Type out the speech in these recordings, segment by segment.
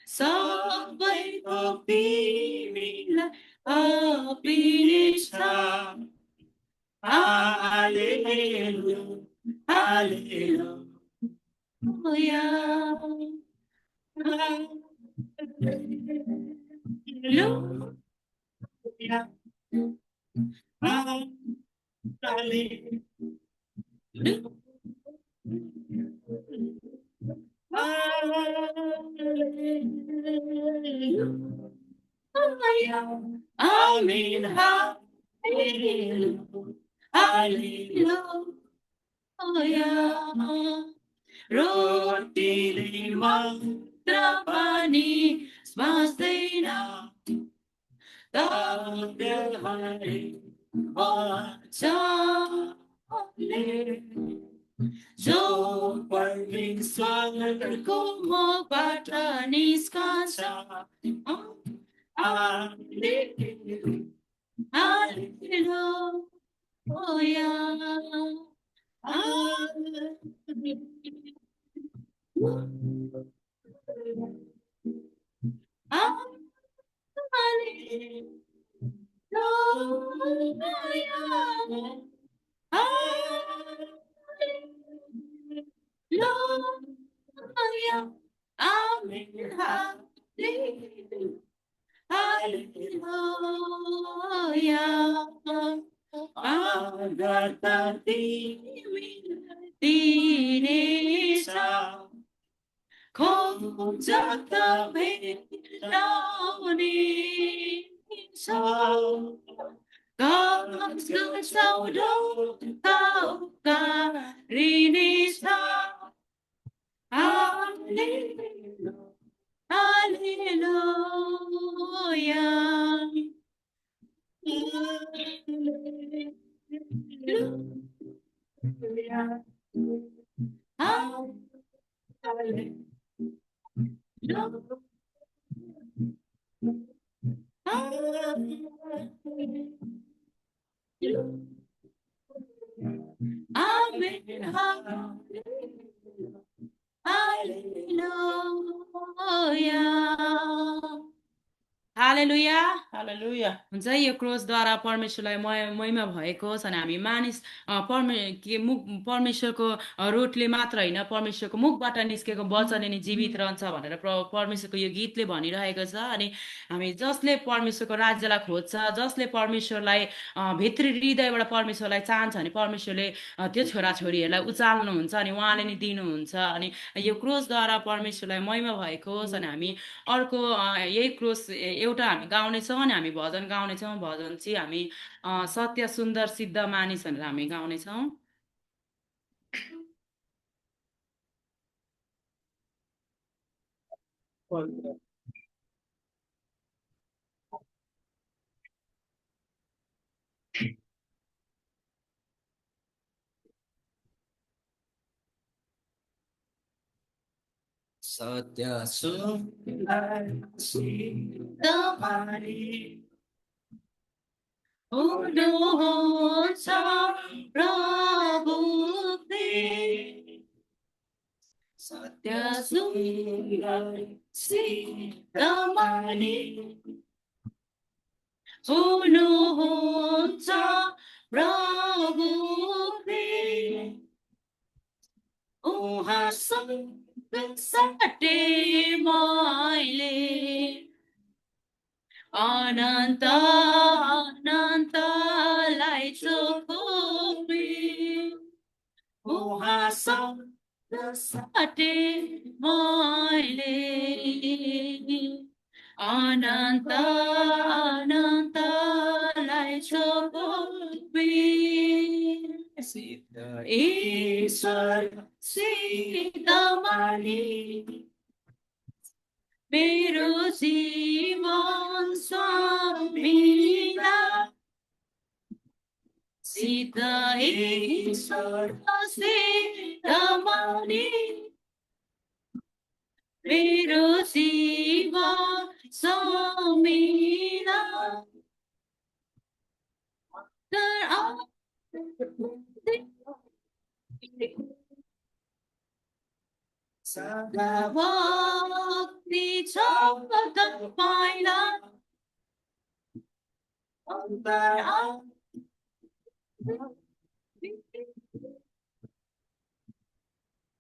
सबैको तिमीलाई अर्पिनेछ हालेलुया हालेलुया हालेलुया Amen. Hallelujah. रोटीले मात्र पनि स्वास्दैन तारे वचनले जो परमेश्वरको मुखबाट निस्कन्छ हालेलुया हालेलुया हुन्छ यो क्रोसद्वारा परमेश्वरलाई महिमा भएको छ अनि हामी मानिस परमेश्वरको रोटले मात्र होइन परमेश्वरको मुखबाट निस्केको वचनले नि जीवित रहन्छ भनेर परमेश्वरको यो गीतले भनिरहेको छ अनि हामी जसले परमेश्वरको राज्यलाई खोज्छ जसले परमेश्वरलाई भित्री हृदयबाट परमेश्वरलाई चाहन्छ भने परमेश्वरले त्यो छोराछोरीहरूलाई उचाल्नुहुन्छ अनि उहाँले नि दिनुहुन्छ अनि यो क्रोसद्वारा परमेश्वरलाई महिमा भएको होस् अनि हामी अर्को यही क्रोस एउटा हामी गाउनेछौँ अनि हामी भजन गाउनेछौँ भजन चाहिँ हामी सत्य सुन्दर सिद्ध मानिस भनेर हामी गाउनेछौँ सत्य सुन्दर सिद्ध मानिस हुनुहुन्छ प्रभु सत्य सुन्दर सिद्ध मानिस हुनुहुन्छ प्रभु उहाँसँग साटे मैले अनन्त अनन्तलाई चोखोपी उहाँसँग साटे मैले अनन्त अनन्तलाई चोखोपी सिद्ध ईश्वर सिद्ध मानिस मेरो जीवन स्वामीला सिद्ध ईश्वर सिद्ध मानिस मेरो जीवन स्वामीला सदा भक्ति छ तपाईँलाई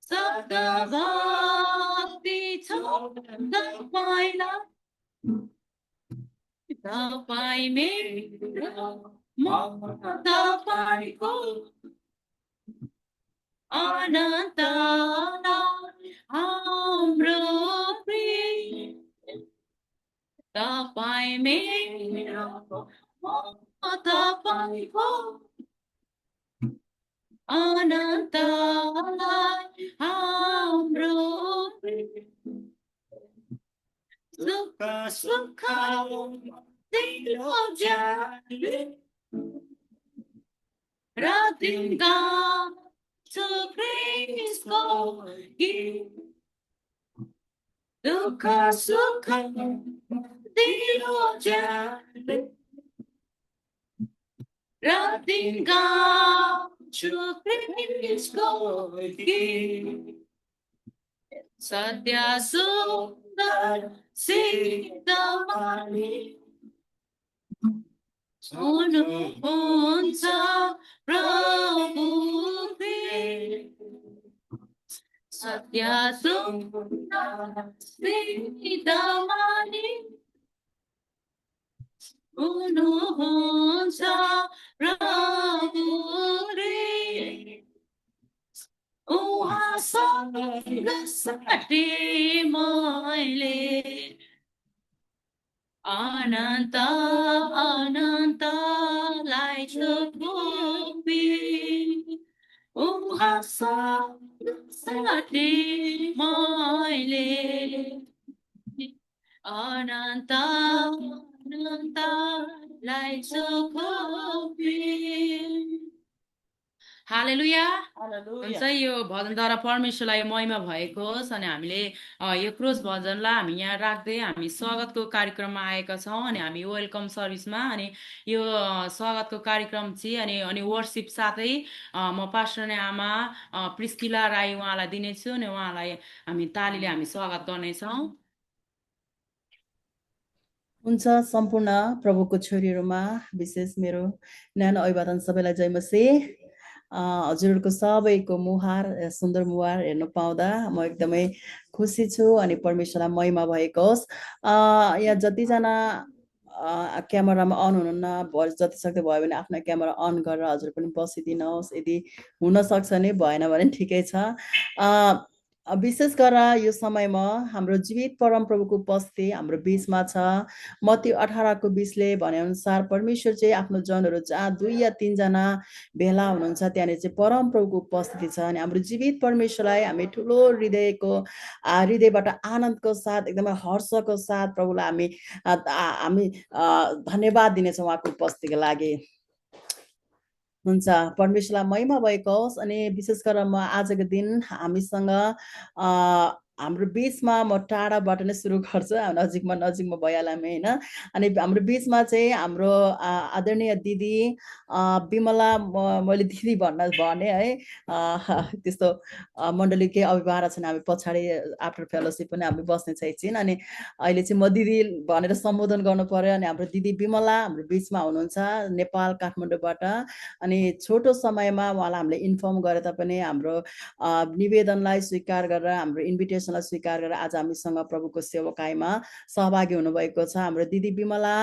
सदा भक्ति छ तपाईँलाई तपाईँ मेरो म तपाईँको अनन्तलाई हाम्रो प्रेम तपाईँ मेरो म तपाईँको अनन्तलाई हाम्रो सुख सुख दिलो ज्याले र तिनका सुख्रिसको गीत दुःख सुख दिलो ज्याले र तिनका सुख्रिसको गीत सत्य सुन्दर सिद्धमानी हुनुहुन्छ प्रभु सत्य सुन्दर सिद्धमानी हुनुहुन्छ प्रभु उहाँसँग साटी मैले अनन्त अनन्तलाई छोपी उहाँसँग साटी मैले अनन्त अनन्तलाई छोपी हालेलुया हुन्छ यो भजनद्वारा परमेश्वरलाई महिमा भएको होस् अनि हामीले यो क्रोस भजनलाई हामी यहाँ राख्दै हामी स्वागतको कार्यक्रममा आएका छौँ अनि हामी वेलकम सर्भिसमा अनि यो स्वागतको कार्यक्रम चाहिँ अनि वर्सिप साथै म पास्टर नै आमा प्रिस्किला राई उहाँलाई दिनेछु अनि उहाँलाई हामी तालीले हामी स्वागत गर्नेछौँ हुन्छ सम्पूर्ण प्रभुको छोरीहरूमा विशेष मेरो न्यानो अभिवादन सबैलाई जय मसीह हजुरहरूको सबैको मुहार सुन्दर मुहार हेर्न पाउँदा म एकदमै खुसी छु अनि परमेश्वरलाई महिमा भएको होस् यहाँ जतिजना क्यामेरामा अन हुनुहुन्न जति सक्दो भयो भने आफ्नो क्यामेरा अन गरेर हजुर पनि बसिदिनुहोस् यदि हुन सक्छ भने भएन भने ठिकै छ विशेष गरेर यो समयमा हाम्रो जीवित परमप्रभुको उपस्थिति हाम्रो बीचमा छ मत्ती 18:20ले भनेअनुसार परमेश्वर चाहिँ आफ्नो जनहरू जहाँ 2 या 3 जना भेला हुनुहुन्छ त्यहाँनिर चाहिँ परमप्रभुको उपस्थिति छ अनि हाम्रो जीवित परमेश्वरलाई हामी ठुलो हृदयबाट आनन्दको साथ एकदमै हर्षको साथ प्रभुलाई हामी धन्यवाद दिनेछौँ उहाँको उपस्थितिको लागि हुन्छ परमेश्वरलाई महिमा भएको होस् अनि विशेष गरेर म आजको दिन हामीसँग हाम्रो बीचमा म टाढाबाट नै सुरु गर्छु नजिकमा भइहाल्यो हैन अनि हाम्रो बीचमा चाहिँ हाम्रो आदरणीय दिदी बिमला मैले दिदी भने है त्यस्तो मण्डलीकै अभिभावक छन् हामी पछाडी आफ्टर फेलोशिप पनि हामी बस्ने छ एकछिन अनि अहिले चाहिँ म दिदी भनेर सम्बोधन गर्नु पर्यो अनि हाम्रो दिदी बिमला हाम्रो बीचमा हुनुहुन्छ नेपाल काठमाडौँबाट अनि छोटो समयमा उहाँलाई हामीले इन्फर्म गरे तापनि हाम्रो निवेदनलाई स्वीकार गरेर हाम्रो इन्भिटेसनलाई स्वीकार गरेर आज हामीसँग प्रभुको सेवकाईमा सहभागी हुनुभएको छ हाम्रो दिदी बिमला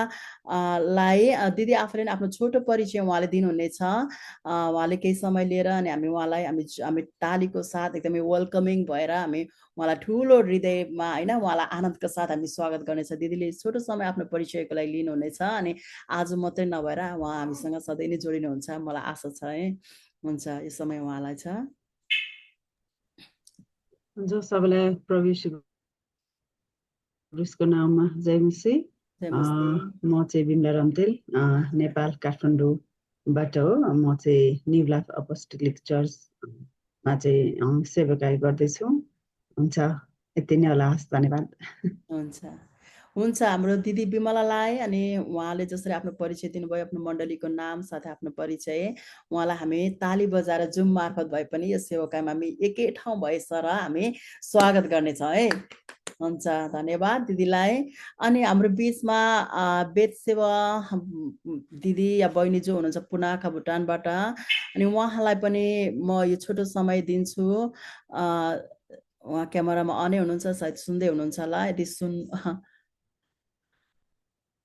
लाई दिदी आफैले आफ्नो छोटो परिचय उहाँले दिनुहुनेछ उहाँले केही समय लिएर अनि हामी उहाँलाई हामी तालीको साथ एकदमै वेलकमिङ भएर हामी उहाँलाई ठुलो हृदयमा हैन उहाँलाई आनन्दको साथ हामी स्वागत गर्नेछ दिदीले छोटो समय आफ्नो परिचयको लागि लिनुहुनेछ अनि आज मात्रै नभएर उहाँ हामीसँग सधैँ नै जोडिनुहुन्छ मलाई आशा छ है हुन्छ यो समय उहाँलाई छ जो सबैलाई प्रभु यीशुको नाममा जय मसीह म चाहिँ बिमला रम्तेल नेपाल काठमाडौँबाट हो म चाहिँ न्यू लाइफ अपोस्टोलिक चर्चमा चाहिँ सेवाकार्य गर्दैछु हुन्छ यति नै होला हस् धन्यवाद हुन्छ हुन्छ हाम्रो दिदी विमलालाई अनि उहाँले जसरी आफ्नो परिचय दिनुभयो आफ्नो मण्डलीको नाम साथै आफ्नो परिचय उहाँलाई हामी ताली बजाएर जुम मार्फत भए पनि यो सेवाकामा हामी एकै ठाउँ भएछ र हामी स्वागत गर्नेछौँ है। हुन्छ धन्यवाद दिदीलाई। अनि हाम्रो बिचमा बेद सेवा दिदी या बहिनी जो हुनुहुन्छ पुनाखा भुटानबाट अनि उहाँलाई पनि म यो छोटो समय दिन्छु। उहाँ क्यामेरामा अनै हुनुहुन्छ सायद सुन्दै हुनुहुन्छ होला यदि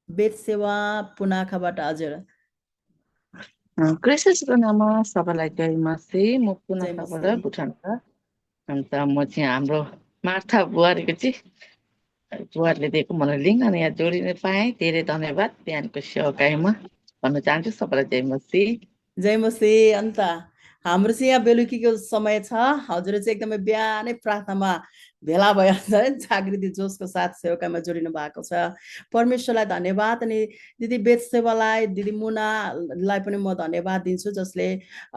बेद सेवा पुनाखाबाट हजुर क्रिस्टको नाममा सबैलाई जय मसी। म जय पुनाखाबाट मसी। भुटानबाट। अन्त म चाहिँ हाम्रो मार्था बुहारीको चाहिँ बुहारीले दिएको मलाई लिङ्क अनि यहाँ जोडिन पाएँ। धेरै धन्यवाद। बिहानको सेवाकाईमा भन्न चाहन्छु सबैलाई जय मसी। जय मसी। अन्त हाम्रो चाहिँ यहाँ बेलुकीको समय छ। हजुर चाहिँ एकदमै बिहानै प्रार्थनामा भेला भइहाल्छ है, जागृति जोसको साथ सेवाकामा जोडिनु भएको छ। परमेश्वरलाई धन्यवाद। अनि दिदी बेद सेवालाई दिदी मुनालाई पनि म धन्यवाद दिन्छु जसले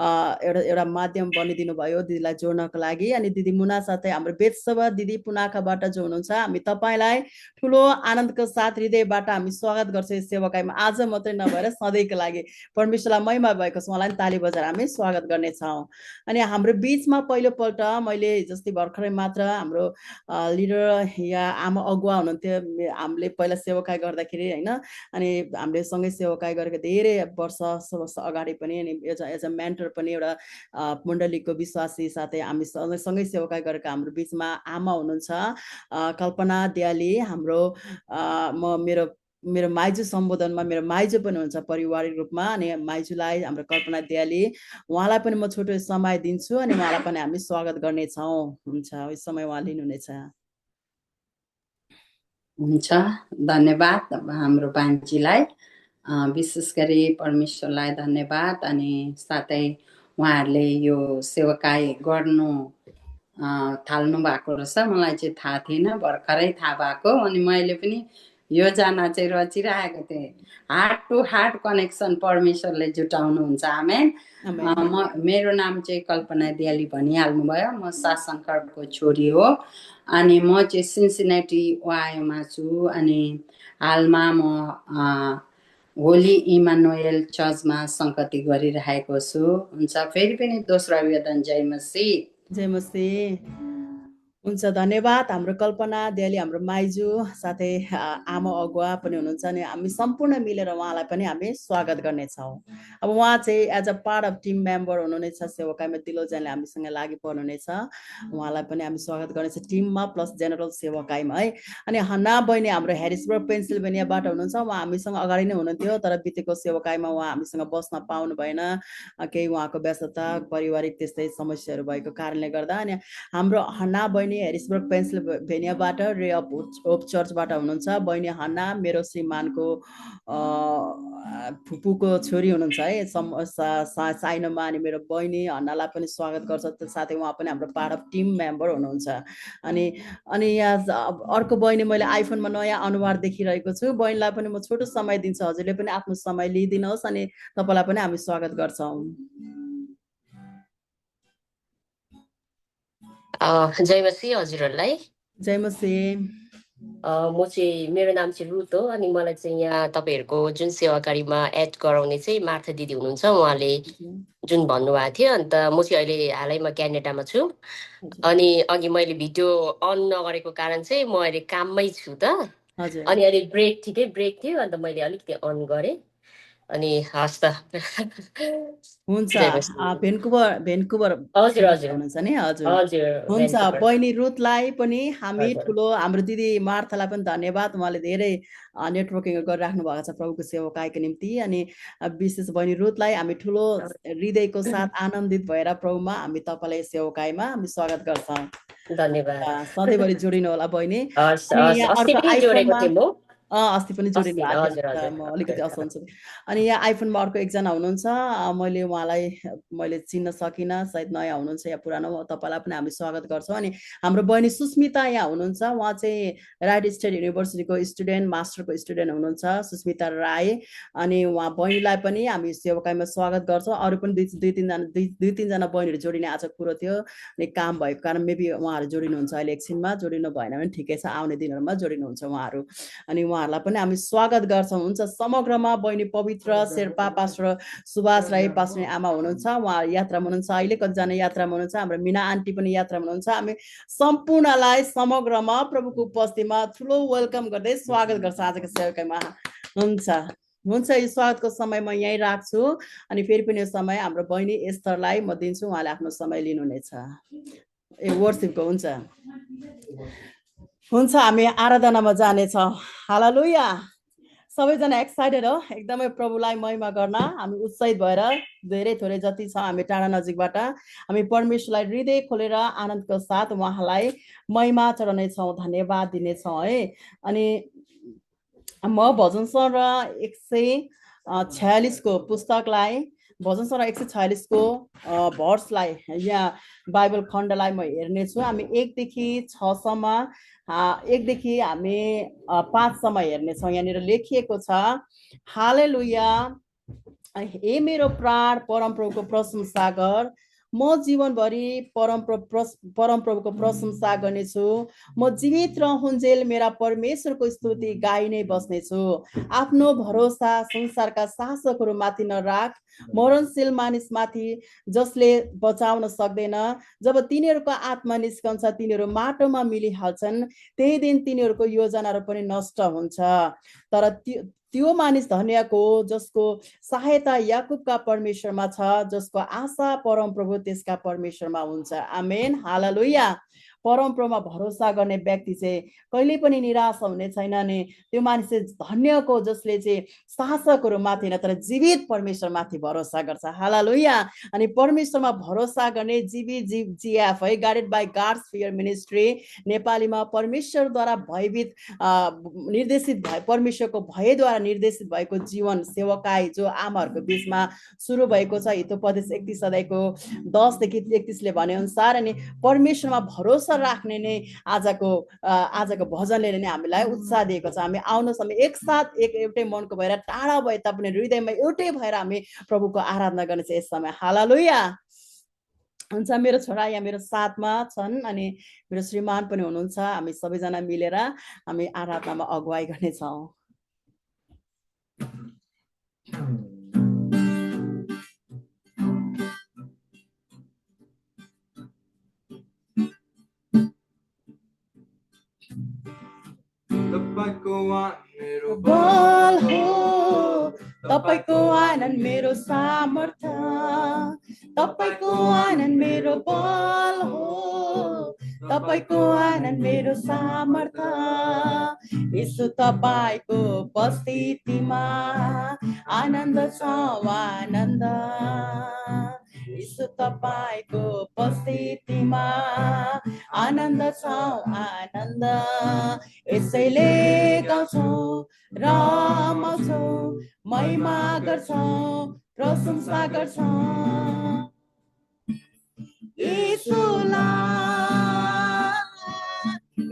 एउटा माध्यम बनिदिनु भयो दिदीलाई जोड्नको लागि। अनि दिदी मुना साथै हाम्रो बेद सेवा दिदी पुनाखाबाट जो हुनुहुन्छ हामी तपाईँलाई ठुलो आनन्दको साथ हृदयबाट हामी स्वागत गर्छौँ यस सेवाकाईमा। आज मात्रै नभएर सधैँको लागि परमेश्वरलाई महिमा भएको छ। उहाँलाई ताली बजाएर हामी स्वागत गर्नेछौँ। अनि हाम्रो बिचमा पहिलोपल्ट मैले जस्तै भर्खरै मात्र हाम्रो लिडर या आमा अगुवा हुनुहुन्थ्यो। हामीले पहिला सेवाकाई गर्दाखेरि होइन अनि हामीले सँगै सेवाकाई गरेको धेरै वर्ष अगाडि पनि अनि एज अ मेन्टर पनि एउटा मण्डलीको विश्वासी साथै हामी सँगै सेवाकाई गरेको हाम्रो बिचमा आमा हुनुहुन्छ कल्पना दियाली। हाम्रो मेरो माइजू सम्बोधनमा मेरो माइजू पनि हुन्छ पारिवारिक रूपमा। अनि माइजूलाई हाम्रो कल्पना दियाली उहाँलाई पनि म छोटो समय दिन्छु अनि उहाँलाई पनि हामी स्वागत गर्नेछौँ। हुन्छ यस समय उहाँ लिनुहुनेछ। हुन्छ धन्यवाद हाम्रो बान्चीलाई। विशेष गरी परमेश्वरलाई धन्यवाद। अनि साथै उहाँहरूले यो सेवाकाई गर्नु थाल्नु भएको रहेछ। मलाई चाहिँ थाहा थिएन, भर्खरै थाहा भएको। अनि मैले पनि योजना चाहिँ रचिरहेको थिएँ। हार्ट टु हार्ट कनेक्सन परमेश्वरले जुटाउनुहुन्छ। आमेन। मेरो नाम चाहिँ कल्पना दियाली भनिहाल्नु भयो। म सासङ्करको छोरी हो अनि म चाहिँ सिन्सिनेटी ओहायोमा छु। अनि हालमा म होली इमानुएल चर्चमा संगति गरिरहेको छु। हुन्छ फेरि पनि दोस्रो आवेदन जय मसी। जय मसी। हुन्छ धन्यवाद हाम्रो कल्पना दियाली हाम्रो माइजू साथै आमा अगुवा पनि हुनुहुन्छ। अनि हामी सम्पूर्ण मिलेर उहाँलाई पनि हामी स्वागत गर्नेछौँ। अब उहाँ चाहिँ as a part of team member हुनुहुनेछ सेवाकाईमा दिलोजनले हामीसँग लागि पर्नुहुनेछ। उहाँलाई पनि हामी स्वागत गर्नेछ टिममा प्लस जेनरल सेवाकाईमा है। अनि हन्ना बहिनी हाम्रो हेरिसबर्ग पेन्सिल्भेनियाबाट हुनुहुन्छ। उहाँ हामीसँग अगाडि नै हुनुहुन्थ्यो तर बितेको सेवाकाईमा उहाँ हामीसँग बस्न पाउनु भएन, केही उहाँको व्यस्तता पारिवारिक त्यस्तै समस्याहरू भएको कारणले गर्दा। अनि हाम्रो हन्ना बहिनी हेरिसबर्ग पेन्सिल्भेनियाबाट रे अफ होप चर्चबाट हुनुहुन्छ। बहिनी हन्ना मेरो श्रीमानको फुपूको छोरी हुनुहुन्छ है साइनोमा। अनि मेरो बहिनी हन्नालाई पनि स्वागत गर्छ। साथै उहाँ पनि हाम्रो पार्ट अफ टिम मेम्बर हुनुहुन्छ। अनि यहाँ अर्को बहिनी मैले आइफोनमा नयाँ अनुहार देखिरहेको छु। बहिनीलाई पनि म छोटो समय दिन्छु। हजुरले पनि आफ्नो समय लिइदिनुहोस् अनि तपाईँलाई पनि हामी स्वागत गर्छौँ। जय मसी हजुरहरूलाई। जय मसी। म चाहिँ मेरो नाम चाहिँ रुथ हो। अनि मलाई चाहिँ यहाँ तपाईँहरूको जुन सेवाकारीमा एड गराउने चाहिँ मार्था दिदी हुनुहुन्छ, उहाँले जुन भन्नुभएको थियो। अन्त म चाहिँ अहिले हालैमा क्यानाडामा छु। अनि अघि मैले भिडियो अन नगरेको कारण चाहिँ म अहिले काममै छु त। अनि अहिले ब्रेक ठिकै ब्रेक थियो अन्त मैले अलिकति अन गरेँ। अनि हस् त हुन्छ भेन्कुवर हजुर हजुर हुनुहुन्छ नि। हजुर हजुर हुन्छ बहिनी रुथलाई पनि हामी ठुलो हाम्रो दिदी मार्थालाई पनि धन्यवाद। उहाँले धेरै नेटवर्किङ गरिराख्नु भएको छ प्रभुको सेवाकाईको निम्ति। अनि विशेष बहिनी रुथलाई हामी ठुलो हृदयको साथ आनन्दित भएर प्रभुमा हामी तपाईँलाई सेवाकाईमा हामी स्वागत गर्छौँ। धन्यवाद। सधैँभरि जोडिनु होला बहिनी। अस्ति पनि जोडिनु अस्ति, भएको हजुर, थियो हजुर। म अलिकति असन्छु अनि यहाँ आइफोनमा अर्को एकजना हुनुहुन्छ मैले उहाँलाई मैले चिन्न सकिनँ सायद नयाँ हुनुहुन्छ या पुरानो तपाईँलाई पनि हामी स्वागत गर्छौँ अनि हाम्रो बहिनी सुस्मिता यहाँ हुनुहुन्छ उहाँ चाहिँ राइट स्टेट युनिभर्सिटीको स्टुडेन्ट मास्टरको स्टुडेन्ट हुनुहुन्छ सुस्मिता राई अनि उहाँ बहिनीलाई पनि हामी सेवाकाईमा स्वागत गर्छौँ अरू पनि दुई तिनजना बहिनीहरू जोडिने आज कुरो थियो अनि काम भएको कारण मेबी उहाँहरू जोडिनुहुन्छ अहिले एकछिनमा जोडिनु भएन भने ठिकै छ आउने दिनहरूमा जोडिनुहुन्छ उहाँहरू अनि उहाँहरूलाई पनि हामी स्वागत गर्छौँ हुन्छ समग्रमा बहिनी पवित्र शेर्पा पास्टर सुभाष राई पास्टर आमा हुनुहुन्छ उहाँ यात्रामा हुनुहुन्छ अहिले कतिजना यात्रामा हुनुहुन्छ हाम्रो मिना आन्टी पनि यात्रामा हुनुहुन्छ हामी सम्पूर्णलाई समग्रमा प्रभुको उपस्थितिमा ठुलो वेलकम गर्दै स्वागत गर्छ आजको सेवाकाईमा हुन्छ हुन्छ यो स्वागतको समय म यहीँ राख्छु अनि फेरि पनि यो समय हाम्रो बहिनी एस्थरलाई म दिन्छु उहाँले आफ्नो समय लिनुहुनेछ ए वर्सिपको हुन्छ हुन्छ हामी आराधनामा जानेछौँ हालेलुया सबैजना एक्साइटेड हो एकदमै प्रभुलाई महिमा गर्न हामी उत्साहित भएर धेरै थोरै जति छ हामी टाढा नजिकबाट हामी परमेश्वरलाई हृदय खोलेर आनन्दको साथ उहाँलाई महिमा चढाउनेछौँ धन्यवाद दिनेछौँ है अनि म भजन सर 146 को पुस्तकलाई भजन सर 146 को भर्सलाई यहाँ बाइबल खण्डलाई म हेर्नेछु हामी 1 देखि 6 सम्म 1 देखि हामी 5 सम्म हेर्नेछौँ यहाँनिर लेखिएको छ हालेलुया हे मेरो प्राण परमप्रभुको प्रशंसा गर म जीवनभरि परमप्रभुको प्रशंसा गर्नेछु म जीवित रहन्जेल मेरा परमेश्वरको स्तुति गाई नै बस्नेछु आफ्नो भरोसा संसारका शासकहरूमाथि नराख मरणशील मानिसमाथि जसले बचाउन सक्दैन जब तिनीहरूको आत्मा निस्कन्छ तिनीहरू माटोमा मिलिहाल्छन् त्यही दिन तिनीहरूको योजनाहरू पनि नष्ट हुन्छ तर त्यो मानिस धन्यको जसको सहायता याकुबका परमेश्वरमा छ जसको आशा परमप्रभु त्यसका परमेश्वरमा हुन्छ आमेन हालेलुया परमप्रभुमा भरोसा गर्ने व्यक्ति चाहिँ कहिले पनि निराश हुने छैन अनि त्यो मानिस चाहिँ धन्यको जसले चाहिँ शासकहरू माथि न तर जीवित परमेश्वर माथि भरोसा गर्छ हालेलुया अनि परमेश्वरमा भरोसा गर्ने जीजीएफ है guided by God's fear ministry नेपालीमा परमेश्वरद्वारा भयभीत निर्देशित भए परमेश्वरको भयद्वारा निर्देशित भएको जीवन सेवकाई जो आमाहरूको बीचमा सुरु भएको छ हितोपदेश 31 अध्यायको 10 देखि 31 ले भने अनुसार अनि परमेश्वरमा भरोसा राख्ने नै आजको भजनले नै हामीलाई उत्साह दिएको छ हामी आउनु समय एकसाथ एउटै मनको भएर टाढा भए तापनि हृदयमा एउटै भएर हामी प्रभुको आराधना गर्ने चाहिँ यस समय हालेलुया हुन्छ मेरो छोरा यहाँ मेरो साथमा छन् अनि मेरो श्रीमान पनि हुनुहुन्छ हामी सबैजना मिलेर हामी आराधनामा अगुवाई गर्नेछौँ तपाईँको मेरो बल हो तपाईँको आनन्द मेरो सामर्थ्य तपाईँको आनन्द मेरो बल हो तपाईँको आनन्द मेरो सामर्थ्य यीशु तपाईँको उपस्थितिमा आनन्द छ आनन्द यीशु तपाईँको उपस्थितिमा आनन्द छ आनन्द यसैले गाउँछौँ रमाउँछौँ महिमा गर्छौँ प्रशंसा गर्छौँ यीशुलाई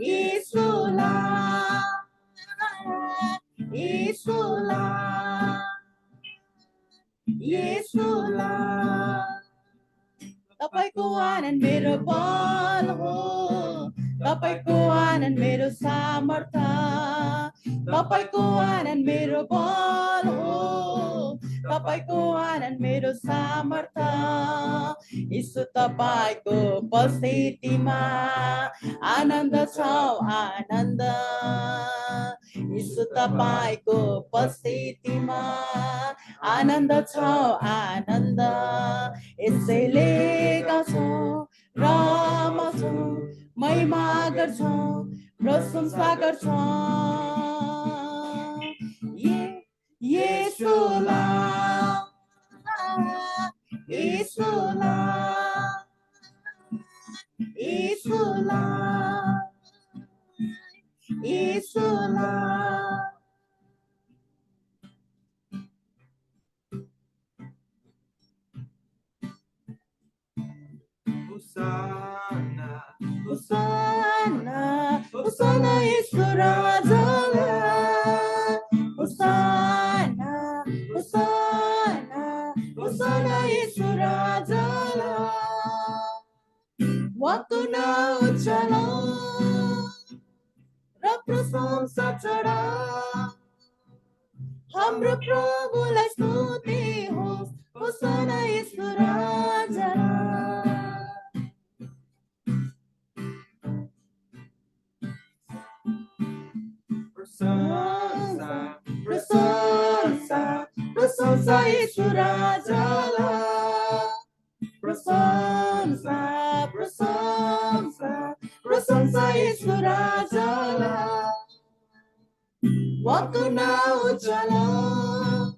यीशुलाई यीशुलाई यीशुलाई तपाईको आनन्द मेरो बल हो तपाईको आनन्द मेरो सामर्थ्य तपाईको आनन्द मेरो बल हो तपाईको आनन्द मेरो सामर्थ्य यीशु तपाईको उपस्थितिमा आनन्द छ आनन्द यीशु तपाईको उपस्थितिमा आनन्द छ आनन्द यसैले गाउँछौँ रमाउँछौँ महिमा गर्छौँ प्रशंसा गर्छौँ येशूलाई येशूलाई येशूलाई येशूलाई Hosanna, Hosanna Yesu Rajaलाई. Hosanna, Hosanna, Hosanna Yesu Rajaलाई. उहाँको नाउँ उचालौँ र प्रशंसा चढाऊ. हाम्रो प्रभुलाई स्तुति होस्. होसाना येशू राजालाई. प्रशंसा, प्रशंसा, प्रशंसा येशू राजालाई. प्रशंसा, प्रशंसा, प्रशंसा येशू राजालाई. उहाँको नाउँ उचालौँ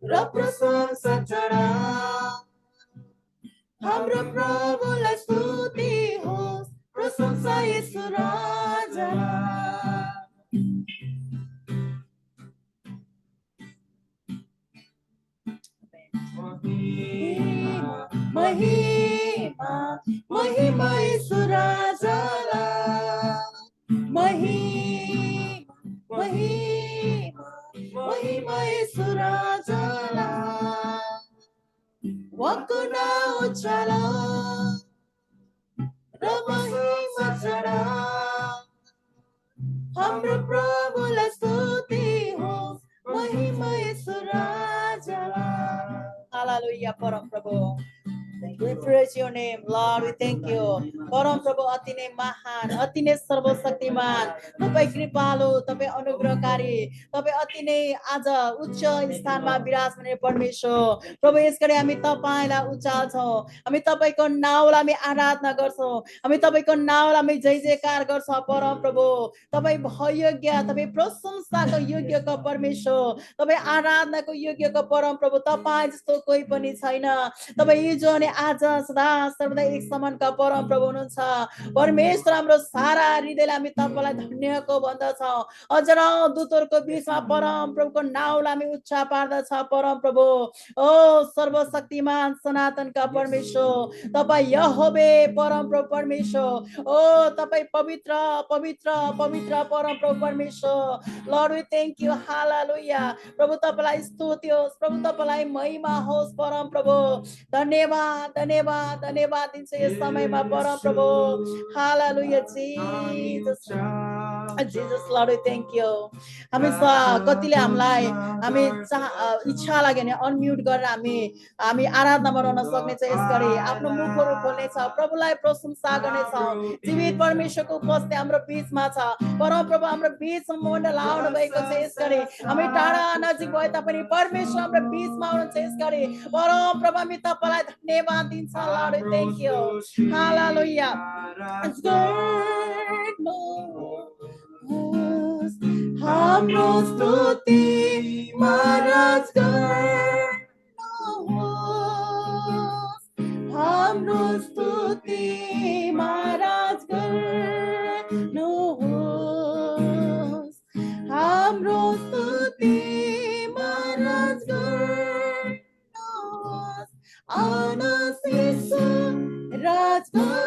र प्रशंसा चढाऊ. हाम्रो प्रभुलाई स्तुति होस्. प्रशंसा येशू राजालाई. महिमा, महिमा येशू राजालाई. महिमा, महिमा, महिमा येशू राजालाई. उहाँको नाउँ उचालौँ र महिमा चढाऊ. हाम्रो प्रभुलाई स्तुति होस्. महिमा येशू राजालाई. हालेलुया. परम प्रभु, we praise your name, Lord. We thank you. परम प्रभु अति नै महान, अति नै सर्वशक्तिमान, तपाईँ कृपालु, तपाईँ अनुग्रहकारी, तपाईँ अति नै आज उच्च स्थानमा विराजमान परमेश्वर. प्रभु यसरी हामी तपाईँलाई उचाल्छौँ. हामी तपाईको नाउँलाई हामी आराधना गर्छौँ. हामी तपाईको नाउँलाई हामी जय जयकार गर्छौँ. परम प्रभु, तपाईँ भयोग्य, तपाईँ प्रशंसाको योग्यको परमेश्वर, तपाईँ आराधनाको योग्यको परम प्रभु. तपाईँ जस्तो कोही पनि छैन. तपाईँ हिजो अनि आज सदा सर्वदा एक समानका परम प्रभु हुनुहुन्छ. परमेश्वर, हाम्रो सारा हृदयले हामी तपाईलाई धन्यको भन्दछौँ. हजारौं दूतहरूको बीचमा परम प्रभुको नाउँलाई हामी उच्च पार्दछ. परम प्रभु, ओ सर्वशक्तिमान सनातनका परमेश्वर, तपाईँ यहोवे परम प्रभु परमेश्वर. ओ तपाईँ पवित्र पवित्र पवित्र परम प्रभु परमेश्वर. Lord, we thank you. Hallelujah. प्रभु तपाईलाई स्तुति होस्. प्रभु तपाईलाई महिमा होस्. परम प्रभु, धन्यवाद धन्यवाद धन्यवाद दिन्छ यस समयमा परम प्रभु. Hallelujah. Jesus, Jesus, lord, we thank you. हामी कतिले हामीलाई हामी इच्छा लाग्यो भने अनम्युट गरेर हामी आराधनामा रहन सक्नेछ. यसरी आफ्नो मुखहरू खोल्नेछ, प्रभुलाई प्रशंसा गर्नेछ. जीवित परमेश्वरको उपस्थिति हाम्रो बीचमा छ. परम प्रभु हाम्रो बीचमा मोडल आउनु भएको छ. यसरी हामी टाढा नजिक भए तापनि परमेश्वर हाम्रो बीचमा आउनुहुन्छ. यसरी परम प्रभु हामी तपाईलाई धन्यवाद दिन्छ. Lord, we thank you. Hallelujah. हाम्रो स्तुति महाराज गर्नुहोस्. हाम्रो स्तुति महाराज गर्नुहोस्. हाम्रो स्तुति महाराज गर्नुहोस्. आउनुहोस् यीशु राज गर्नुहोस्.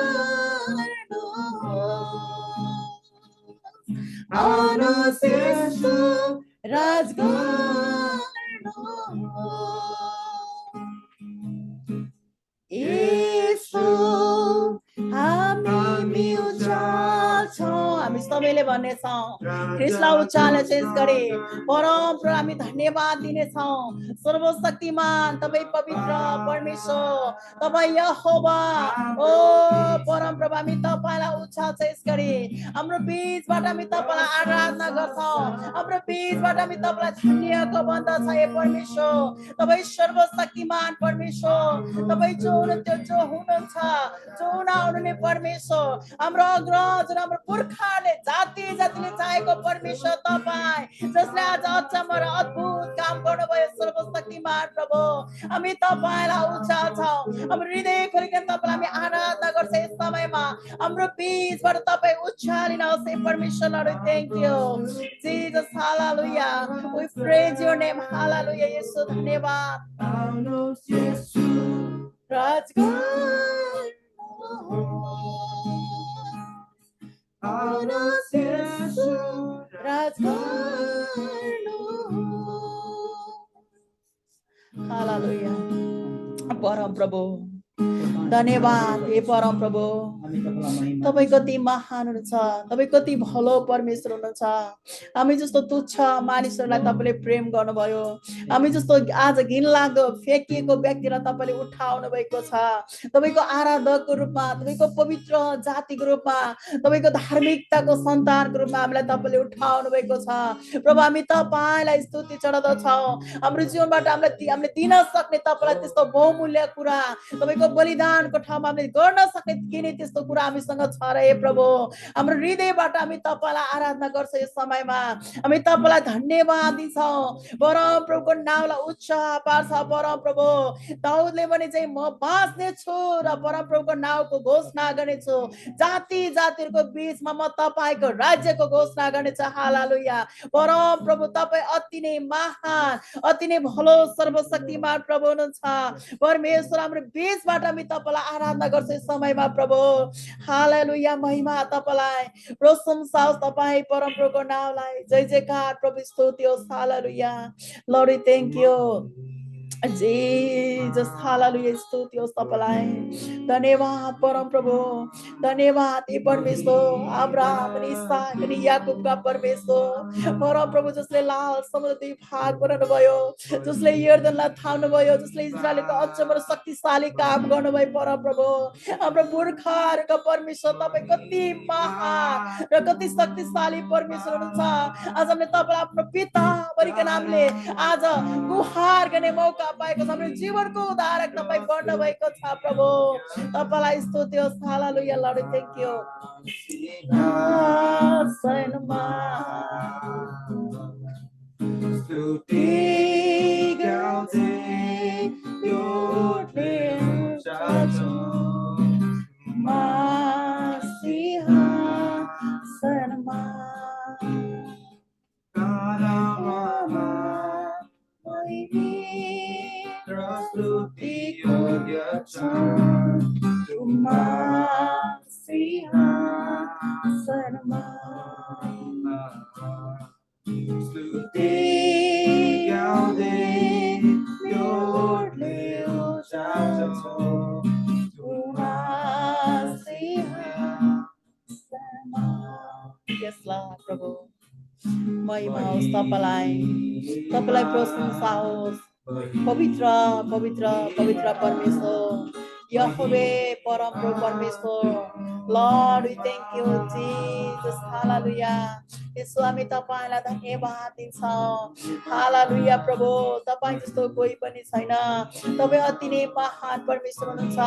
आउनुहोस् यीशु राज गर्नुहोस्. यीशु हामी उचाल्छौँ. हामी सबैले भन्नेछौँ, ख्रीष्टलाई उचाल्ने चेन्ज गरे. परम प्रभु हामी धन्यवाद दिनेछौँ. सर्वशक्तिमान तपाईँ पवित्र परमेश्वर, तपाईँ यहोवा. ओ परम प्रभु हामी तपाईलाई उचाल्छ. यसरी हाम्रो बीचबाट हामी तपाईलाई आराधना गर्छौँ. हाम्रो बीचबाट हामी तपाईलाई धन्यको भन्दछ. हे परमेश्वर, तपाईँ सर्वशक्तिमान परमेश्वर, तपाईँ जो हुनुहुन्थ्यो, जो हुनुहुन्छ, जो हुन आउनुहुने परमेश्वर, हाम्रो अग्रज, हाम्रो पुर्खाले जाति जातिले चाहेको परमेश्वर तपाईँ, जसले आज अचम्म र अद्भुत काम गर्नुभयो. सर्वशक्तिमान प्रभु, हामी तपाईलाई उचाल्छौँ. हाम्रो हृदय खोलिकन तपाईलाई हामी आराधना गर्छ. यस समयमा हाम्रो बीचबाट तपाईँ उचालिनुहोस्. हे परमेश्वर, lord, thank you. Jesus, hallelujah. We praise your name. Hallelujah. येशू धन्यवाद. आउनुहोस् येशू राज गर्नुहोस्. आउनुहोस् येशू राज गर्नुहोस्। हालेलुया। परम प्रभु धन्यवाद हे परम प्रभु, तपाईँ कति महान हुनुहुन्छ, तपाईँ कति भलो परमेश्वर हुनुहुन्छ। हामी जस्तो तुच्छ मानिसहरूलाई तपाईँले प्रेम गर्नुभयो, हामी जस्तो आज घिनलाग्दो फ्याँकिएको व्यक्तिलाई तपाईँले उठाउनु भएको छ। तपाईँको आराधकको रूपमा, तपाईँको पवित्र जातिको रूपमा, तपाईँको धार्मिकताको सन्तानको रूपमा हामीलाई तपाईँले उठाउनु भएको छ। प्रभु हामी तपाईँलाई स्तुति चढाउँदछौँ। हाम्रो जीवनबाट हामीले दिन सक्ने तपाईँलाई त्यस्तो बहुमूल्य कुरा, तपाईँको बलिदानको ठाउँमा हामीले गर्न सक्ने किने त्यस्तो कुरा हामीसँग छ र हे प्रभु। हाम्रो हृदयबाट हामी तपाईँलाई आराधना गर्छ। यस समयमा हामी तपाईँलाई धन्यवाद दिन्छौँ। परम प्रभुको नामलाई उच्च पार्छ। परम प्रभु दाउदले भने चाहिँ म बाँच्ने छु र परम प्रभुको नामको घोषणा गर्नेछु, जाति जातिहरूको बीचमा म तपाईँको राज्यको घोषणा गर्नेछु। हालेलुया। परम प्रभु तपाईँ अति नै महान, अति नै भलो सर्वशक्तिमान प्रभु हुनुहुन्छ। परमेश्वर हाम्रो बीचबाट हामी तपाईँलाई आराधना गर्छ यस समयमा प्रभु। हालेलुया। महिमा तपाईँलाई, प्रशंसा होस् तपाईँ परम प्रभुको नामलाई। जय जयकार प्रभु, स्तुति होस्। Hallelujah. Lord we thank you Jesus. Hallelujah. स्तुति होस् तपाईलाई। धन्यवाद परम प्रभु, धन्यवाद हे परमेश्वर। अब्राहम अनि इसहाक अनि याकूबका परमेश्वर परम प्रभु, जसले लाल समुद्र दुई भाग बनाउनु भयो, जसले यर्दनलाई थाम्नु भयो, जसले इजरायलको अचम्म र शक्तिशाली काम गर्नुभयो परम प्रभु। हाम्रो पुर्खाहरूको परमेश्वर तपाईँ कति महान र कति शक्तिशाली परमेश्वर हुनुहुन्छ। आज हामीले तपाईँलाई आफ्नो पिता भनिकन हामीले आज गुहार गर्ने मौका पाएको छ। हाम्रो जीवनको उद्धारक तपाईँ बन्न भएको छ प्रभु। तपाईँलाई स्तुति होस्। हालेलुया। Lord thank you. स्तुति गाउँदै यो सिंहासनमा स्तुतिको योग्य छ सिंहासनमा। स्तुति गाउँदै यो लोटले उचाल्छ सिंहासनमा। यस लॉर्ड प्रभु, महिमा होस् तपाईँलाई, तपाईँलाई प्रशंसा होस्। पवित्र पवित्र पवित्र परमेश्वर यहोवे परम प्रभु परमेश्वर। Lord we thank you Jesus. Hallelujah. यसो हामी तपाईलाई धन्यवाद दिन्छौँ। हालेलुया प्रभु, तपाईँ जस्तो कोही पनि छैन। तपाईँ अति नै महान परमेश्वर हुनुहुन्छ।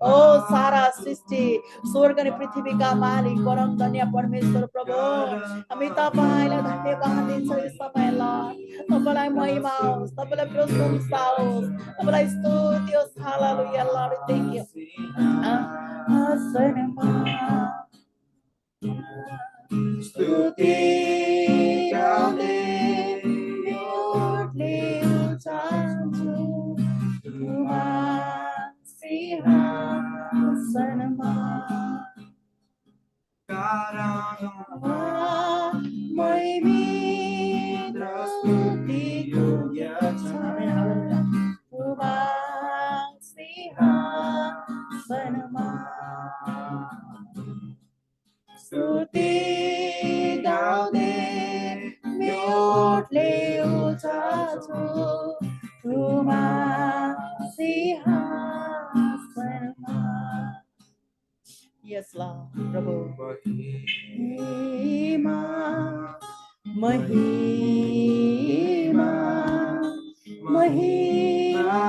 ओ सारा सृष्टि स्वर्ग अनि पृथ्वीका मालिक परम धन्य परमेश्वर प्रभु, हामी तपाईलाई धन्यवाद दिन्छौँ यस समय। लॉर्ड तपाईलाई महिमा होस्, तपाईलाई प्रशंसा होस्, तपाईलाई स्तुति होस्। हालेलुया। Lord thank you. स्तुति गाउँदै लोटले उचाल्छु सिंहासनमा। महिमित स्तुतिको योग्य छ सिंहासनमा। स्तुति गाउँदै लोटले उचाल्छु सिंहासनमा। यस लॉर्ड प्रभु। महिमा महिमा महिमा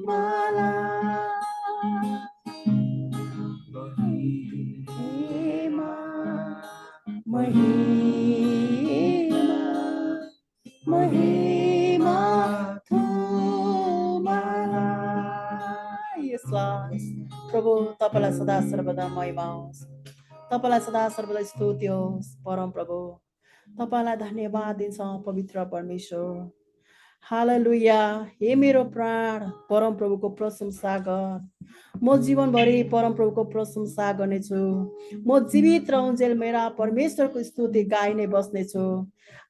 महिमा महिमा महिमा तुम्हारा। यस लॉर्ड प्रभु, तपाईलाई सदा सर्वदा महिमा होस्, तपाईलाई सदा सर्वदा स्तुति होस्। परम प्रभु, तपाईलाई धन्यवाद दिन्छौँ पवित्र परमेश्वर। हालेलुया। हे मेरो प्राण परमप्रभुको प्रशंसा गर। म जीवनभरि परमप्रभुको प्रशंसा गर्नेछु। म जीवित रहन्जेल मेरा परमेश्वरको स्तुति गाइ नै बस्नेछु।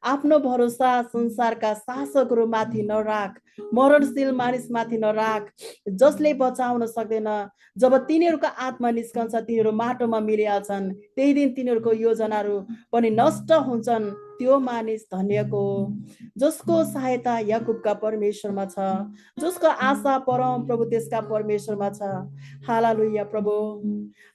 आफ्नो भरोसा संसारका शासकहरूमाथि नराख, मरणशील मानिसमाथि नराख, जसले बचाउन सक्दैन। जब तिनीहरूको आत्मा निस्कन्छ तिनीहरू माटोमा मिलिहाल्छन्, त्यही दिन तिनीहरूको योजनाहरू पनि नष्ट हुन्छन्। त्यो मानिस धन्यको हो जसको सहायता याकुबका परमेश्वरमा छ, जसको आशा परम प्रभु त्यसका परमेश्वरमा छ। हालेलुया प्रभु।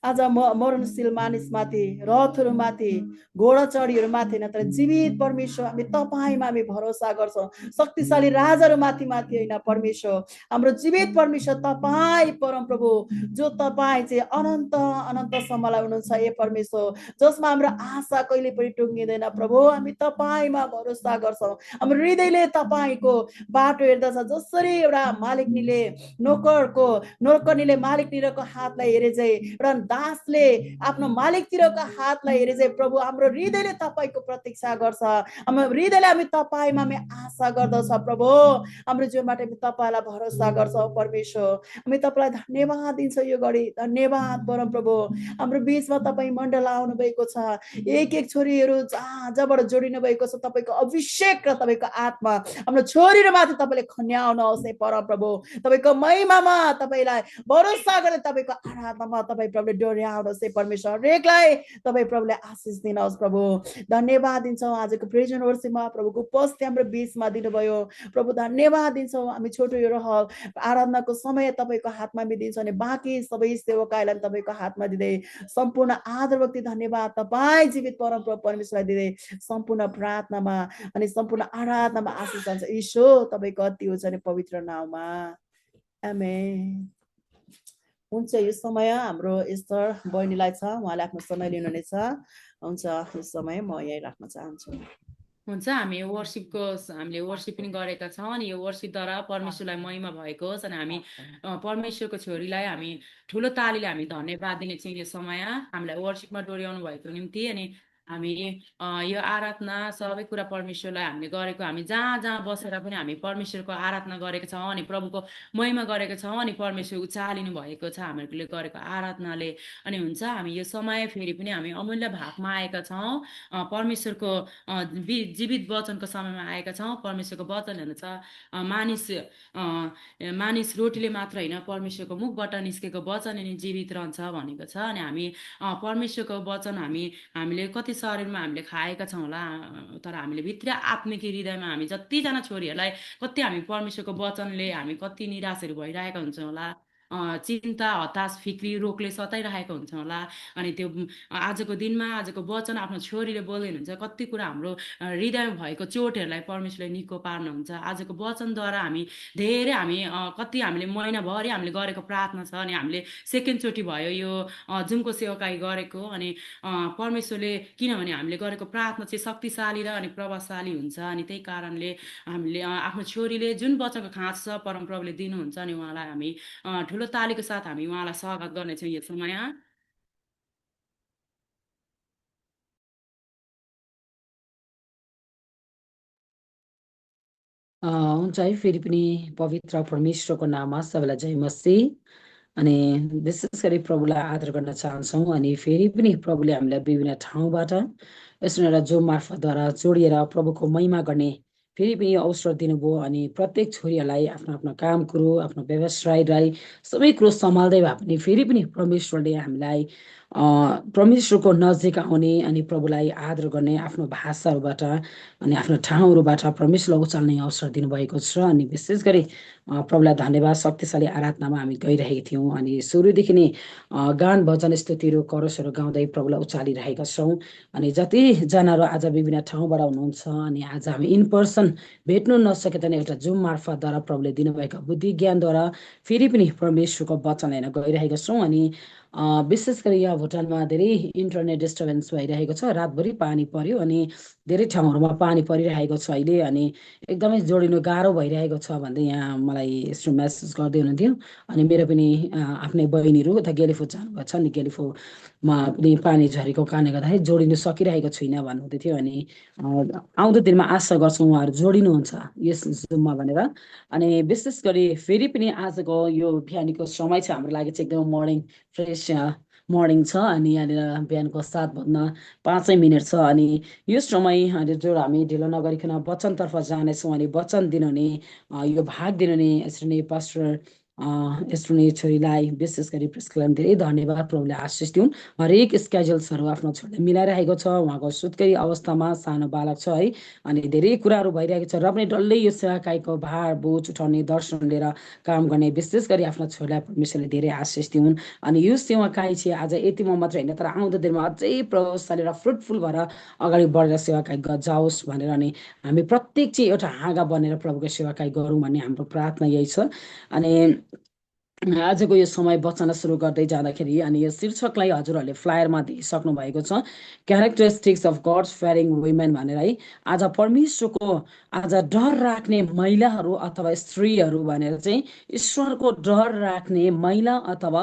आज मरणशील मानिसमाथि, रथहरूमाथि, घोडाचढीहरूमाथि नत्र जीवित परमेश्वर हामी तपाईँमा हामी भरोसा गर्छौँ। शक्तिशाली राजाहरूमाथि माथि होइन परमेश्वर, हाम्रो जीवित परमेश्वर तपाईँ परम प्रभु, जो तपाईँ चाहिँ अनन्त अनन्तसम्मलाई हुनुहुन्छ। ए परमेश्वर, जसमा हाम्रो आशा कहिले पनि टुङ्गिँदैन प्रभु, हामी तपाईँमा भरोसा गर्छौँ। हाम्रो हृदयले तपाईँको बाटो हेर्दछ। जसरी एउटा मालिकनीले नोकरनीले मालिकतिरको हातलाई हेरे चाहिँ, एउटा दासले आफ्नो मालिकतिरको हातलाई हेरे चाहिँ प्रभु, हाम्रो हृदयले तपाईँको प्रतीक्षा गर्छ। हाम्रो हृदयले हामी तपाईँमा हामी आशा गर्दछ प्रभु। हाम्रो जीवनबाट हामी तपाईँलाई भरोसा गर्छौँ परमेश्वर। हामी तपाईँलाई धन्यवाद दिन्छौँ यो घडी। धन्यवाद परम प्रभु, हाम्रो बिचमा तपाईँ मण्डल आउनु भएको छ। एक एक छोरीहरू जहाँ जहाँबाट जोडिनु भएको छ, तपाईँको अभिषेक र तपाईँको आत्मा हाम्रो छोरीहरूमाथि तपाईँले खन्याउनुहोस् है परम प्रभु। तपाईँको महिमामा तपाईँलाई भरोसा गरेर तपाईँको आराधनामा तपाईँ प्रभुले डोर्याउनुहोस् है परमेश्वर। हरेकलाई तपाईँ प्रभुले आशिष दिनुहोस् प्रभु। धन्यवाद दिन्छौँ आजको प्रेजेन्ट वर्षमा प्रभुको उपस्थिति हाम्रो बिचमा दिनुभयो प्रभु। धन्यवाद दिन्छौँ। हामी छोटोहरू आराधनाको समय तपाईँको हातमा हामी दिन्छौँ अनि बाँकी सबै सेवकाईलाई तपाईँको हातमा दिँदै सम्पूर्ण आदर भक्ति धन्यवाद तपाईँ जीवित परमप्रभु परमेश्वरलाई दिँदै सम्पूर्ण प्रार्थनामा अनि सम्पूर्ण आराधनामा आशिष जान्छ ईश्वर तपाईँको अति उच्च अनि पवित्र नाममा, आमेन। हुन्छ, यो समय हाम्रो स्तर बहिनीलाई छ, उहाँले आफ्नो समय लिनुहुनेछ। हुन्छ, यो समय म यहीँ राख्न चाहन्छु। हुन्छ, हामी हामीले वर्सिप पनि गरेका छौँ अनि यो वर्सिपद्वारा परमेश्वरलाई महिमा भएको होस् अनि हामी परमेश्वरको छोरीलाई हामी ठुलो तालीले हामी धन्यवाद दिनेछौँ। यो समय हामीलाई वर्सिपमा डोर्याउनु भएको निम्ति अनि हामी यो आराधना सबै कुरा परमेश्वरलाई हामीले गरेको, हामी जहाँ जहाँ बसेर पनि हामी परमेश्वरको आराधना गरेका छौँ अनि प्रभुको महिमा गरेका छौँ अनि परमेश्वर उचालिनु भएको छ हामीहरूले गरेको आराधनाले। अनि हुन्छ, हामी यो समय फेरि पनि हामी अमूल्य भागमा आएका छौँ, परमेश्वरको जीवित वचनको समयमा आएका छौँ। परमेश्वरको वचन हेर्नु छ, मानिस रोटीले मात्र होइन परमेश्वरको मुखबाट निस्केको वचन अनि जीवित रहन्छ भनेको छ। अनि हामी परमेश्वरको वचन हामीले कति शरीरमा हामीले खाएका छौँ होला, तर हामीले भित्र आत्मिक हृदयमा हामी जतिजना छोरीहरूलाई कति हामी परमेश्वरको वचनले हामी कति निराशहरू भइरहेका हुन्छौँ होला, चिन्ता हताश फिक्री रोगले सताइरहेको हुन्छ होला। अनि त्यो आजको दिनमा आजको वचन आफ्नो छोरीले बोल्दै हुनुहुन्छ, कति कुरा हाम्रो हृदयमा भएको चोटहरूलाई परमेश्वरले निको पार्नुहुन्छ। आजको वचनद्वारा हामी धेरै कति हामीले महिनाभरि हामीले गरेको प्रार्थना छ अनि हामीले सेकेन्डचोटि भयो यो जुमको सेवकाई गरेको। अनि परमेश्वरले किनभने हामीले गरेको प्रार्थना चाहिँ शक्तिशाली र अनि प्रभावशाली हुन्छ। अनि त्यही कारणले हामीले आफ्नो छोरीले जुन वचनको खाँच छ परमप्रभुले दिनुहुन्छ अनि उहाँलाई हामी ठुलो तालीको साथ हामी उहाँलाई स्वागत गर्नेछौँ यो समय। हुन्छ है, फेरि पनि पवित्र परमेश्वरको नाममा सबैलाई जय मसीह। अनि विशेष गरी प्रभुलाई आदर गर्न चाहन्छौँ। अनि फेरि पनि प्रभुले हामीलाई विभिन्न ठाउँबाट यसो एउटा जो मार्फतद्वारा जोडिएर प्रभुको महिमा गर्ने फेरि पनि अवसर दिनुभयो। अनि प्रत्येक छोरीहरूलाई आफ्नो आफ्नो काम कुरो, आफ्नो व्यवसायलाई सबै कुरो सम्हाल्दै भए पनि फेरि पनि परमेश्वरले हामीलाई परमेश्वरको नजिक आउने अनि प्रभुलाई आदर गर्ने आफ्नो भाषाहरूबाट अनि आफ्नो ठाउँहरूबाट परमेश्वरलाई उचाल्ने अवसर दिनुभएको छ। अनि विशेष गरी प्रभुलाई धन्यवाद। शक्तिशाली आराधनामा हामी गइरहेका थियौँ अनि सुरुदेखि नै गान भजन स्तुतिहरू करसहरू गाउँदै प्रभुलाई उचालिरहेका छौँ। अनि जतिजनाहरू आज विभिन्न ठाउँबाट हुनुहुन्छ अनि आज हामी इन पर्सन भेट्नु नसके तानि एउटा जुम मार्फतद्वारा प्रभुले दिनुभएका बुद्धि ज्ञानद्वारा फेरि पनि परमेश्वरको वचन हेर्न गइरहेका छौँ। अनि विशेष गरी यहाँ भुटानमा धेरै इन्टरनेट डिस्टर्बेन्स भइरहेको छ। रातभरि पानी पर्यो अनि धेरै ठाउँहरूमा पानी परिरहेको छ अहिले, अनि एकदमै जोडिनु गाह्रो भइरहेको छ भन्दै यहाँ मलाई यस्तो मेसेज गर्दै हुनुहुन्थ्यो। अनि मेरो पनि आफ्नै बहिनीहरू उता गेलिफो जानुभएको छ, अनि गेलिफोमा पनि पानी झरेको कारणले गर्दाखेरि जोडिनु सकिरहेको छुइनँ भन्नुहुँदै थियो। अनि आउँदो दिनमा आशा गर्छौँ उहाँहरू जोडिनुहुन्छ यस जुममा भनेर। अनि विशेष गरी फेरि पनि आजको यो बिहानीको समय चाहिँ हाम्रो लागि चाहिँ एकदम मर्निङ फ्रेस मर्निङ छ। अनि यहाँनिर बिहानको 7:05 मिनट छ। अनि यो समय जो हामी ढिलो नगरिकन वचनतर्फ जानेछौँ अनि वचन दिनुहुने यो भाग दिनुहुने यसरी नै पास्टर यस्तो नै छोरीलाई विशेष गरी प्रेसलाई धेरै धन्यवाद। प्रभुले आशिष दिउन्। हरेक स्केड्युल्सहरू आफ्नो छोरीले मिलाइरहेको छ। उहाँको सुत्केरी अवस्थामा सानो बालक छ है, अनि धेरै कुराहरू भइरहेको छ र पनि डल्लै यो सेवाकाईको भार बोझ उठाउने दर्शन लिएर काम गर्ने विशेष गरी आफ्नो छोरीलाई परमेश्वरले धेरै आशिष दिउन्। अनि यो सेवाकाई चाहिँ आज यतिमा मात्र होइन तर आउँदो दिनमा अझै प्रभावशाली र फ्रुटफुल भएर अगाडि बढेर सेवाकाई जाओस् भनेर, अनि हामी प्रत्येक चाहिँ एउटा हाँगा बनेर प्रभुको सेवाकाई गरौँ भन्ने हाम्रो प्रार्थना यही छ। अनि आजको यो समय वचन सुरु गर्दै जाँदाखेरि अनि यो शीर्षकलाई हजुरहरूले फ्लायरमा दिइसक्नु भएको छ, क्यारेक्टरिस्टिक्स अफ गड्स फेयरिङ वुमेन भनेर है। आज परमेश्वरको आज डर राख्ने महिलाहरू अथवा स्त्रीहरू भनेर चाहिँ ईश्वरको डर राख्ने महिला अथवा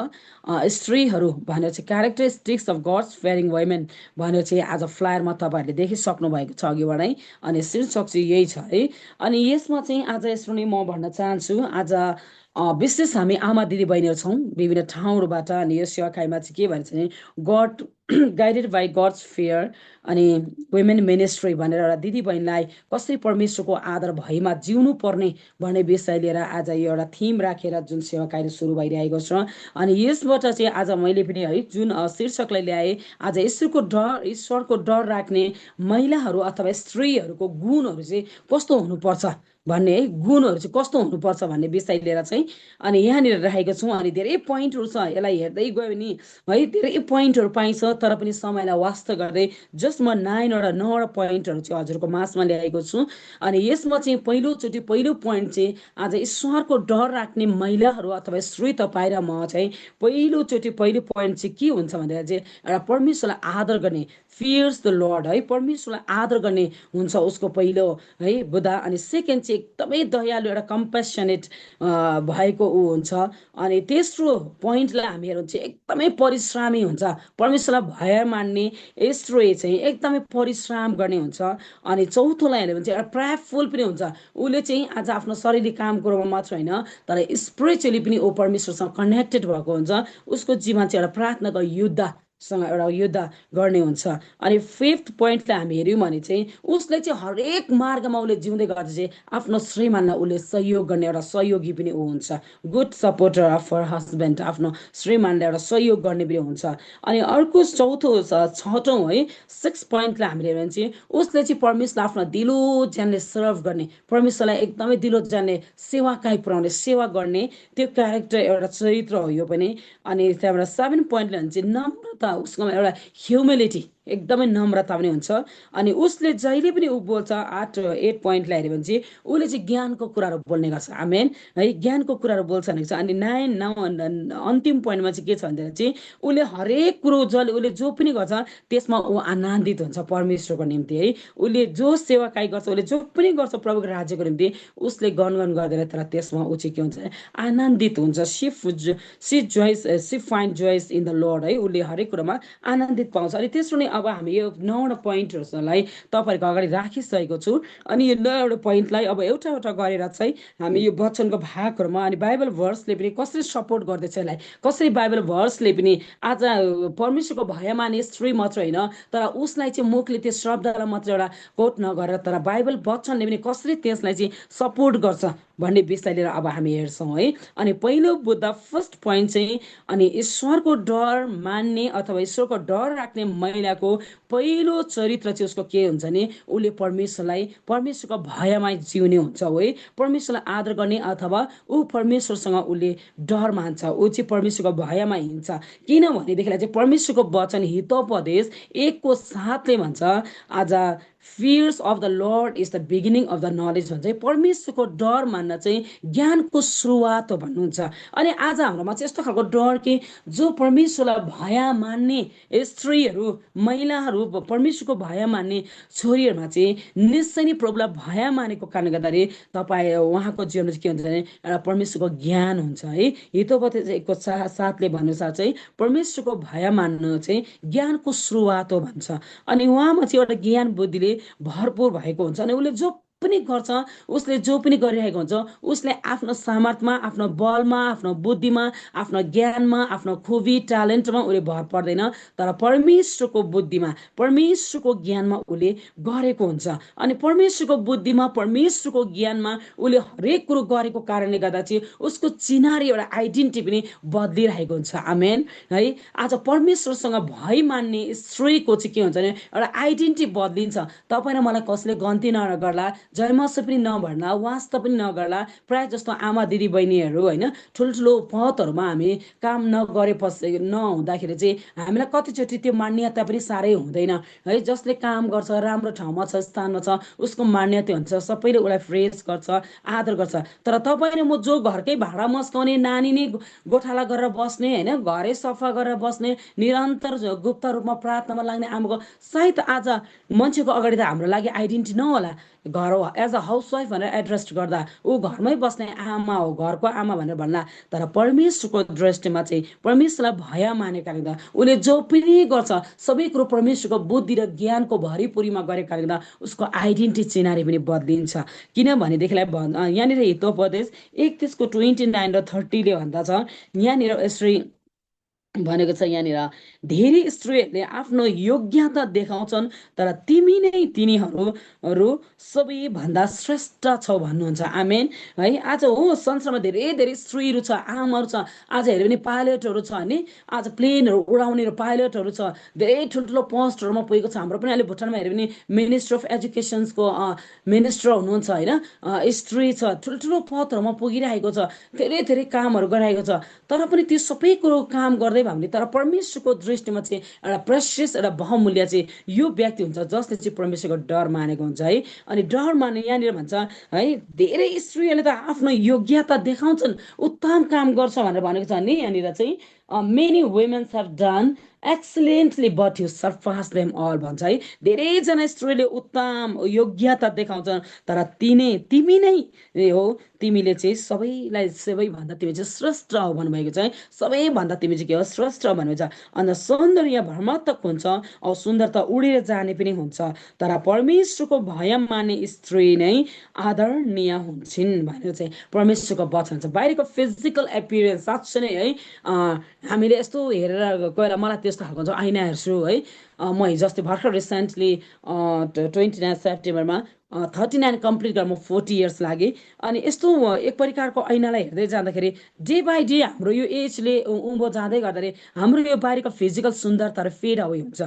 स्त्रीहरू भनेर चाहिँ क्यारेक्टरिस्टिक्स अफ गड्स फेयरिङ वुमेन भनेर चाहिँ आज फ्लायरमा तपाईँहरूले देखिसक्नु भएको छ अघिबाटै। अनि शीर्षक चाहिँ यही छ है। अनि यसमा चाहिँ आज यसो नै म भन्न चाहन्छु, आज विशेष हामी आमा दिदी बहिनीहरू छौँ विभिन्न ठाउँहरूबाट। अनि यो सेवाकाईमा चाहिँ के भन्छ भने God guided by God's fear अनि वुमेन मिनिस्ट्री भनेर एउटा दिदी बहिनीलाई कसरी परमेश्वरको आदर भएमा जिउनु पर्ने भन्ने विषय लिएर आज यो एउटा थिम राखेर जुन सेवाकाई सुरु भइरहेको छ। अनि यसबाट चाहिँ आज मैले पनि है जुन शीर्षकलाई ल्याएँ, आज ईश्वरको डर राख्ने महिलाहरू अथवा स्त्रीहरूको गुणहरू चाहिँ कस्तो हुनुपर्छ भन्ने है, गुणहरू चाहिँ कस्तो हुनुपर्छ भन्ने विषय लिएर चाहिँ अनि यहाँनिर राखेको छौँ। अनि धेरै पोइन्टहरू छ, यसलाई हेर्दै गयो भने है धेरै पोइन्टहरू पाइन्छ, तर पनि समयलाई वास्ता गर्दै जस्ट म 9वटा पोइन्टहरू चाहिँ हजुरको माझमा ल्याएको छु। अनि यसमा चाहिँ पहिलो पोइन्ट चाहिँ आज ईश्वरको डर राख्ने महिलाहरू अथवा स्त्री तपाईँ र म चाहिँ पहिलो पोइन्ट चाहिँ के हुन्छ भनेर चाहिँ एउटा परमेश्वरलाई आदर गर्ने, फियर्स द लर्ड है, परमेश्वरलाई आदर गर्ने हुन्छ उसको पहिलो है बुधा। अनि सेकेन्ड चाहिँ एकदमै दयालु एउटा कम्पेसनेट भएको ऊ हुन्छ। अनि तेस्रो पोइन्टलाई हामी हेर्नु चाहिँ एकदमै परिश्रमी हुन्छ, परमेश्वरलाई भय मान्ने स्त्री चाहिँ एकदमै परिश्रम गर्ने हुन्छ। अनि चौथोलाई हेऱ्यो भने चाहिँ एउटा प्रेयरफुल पनि हुन्छ, उसले चाहिँ आज आफ्नो शरीरले काम कुरोमा मात्र होइन तर स्पिरिचुअली पनि ऊ परमेश्वरसँग कनेक्टेड भएको हुन्छ। उसको जीवन चाहिँ एउटा प्रार्थनाको युद्धसँग एउटा युद्ध गर्ने हुन्छ। अनि फिफ्थ पोइन्टलाई हामी हेऱ्यौँ भने चाहिँ उसले चाहिँ हरेक मार्गमा उसले जिउँदै गर्दा चाहिँ आफ्नो श्रीमानलाई उसले सहयोग गर्ने एउटा सहयोगी पनि ऊ हुन्छ, good supporter of her husband, आफ्नो श्रीमानलाई एउटा सहयोग गर्ने पनि हुन्छ। अनि अर्को छठौँ है 6 पोइन्टलाई हामीले हेऱ्यौँ भने चाहिँ उसले चाहिँ परमेश्वरलाई आफ्नो दिलो ज्यानले सर्भ गर्ने, परमेश्वरलाई एकदमै दिलो ज्यानले सेवाकाई पुऱ्याउने, सेवा गर्ने त्यो क्यारेक्टर एउटा चरित्र हो यो पनि। अनि त्यहाँबाट 7 पोइन्टले भने चाहिँ नम्रता, उसकोमा एउटा ह्युमिलिटी एकदमै नम्रता पनि हुन्छ। अनि उसले जहिले पनि ऊ बोल्छ। 8 पोइन्टलाई हेऱ्यो भने चाहिँ उसले चाहिँ ज्ञानको कुराहरू बोल्ने गर्छ, आमेन है, ज्ञानको कुराहरू बोल्छ भनेको छ। अनि 9 अन्तिम पोइन्टमा चाहिँ के छ भन्दा चाहिँ उसले हरेक कुरो उसले जो पनि गर्छ त्यसमा ऊ आनन्दित हुन्छ परमेश्वरको निम्ति है। उसले जो सेवाकाई गर्छ, उसले जो पनि गर्छ प्रभुको राज्यको निम्ति उसले गनगन गर्दैन, तर त्यसमा ऊ चाहिँ के हुन्छ आनन्दित हुन्छ। She find joys in the Lord है, उसले हरेक कुरामा आनन्दित पाउँछ। अनि तेस्रो नै अब हामी यो 9वटा पोइन्टहरूलाई तपाईँहरूको अगाडि राखिसकेको छु। अनि यो 9वटा पोइन्टलाई अब एउटा गरेर चाहिँ हामी यो वचनको भागहरूमा अनि बाइबल भर्सले पनि कसरी सपोर्ट गर्दैछ यसलाई, कसरी बाइबल भर्सले पनि आज परमेश्वरको भय माने स्त्री मात्र होइन तर उसलाई चाहिँ मुखले त्यो शब्दलाई मात्र एउटा कोट नगरेर तर बाइबल वचनले पनि कसरी त्यसलाई चाहिँ सपोर्ट गर्छ भन्ने विषय लिएर अब हामी हेर्छौँ है। अनि पहिलो बुद्ध फर्स्ट पोइन्ट चाहिँ अनि ईश्वरको डर मान्ने अथवा ईश्वरको डर राख्ने महिलाको पहिलो चरित्र चाहिँ उसको के हुन्छ भने उसले परमेश्वरको भयमा जिउने हुन्छ है, परमेश्वरलाई आदर गर्ने अथवा ऊ परमेश्वरसँग उसले डर मान्छ, ऊ चाहिँ परमेश्वरको भयमा हिँड्छ। किनभनेदेखिलाई चाहिँ परमेश्वरको वचन हितोपदेश 1:7ले भन्छ आज fears of the Lord is the beginning of the knowledge भन्छ। परमेश्वरको डर मान्न चाहिँ ज्ञानको सुरुवात हो भन्नुहुन्छ। अनि आज हाम्रोमा चाहिँ यस्तो खालको डर कि जो परमेश्वरलाई भया मान्ने स्त्रीहरू, महिलाहरू, परमेश्वरको भया मान्ने छोरीहरूमा चाहिँ निश्चय नै प्रभुलाई भया मानेको कारणले गर्दाखेरि तपाईँ उहाँको जीवनमा चाहिँ के हुन्छ भने एउटा परमेश्वरको ज्ञान हुन्छ है। हितोपति चाहिँ 1:7ले भन्नुसार चाहिँ परमेश्वरको भया मान्नु चाहिँ ज्ञानको सुरुवात हो भन्छ। अनि उहाँमा चाहिँ एउटा ज्ञान बुद्धिले भरपुर भएको हुन्छ। अनि उसले जो पनि गर्छ, उसले जो पनि गरिरहेको हुन्छ, उसले आफ्नो सामर्थ्यमा, आफ्नो बलमा, आफ्नो बुद्धिमा, आफ्नो ज्ञानमा, आफ्नो खुबी ट्यालेन्टमा उसले भर पर्दैन, तर परमेश्वरको बुद्धिमा, परमेश्वरको ज्ञानमा उसले गरेको हुन्छ। अनि परमेश्वरको बुद्धिमा, परमेश्वरको ज्ञानमा उसले हरेक कुरो गरेको कारणले गर्दा चाहिँ उसको चिनारी एउटा आइडेन्टिटी पनि बदलिरहेको हुन्छ। आमेन है। आज परमेश्वरसँग भय मान्ने स्त्रीको चाहिँ के हुन्छ भने एउटा आइडेन्टिटी बदलिन्छ। तपाईँ र मलाई कसले गन्ती नगर्ला, जयमस पनि नभर्ला, वास्ता पनि नगर्ला। प्रायः जस्तो आमा दिदी बहिनीहरू होइन, ठुल्ठुलो पदहरूमा हामी काम नगरेपछि नहुँदाखेरि चाहिँ हामीलाई कतिचोटि त्यो मान्यता पनि साह्रै हुँदैन है। जसले काम गर्छ, राम्रो ठाउँमा छ, स्थानमा छ, उसको मान्यता हुन्छ, सबैले उसलाई फ्रेस गर्छ, आदर गर्छ। तर तपाईँ र म जो घरकै भाडा मस्काउने, नानी नै गोठाला गरेर बस्ने होइन, घरै सफा गरेर बस्ने, निरन्तर गुप्त रूपमा प्रार्थनामा लाग्ने आमाको सायद आज मान्छेको अगाडि त हाम्रो लागि आइडेन्टिटी नहोला। घर एज अ हाउसवाइफ भनेर एड्रेस गर्दा ऊ घरमै बस्ने आमा हो, घरको आमा भनेर भन्ला। तर परमेश्वरको दृष्टिमा चाहिँ परमेश्वरलाई भया मानेको कारणले गर्दा उसले जो पनि गर्छ सबै कुरो परमेश्वरको बुद्धि र ज्ञानको भरिपुरीमा गरेको कारणले गर्दा उसको आइडेन्टिटी चिनारी पनि बदलिन्छ। किनभनेदेखिलाई यहाँनिर हितोपदेश 31:29 र 30ले भन्दा छ, यहाँनिर यसरी भनेको छ, यहाँनिर धेरै स्त्रीहरूले आफ्नो योग्यता देखाउँछन् तर तिमी नै तिनीहरू सबैभन्दा श्रेष्ठ छौ भन्नुहुन्छ। आमेन है। आज हो संसारमा धेरै धेरै स्त्रीहरू छ, आमाहरू छ। आज हेऱ्यो भने पाइलटहरू छ नि, आज प्लेनहरू उडाउने पाइलटहरू छ, धेरै ठुल्ठुलो पोस्टहरूमा पुगेको छ। हाम्रो पनि अहिले भुटानमा हेऱ्यो भने मिनिस्टर अफ एजुकेसन्सको मिनिस्टर हुनुहुन्छ होइन, स्त्री छ, ठुल्ठुलो पदहरूमा पुगिरहेको छ, धेरै धेरै कामहरू गरिरहेको छ। तर पनि त्यो सबै कुरो काम गर्दै भयो भने तर परमेश्वरको दृष्टिमा चाहिँ एउटा प्रेसियस, एउटा बहुमूल्य चाहिँ यो व्यक्ति हुन्छ जसले चाहिँ परमेश्वरको डर मानेको हुन्छ है। अनि डर माने यहाँनिर भन्छ है, धेरै स्त्रीहरूले त आफ्नो योग्यता देखाउँछन्, उत्तम काम गर्छ भनेर भनेको छ नि। यहाँनिर चाहिँ many womens have done excellently but you surpass them all भन्छ है। धेरैजना स्त्रीले उत्तम योग्यता देखाउँछन् तर तिमी नै हो, तिमीले चाहिँ सबैभन्दा तिमी चाहिँ श्रेष्ठ हो भन्नुभएको छ है। सबैभन्दा तिमी चाहिँ के हो, श्रेष्ठ हो भन्नुभएको छ। अन्त सौन्दर्य भ्रमात्मक हुन्छ औ सुन्दरता उडेर जाने पनि हुन्छ, तर परमेश्वरको भय मान्ने स्त्री नै आदरणीय हुन्छन् भनेको चाहिँ परमेश्वरको वचन छ। बाहिरको फिजिकल एपियरेन्स साँच्चै नै है, हामीले यस्तो हेरेर गएर मलाई त्यस्तो खालको चाहिँ ऐना हेर्छु है। म हिजो अस्ति भर्खर रिसेन्टली 29 सेप्टेम्बरमा 39 कम्प्लिट गरेर म 40 इयर्स लागेँ। अनि यस्तो एक प्रकारको ऐनालाई हेर्दै जाँदाखेरि डे बाई डे हाम्रो यो एजले उँभो जाँदै गर्दाखेरि हाम्रो यो बाहिरको फिजिकल सुन्दरता फेड अवे हुन्छ,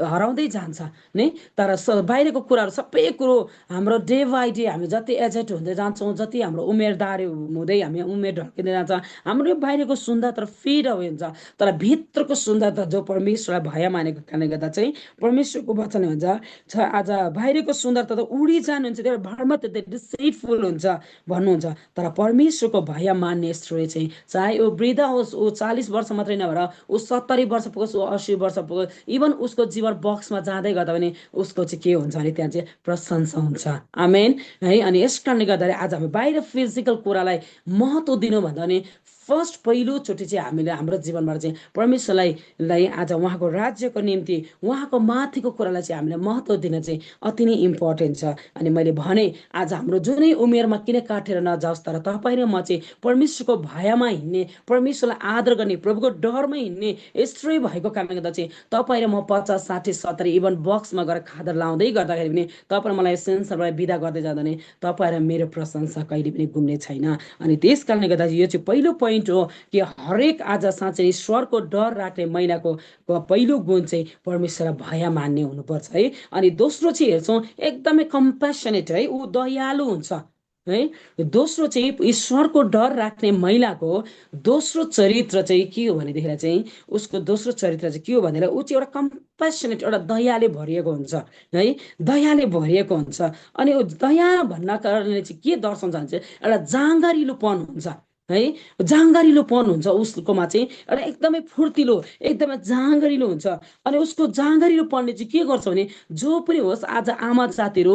हराउँदै जान्छ नै। तर बाहिरको कुराहरू सबै कुरो हाम्रो डे बाई डे हामी जति एजेड हुँदै जान्छौँ, जति हाम्रो उमेरदारी हुँदै हामी उमेर ढल्किँदै जान्छ, हाम्रो यो बाहिरको सुन्दरता फेड अवे हुन्छ। तर भित्रको सुन्दरता जो परमेश्वरलाई भय मानेको कारणले गर्दा चाहिँ परमेश्वरको वचन हुन्छ आज बाहिरको सुन्दरता त उडी जानुहुन्छ, त्यो भरमा त डिसेटफुल हुन्छ भन्नुहुन्छ। तर परमेश्वरको भय मान्ने स्त्री चाहिँ चाहे ऊ वृद्ध होस्, ऊ 40 वर्ष मात्रै नभएर ऊ 70 वर्ष पुगोस्, ऊ 80 वर्ष पुगोस्, इभन उसको जीवन बक्समा जाँदै गर्दा पनि उसको चाहिँ के हुन्छ भने त्यहाँ चाहिँ प्रशंसा हुन्छ। आमेन है। अनि यस कारणले गर्दाखेरि आज हामी बाहिर फिजिकल कुरालाई महत्त्व दिनुभन्दा पनि फर्स्ट पहिलोचोटि चाहिँ हामीले हाम्रो जीवनबाट चाहिँ परमेश्वरलाई आज उहाँको राज्यको निम्ति उहाँको माथिको कुरालाई चाहिँ हामीले महत्त्व दिन चाहिँ अति नै इम्पोर्टेन्ट छ। अनि मैले भने आज हाम्रो जुनै उमेरमा किन काटेर नजाओस्, तर तपाईँ र म चाहिँ परमेश्वरको भयमा हिँड्ने, परमेश्वरलाई आदर गर्ने, प्रभुको डरमा हिँड्ने स्त्री भएको कारणले गर्दा चाहिँ तपाईँ र म 50, 60, 70 इभन बक्समा गएर खादर लाउँदै गर्दाखेरि पनि तपाईँ मलाई सेन्सरबाट बिदा गर्दै जाँदा पनि तपाईँ र मेरो प्रशंसा कहिले पनि गुम्ने छैन। अनि त्यस कारणले गर्दा यो चाहिँ पहिलो पोइन्ट हो कि हरेक आज साँच्चै ईश्वरको डर राख्ने महिलाको पहिलो गुण चाहिँ परमेश्वरलाई भय मान्ने हुनुपर्छ है। अनि दोस्रो चाहिँ हेर्छौँ एकदमै कम्प्यासनेट है, ऊ दयालु हुन्छ है। दोस्रो चाहिँ ईश्वरको डर राख्ने महिलाको दोस्रो चरित्र चाहिँ के हो भनेदेखिलाई चाहिँ उसको दोस्रो चरित्र चाहिँ के हो भनेर ऊ चाहिँ एउटा कम्पेसनेट एउटा दयाले भरिएको हुन्छ है, दयाले भरिएको हुन्छ। अनि ऊ दया भन्ना कारणले चाहिँ के दर्शाउँछ भने चाहिँ एउटा जाँगरिलोपन हुन्छ है, जाँगरिलोपन हुन्छ उसकोमा चाहिँ एउटा एकदमै फुर्तिलो एकदमै जाँगरिलो हुन्छ। अनि उसको जाँगरिलोपनले चाहिँ के गर्छ भने जो पनि होस् आज आमा जातिहरू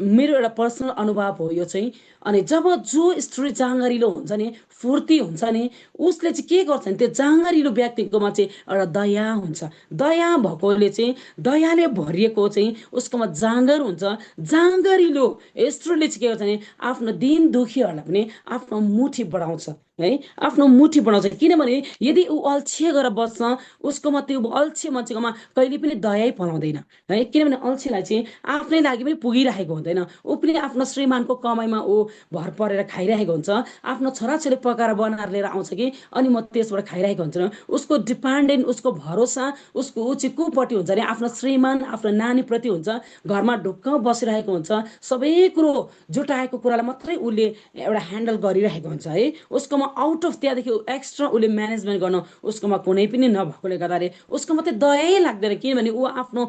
मेरो एउटा पर्सनल अनुभव हो यो चाहिँ। अनि जब जो स्त्री जाँगरिलो हुन्छ नि फुर्ती हुन्छ नि उसले चाहिँ के गर्छ भने त्यो जाँगरिलो व्यक्तिकोमा चाहिँ एउटा दया हुन्छ, दया भएकोले चाहिँ दयाले भरिएको चाहिँ उसकोमा जाँगर हुन्छ। जाँगरिलो स्त्रीले चाहिँ के गर्छ भने आफ्नो दिन दुखीहरूलाई पनि आफ्नो मुठी बढाउँछ है, आफ्नो मुठी बढाउँछ। किनभने यदि ऊ अल्छे गरेर बस्छ उसकोमा त्यो अल्छे मान्छेकोमा कहिले पनि दयै पलाउँदैन है, किनभने अल्छेलाई चाहिँ आफ्नै लागि पनि पुगिरहेको हुँदैन। ऊ पनि आफ्नो श्रीमानको कमाइमा ऊ भर परेर खाइरहेको हुन्छ, आफ्नो छोराछोरी पकाएर बनाएर लिएर आउँछ कि अनि म त्यसबाट खाइरहेको हुन्छ। उसको डिपेन्डेन्ट उसको भरोसा उसको ऊ चाहिँ कोपट्टि हुन्छ अरे आफ्नो श्रीमान आफ्नो नानीप्रति हुन्छ। घरमा ढुक्क बसिरहेको हुन्छ, सबै कुरो जुटाएको कुरालाई मात्रै उसले एउटा ह्यान्डल गरिरहेको हुन्छ है। उसकोमा आउट अफ त्यहाँदेखि एक्स्ट्रा उसले म्यानेजमेन्ट गर्न उसकोमा कुनै पनि नभएकोले गर्दाखेरि उसको मात्रै दयै लाग्दैन। किनभने ऊ आफ्नो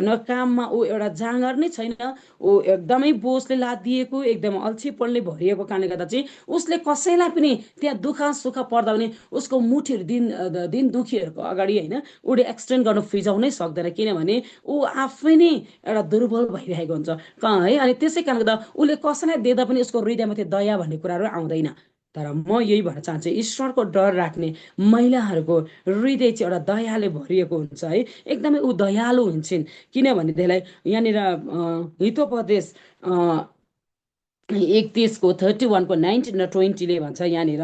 न काममा ऊ एउटा जाँगर नै छैन, ऊ एकदमै बोझले लादिएको एकदमै अल्छीपनले भरिएको कारणले गर्दा चाहिँ उसले कसैलाई पनि त्यहाँ दुःख सुख पर्दा पनि उसको मुठीहरू दिन दुखीहरूको अगाडि होइन उसले एक्सटेन्ड गर्न फिजाउनै सक्दैन, किनभने ऊ आफै नै एउटा दुर्बल भइरहेको हुन्छ है। अनि त्यसै कारणले गर्दा उसले कसैलाई दिँदा पनि उसको हृदयमा त्यो दया भन्ने कुराहरू आउँदैन। तर म यही भन्न चाहन्छु ईश्वरको डर राख्ने महिलाहरूको हृदय चाहिँ एउटा दयाले भरिएको हुन्छ है, एकदमै ऊ दयालु हुन्छन्। किनभनेदेखिलाई यहाँनिर हितोपदेश 31को 31को 19 र 20ले भन्छ यहाँनिर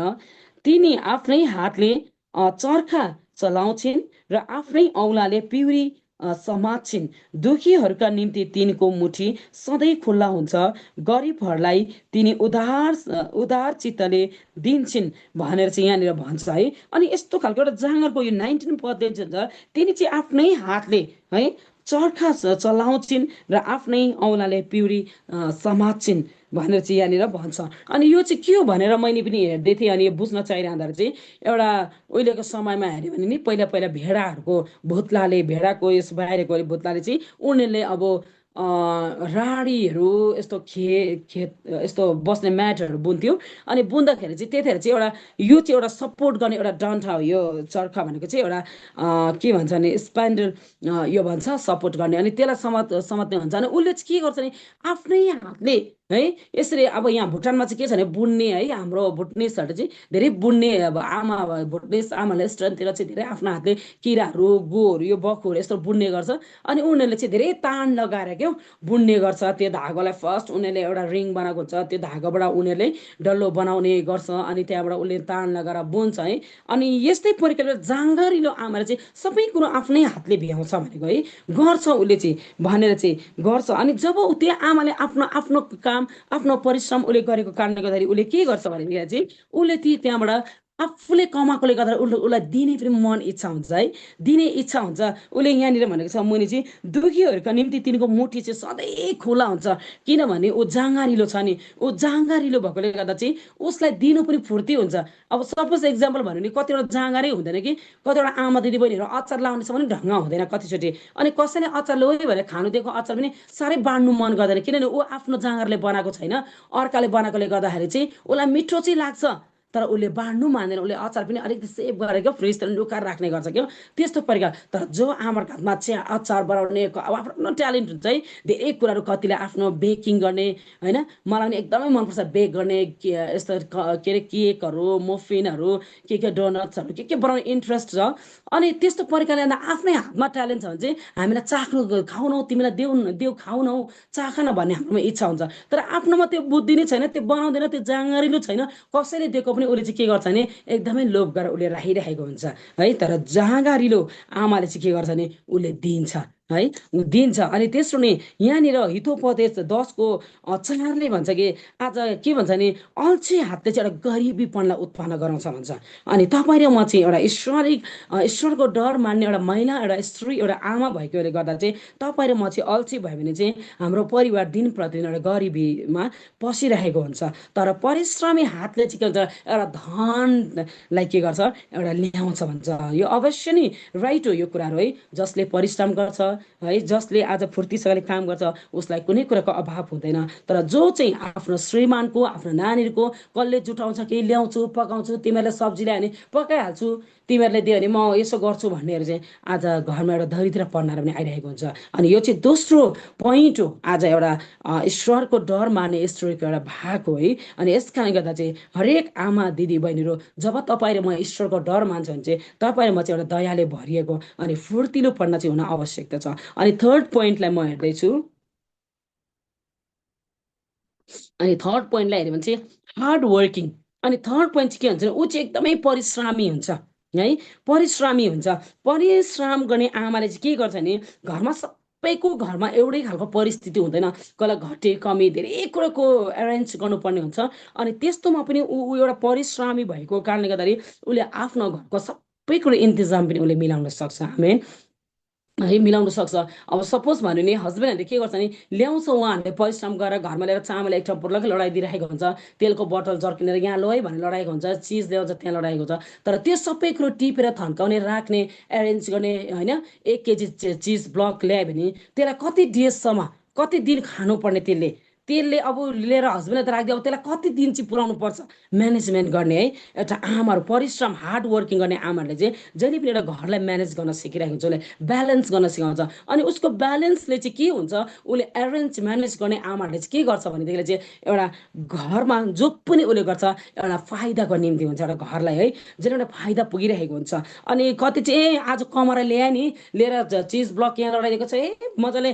तिनी आफ्नै हातले चर्खा चलाउँछिन् र आफ्नै औलाले पिउरी समात्छिन्। दुखीहरूका निम्ति तिनको मुठी सधैँ खुल्ला हुन्छ, गरिबहरूलाई तिनी उदार चित्तले दिन्छन् भनेर चाहिँ यहाँनिर भन्छ है। अनि यस्तो खालको एउटा जाँगरको यो 19 पदले हुन्छ तिनी चाहिँ आफ्नै हातले है चर्खा चलाउँछिन् र आफ्नै औलाले पिउरी समात्छिन् भनेर चाहिँ यहाँनिर भन्छ। अनि यो चाहिँ के हो भनेर मैले पनि हेर्दै थिएँ। अनि यो बुझ्न चाहिरहँदाखेरि चाहिँ एउटा उहिलेको समयमा हेऱ्यो भने नि पहिला पहिला भेडाहरूको भुत्लाले भेडाको यस बाहिरको भुत्लाले चाहिँ उनीहरूले अब राडीहरू यस्तो खेत यस्तो बस्ने म्याटहरू बुन्थ्यो। अनि बुन्दाखेरि चाहिँ त्यतिखेर चाहिँ एउटा यो चाहिँ एउटा सपोर्ट गर्ने एउटा डन्ठा हो। यो चर्खा भनेको चाहिँ एउटा के भन्छ भने स्प्यान्डल यो भन्छ सपोर्ट गर्ने। अनि त्यसलाई समात्ने भन्छ। अनि उसले चाहिँ के गर्छ भने आफ्नै हातले है यसरी अब यहाँ भुटानमा चाहिँ के छ भने बुन्ने है हाम्रो भुटनेसहरू चाहिँ धेरै बुन्ने अब आमा भुटनेस आमाले स्टनतिर चाहिँ धेरै आफ्नो हातले किराहरू गोहरू यो बखुहरू यस्तो बुन्ने गर्छ। अनि उनीहरूले चाहिँ धेरै तान लगाएर क्या बुन्ने गर्छ। त्यो धागोलाई फर्स्ट उनीहरूले एउटा रिङ बनाएको हुन्छ, त्यो धागोबाट उनीहरूले डल्लो बनाउने गर्छ। अनि त्यहाँबाट उसले तान लगाएर बुन्छ है। अनि यस्तै प्रकारले जाँगरिलो आमाले चाहिँ सबै कुरो आफ्नै हातले भ्याउँछ भनेको है, गर्छ उसले चाहिँ भनेर चाहिँ गर्छ। अनि जब त्यो आमाले आफ्नो आफ्नो काम आफ्नो परिश्रम उसले गरेको कारणले गर्दाखेरि उसले के गर्छ भनेदेखि चाहिँ उसले त्यहाँबाट आफूले कमाएकोले गर्दा उसलाई दिने पनि मन इच्छा हुन्छ है, दिने इच्छा हुन्छ। उसले यहाँनिर भनेको छ मुनि चाहिँ दुखीहरूका निम्ति तिनको मुठी चाहिँ सधैँ खुला हुन्छ, किनभने ऊ जाँगारिलो छ नि। ऊ जाँगारिलो भएकोले गर्दा चाहिँ उसलाई दिनु पनि फुर्ती हुन्छ। अब सपोज एक्जाम्पल भन्यो भने कतिवटा जाँगारै हुँदैन कि कतिवटा आमा दिदी बहिनीहरू अचार लाउनेछ भने ढङ्ग हुँदैन कतिचोटि। अनि कसैले अचार ल्यायो भनेर खानु दिएको अचार पनि साह्रै बाँड्नु मन गर्दैन, किनभने ऊ आफ्नो जाँगरले बनाएको छैन, अर्काले बनाएकोले गर्दाखेरि चाहिँ उसलाई मिठो चाहिँ लाग्छ तर उसले बाँड्नु मान्दैन। उसले अचार पनि अलिकति सेभ गरेर फ्रिजतिर लुकाएर राख्ने गर्छ क्या त्यस्तो प्रकार। तर जो आमाको हातमा चाहिँ अचार बनाउने अब आफ्नो ट्यालेन्ट हुन्छ है, धेरै कुराहरू कतिले आफ्नो बेकिङ गर्ने होइन, मलाई पनि एकदमै मनपर्छ बेक गर्ने यस्तो के अरे केकहरू मफिनहरू के डोनट्सहरू के बनाउने इन्ट्रेस्ट छ। अनि त्यस्तो प्रकारले आफ्नै हातमा ट्यालेन्ट छ भने चाहिँ हामीलाई चाख्नु खाउनौ तिमीलाई देऊ खाउनौ चाख न भन्ने हाम्रोमा इच्छा हुन्छ। तर आफ्नोमा त्यो बुद्धि नै छैन, त्यो बनाउँदैन, त्यो जाँगरिलो छैन, कसैले दिएको पनि उसले चाहिँ के गर्छ भने एकदमै लोभ गरेर उसले राखिरहेको हुन्छ है। तर जाँगरिलो आमाले चाहिँ के गर्छ भने उसले दिन्छ है दिन्छ। अनि तेस्रो नि यहाँनिर हितोपदेश 10को 4ले भन्छ कि आज के भन्छ नि अल्छी हातले चाहिँ एउटा गरिबीपनलाई उत्पन्न गराउँछ भन्छ। अनि तपाईँ र म चाहिँ एउटा ईश्वरको डर मान्ने एउटा महिला, एउटा स्त्री, एउटा आमा भएकोले गर्दा चाहिँ तपाईँ र म चाहिँ अल्छी भयो भने चाहिँ हाम्रो परिवार दिन प्रतिदिन एउटा गरिबीमा पसिरहेको हुन्छ। तर परिश्रमी हातले चाहिँ के हुन्छ एउटा धनलाई के गर्छ एउटा ल्याउँछ भन्छ। यो अवश्य नै राइट हो यो कुराहरू है। जसले परिश्रम गर्छ है, जसले आज फुर्तीसँगले काम गर्छ उसलाई कुनै कुराको अभाव हुँदैन। तर जो चाहिँ आफ्नो श्रीमानको, आफ्नो नानीहरूको कसले जुटाउँछ कि ल्याउँछु पकाउँछु, तिमीहरूले सब्जी ल्यायो भने पकाइहाल्छु, तिमीहरूले दियो भने म यसो गर्छु भन्नेहरू चाहिँ आज घरमा एउटा दरिद्र पर्नाएर पनि आइरहेको हुन्छ। अनि यो चाहिँ दोस्रो पोइन्ट हो आज एउटा ईश्वरको डर मान्ने स्त्रीको एउटा भाग हो है। अनि यस कारणले गर्दा चाहिँ हरेक आमा दिदी बहिनीहरू जब तपाईँ र म ईश्वरको डर मान्छ भने चाहिँ तपाईँ र म चाहिँ एउटा दयाले भरिएको अनि फुर्तिलोपना चाहिँ हुन आवश्यकता छ। अनि थर्ड पोइन्टलाई म हेर्दैछु। अनि थर्ड पोइन्टलाई हेऱ्यो भने चाहिँ हार्ड वर्किङ। अनि थर्ड पोइन्ट चाहिँ के हुन्छ ऊ चाहिँ एकदमै परिश्रमी हुन्छ है, परिश्रमी हुन्छ। परिश्रम गर्ने आमाले चाहिँ के गर्छ भने घरमा सबैको घरमा एउटै खालको परिस्थिति हुँदैन, कसलाई घटे कमी धेरै कुराको एरेन्ज गर्नुपर्ने हुन्छ। अनि त्यस्तोमा पनि ऊ एउटा परिश्रमी भएको कारणले गर्दाखेरि उसले आफ्नो घरको सबै कुरो इन्तजाम पनि उसले मिलाउन सक्छ। हामी है मिलाउन सक्छ। अब सपोज भन्यो नि हस्बेन्डहरूले के गर्छ नि ल्याउँछ उहाँहरूले परिश्रम गरेर घरमा ल्याएर चामल एक टम्पुरलाई लडाइदिइरहेको हुन्छ, तेलको बोतल जर्किनेर यहाँ लो है भनेर लडाएको हुन्छ, चिज ल्याउँछ त्यहाँ लडाएको हुन्छ। तर त्यो सबै कुरो टिपेर थन्काउने राख्ने एरेन्ज गर्ने होइन, 1 केजी चिज ब्लक ल्यायो भने त्यसलाई कति डेजसम्म कति दिन खानुपर्ने त्यसले अब लिएर हस्बेन्डले त राखिदियो, अब त्यसलाई कति दिन चाहिँ पुऱ्याउनु पर्छ म्यानेजमेन्ट गर्ने है। एउटा आमाहरू परिश्रम हार्ड वर्किङ गर्ने आमाहरूले चाहिँ जहिले पनि एउटा घरलाई म्यानेज गर्न सिकिरहेको हुन्छ, उसले ब्यालेन्स गर्न सिकाउँछ। अनि उसको ब्यालेन्सले चाहिँ के हुन्छ उसले एरेन्ज म्यानेज गर्ने आमाहरूले चाहिँ के गर्छ भनेदेखिलाई चाहिँ एउटा घरमा जो पनि उसले गर्छ एउटा फाइदाको निम्ति हुन्छ एउटा घरलाई है, जुन एउटा फाइदा पुगिरहेको हुन्छ। अनि कति चाहिँ आज कमरा ल्यायो नि लिएर चिज ब्लक यहाँ लडाइदिएको छ मजाले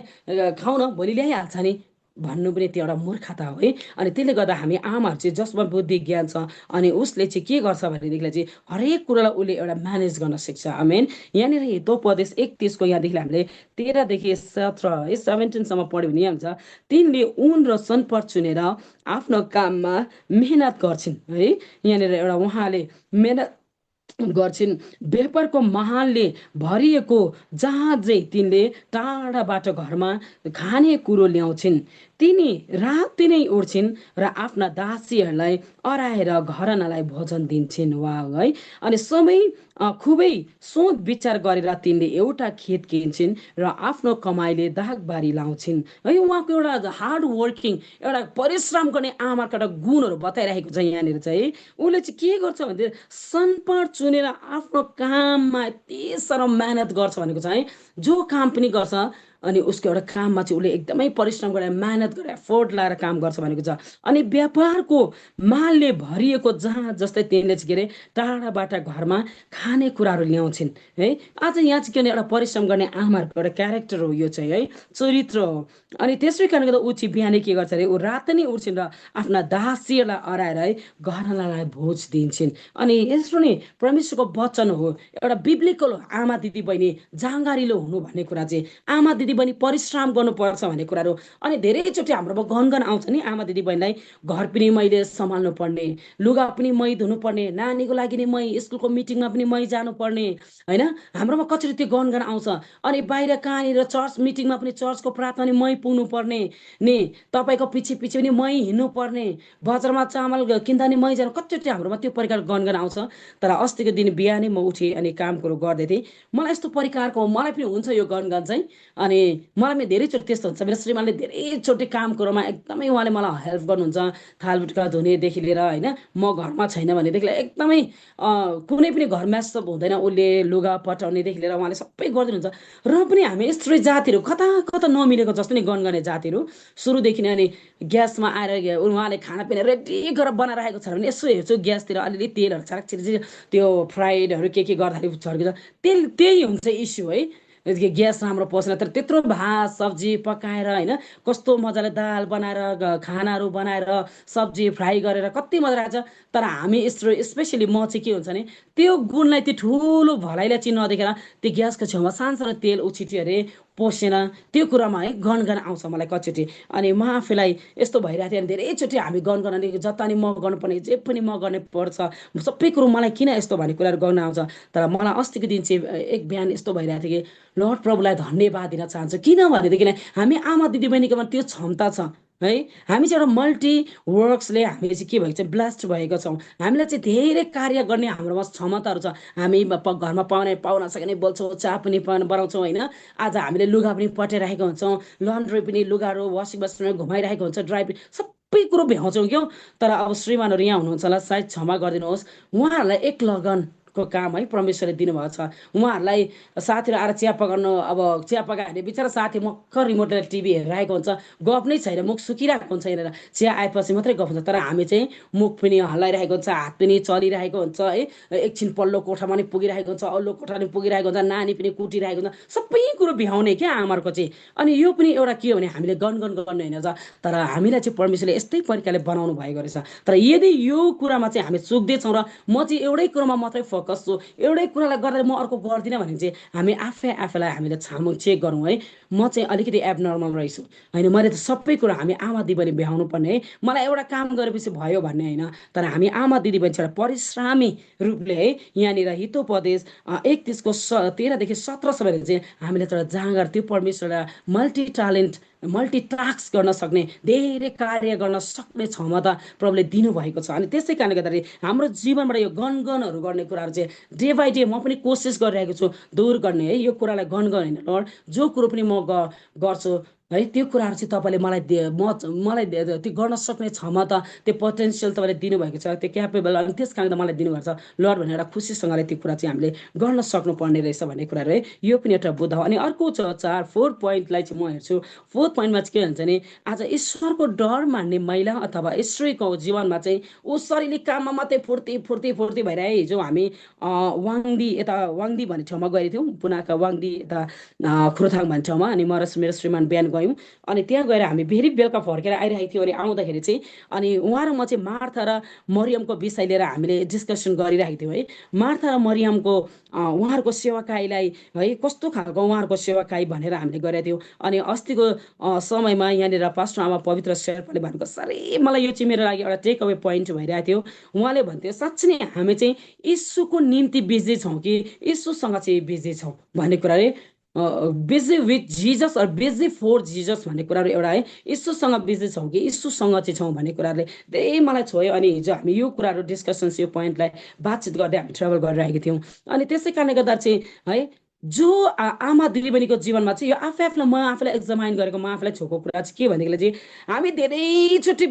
खाऊ न भोलि ल्याइहाल्छ नि भन्नु पनि त्यो एउटा मूर्खता हो है। अनि त्यसले गर्दा हामी आमाहरू चाहिँ जसमा बुद्धि ज्ञान छ अनि उसले चाहिँ के गर्छ भनेदेखिलाई चाहिँ हरेक कुरालाई उसले एउटा म्यानेज गर्न सिक्छ। आमेन। यहाँनिर हितोपदेश 31को यहाँदेखि हामीले 13देखि 17 है 17सम्म पढ्यो भने यहाँ हुन्छ तिनले ऊन र सनपर चुनेर आफ्नो काममा मेहनत गर्छिन् है। यहाँनिर एउटा उहाँले मेहनत गर्छिन्, व्यापारको महालले भरिएको जहाजै तिनले टाढाबाट घरमा खाने कुरो ल्याउँछिन्। तिनी राति नै उठ्छिन् र आफ्ना दासीहरूलाई अराएर घरनालाई भोजन दिन्छन्। वा है। अनि समय खुबै सोच विचार गरेर तिनले एउटा खेत किन्छन् र आफ्नो कमाइले दागबारी लाउँछिन् है। उहाँको एउटा हार्ड वर्किङ एउटा परिश्रम गर्ने आमाको एउटा गुणहरू बताइरहेको छ यहाँनिर चाहिँ। उसले चाहिँ के गर्छ भने सनपाट चुनेर आफ्नो काममा यति साह्रो मेहनत गर्छ भनेको छ है। जो काम पनि गर्छ अनि उसको एउटा काममा चाहिँ उसले एकदमै परिश्रम गरेर मेहनत गरेर एफोर्ट लगाएर काम गर्छ भनेको छ। अनि व्यापारको मालले भरिएको जहाँ जस्तै तिनले चाहिँ के अरे टाढाबाट घरमा खाने कुराहरू ल्याउँछिन् है। आज यहाँ चाहिँ के भने एउटा परिश्रम गर्ने आमाहरूको एउटा क्यारेक्टर हो यो चाहिँ है, चरित्र हो। अनि त्यसै कारणले गर्दा ऊ चाहिँ बिहानै के गर्छ अरे ऊ राति नै उठ्छिन् र आफ्ना दासीहरूलाई अराएर है घरनालाई भोज दिन्छन्। अनि यसो नै परमेश्वरको वचन हो, एउटा बिब्लिकल हो। आमा दिदी बहिनी जाँगारिलो हुनु भन्ने कुरा चाहिँ आमा दिदी बहिनी परिश्रम गर्नुपर्छ भन्ने कुराहरू। अनि धेरैचोटि हाम्रोमा गनगन आउँछ नि आमा दिदी बहिनीलाई घर पनि मैले सम्हाल्नु पर्ने, लुगा पनि मै धुनुपर्ने, नानीको लागि नै मै स्कुलको मिटिङमा पनि मै जानुपर्ने होइन। हाम्रोमा कचरी त्यो गनगन आउँछ। अनि बाहिर कहाँनिर चर्च मिटिङमा पनि चर्चको प्रार्थना नि मै पुग्नु पर्ने नि, तपाईँको पछि पछि पनि मै हिँड्नु पर्ने, बजारमा चामल किन्दा नि मै जानु, कतिचोटि हाम्रोमा त्यो प्रकारको गनगन आउँछ। तर अस्तिको दिन बिहानै म उठेँ अनि काम कुरो गर्दै थिएँ, मलाई यस्तो प्रकारको मलाई पनि हुन्छ यो गनगन चाहिँ। अनि मलाई पनि धेरैचोटि त्यस्तो हुन्छ। मेरो श्रीमानले धेरैचोटि काम कुरोमा एकदमै उहाँले मलाई हेल्प गर्नुहुन्छ, थालबुटका धुनेदेखि लिएर होइन। म घरमा छैन भनेदेखि एकदमै कुनै पनि घर म्यासअप हुँदैन, उसले लुगा पटाउनेदेखि लिएर उहाँले सबै गरिदिनुहुन्छ। र पनि हामी स्त्री जातिहरू कता कता नमिलेको जस्तो नि गनगने जातिहरू सुरुदेखि नै। अनि ग्यासमा आएर उहाँले खानापिना रेडी गरेर बनाइरहेको छ भने यसो हेर्छु ग्यासतिर अलिअलि तेलहरू छाक त्यो फ्राइडहरू के गर्दाखेरि छड्किन्छ, त्यही हुन्छ इस्यु है। ग्यास राम्रो पसेन, तर त्यत्रो भात सब्जी पकाएर होइन कस्तो मजाले दाल बनाएर खानाहरू बनाएर सब्जी फ्राई गरेर कति मजा लाग्छ। तर हामी स्पेसली म चाहिँ के हुन्छ भने त्यो गुणलाई त्यो ठुलो भलाइलाई चाहिँ नदेखेर त्यो ग्यासको छेउमा सानसानो तेल उछिट्यो अरे पसेन, त्यो कुरामा है गनगन आउँछ मलाई कतिचोटि। अनि म आफैलाई यस्तो भइरहेको थियो, अनि धेरैचोटि हामी गनगन जता नि म गर्नुपर्ने जे पनि म गर्ने पर्छ, सबै कुरो मलाई किन यस्तो भन्ने कुराहरू गर्न आउँछ। तर मलाई अस्तिको दिन चाहिँ एक बिहान यस्तो भइरहेको थियो कि लर्ड प्रभुलाई धन्यवाद दिन चाहन्छु, किन भनेदेखि हामी आमा दिदीबहिनीकोमा त्यो क्षमता छ है। हामी चाहिँ एउटा मल्टी वर्क्सले हामी चाहिँ के भएको छ, ब्लास्ट भएको छौँ। हामीलाई चाहिँ धेरै कार्य गर्ने हाम्रोमा क्षमताहरू छ। हामी घरमा पाउन सके बोल्छौँ, चिया पनि बनाउँछौँ होइन। आज हामीले लुगा पनि पठाइरहेको हुन्छौँ, लन्ड्री पनि लुगाहरू वासिङ मेसिनमा घुमाइरहेको हुन्छ, ड्राई पनि सबै कुरो भ्याउँछौँ क्यौ। तर अब श्रीमानहरू यहाँ हुनुहुन्छ होला, सायद क्षमा गरिदिनुहोस्, उहाँहरूलाई एक लगनको काम है परमेश्वरले दिनुभएको छ। उहाँहरूलाई साथीहरू आएर चिया पकाउनु, अब चिया पकायो भने बिचरा साथी मक्क रिमोट लिएर टिभी हेरिरहेको हुन्छ, गफ नै छैन, मुख सुकिरहेको हुन्छ यहाँनिर, चिया आएपछि मात्रै गफ हुन्छ। तर हामी चाहिँ मुख पनि हल्लाइरहेको हुन्छ, हात पनि चलिरहेको हुन्छ है, एकछिन पल्लो कोठामा पनि पुगिरहेको हुन्छ, अल्लो कोठा पनि पुगिरहेको हुन्छ, नानी पनि कुटिरहेको हुन्छ, सबै कुरो भ्याउने क्या आमाहरूको चाहिँ। अनि यो पनि एउटा के हो भने हामीले गनगन गर्ने होइन, तर हामीलाई चाहिँ परमेश्वरले यस्तै प्रकारले बनाउनु भएको रहेछ। तर यदि यो कुरामा चाहिँ हामी चुक्दैछौँ र म चाहिँ एउटै कुरामा मात्रै फोकस छु, एउटै कुरालाई गरेर म अर्को गर्दिनँ भने चाहिँ हामी आफैलाई हामीले छानौँ, चेक गरौँ है, म चाहिँ अलिकति एबनर्मल रहेछु होइन। मैले त सबै कुरा हामी आमा दिदीबहिनी भ्याउनु पर्ने है, मलाई एउटा काम गरेपछि भयो भन्ने होइन। तर हामी आमा दिदीबहिनी चाहिँ एउटा परिश्रमी रूपले है यहाँनिर हितोपदेश 31:13 देखि 17 चाहिँ हामीले एउटा जाँगर त्यो परमेश्वरलाई मल्टी ट्यालेन्ट मल्टिटास्क गर्न सक्ने, धेरै कार्य गर्न सक्ने क्षमता प्रभुले दिनुभएको छ। अनि त्यसै कारणले गर्दाखेरि हाम्रो जीवनबाट यो गनगनहरू गर्ने कुराहरू चाहिँ डे बाई डे म पनि कोसिस गरिरहेको छु दूर गर्ने है। यो कुरालाई गनगन होइन लर्ड, जो कुरो पनि म गर्छु है त्यो कुराहरू चाहिँ तपाईँले मलाई त्यो गर्न सक्ने क्षमता, त्यो पोटेन्सियल तपाईँले दिनुभएको छ, त्यो क्यापेबल, अनि त्यस कारणले मलाई दिनुभएको छ लर्ड भनेर एउटा खुसीसँगले त्यो कुरा चाहिँ हामीले गर्न सक्नुपर्ने रहेछ भन्ने कुराहरू है। यो पनि एउटा बुझ हो। अनि अर्को छ 4 पोइन्टलाई चाहिँ म हेर्छु। 4 पोइन्टमा चाहिँ के भन्छ भने आज ईश्वरको डर मान्ने महिला अथवा स्त्रीको जीवनमा चाहिँ ऊ शरीरले काममा मात्रै फुर्ती भइरहे। हिजो हामी वाङदी भन्ने ठाउँमा गएका थियौँ, पुनाका वाङदी यता खुरथाङ भन्ने ठाउँमा। अनि म र मेरो श्रीमान बिहान गयौँ, अनि त्यहाँ गएर हामी फेरि बेलुका फर्केर आइरहेको थियौँ। अनि आउँदाखेरि चाहिँ अनि उहाँ र म चाहिँ मार्था र मरियमको विषय लिएर हामीले डिस्कसन गरिरहेको थियौँ है। मार्था र मरियमको उहाँहरूको सेवाकाईलाई है कस्तो खालको उहाँहरूको सेवाकाई भनेर हामीले गरेका थियौँ। अनि अस्तिको समयमा यहाँनिर पास्टर आमा पवित्र शेर्पाले भनेको साह्रै मलाई यो चाहिँ मेरो लागि एउटा टेक अवे पोइन्ट भइरहेको थियो। उहाँले भन्थ्यो साँच्चै नै हामी चाहिँ यीशुको निम्ति बिजी छौँ कि यीशुसँग चाहिँ बिजी छौँ भन्ने कुरा रे। Busy with Jesus or busy for Jesus भन्ने कुराहरू एउटा है, यीशुसँग बिजी छौँ कि यीशुसँग चाहिँ छौँ भन्ने कुराहरूले धेरै मलाई छोयो। अनि हिजो हामी यो कुराहरू डिस्कसन्स यो पोइन्टलाई बातचित गर्दै हामी ट्राभल गरिरहेको थियौँ। अनि त्यसै कारणले गर्दा चाहिँ है जो आमा दिदीबहिनीको जीवनमा चाहिँ यो आफैलाई म आफूलाई एक्जामाइन गरेको म आफूलाई छोएको कुरा चाहिँ के भनेदेखि चाहिँ हामी धेरैचोटि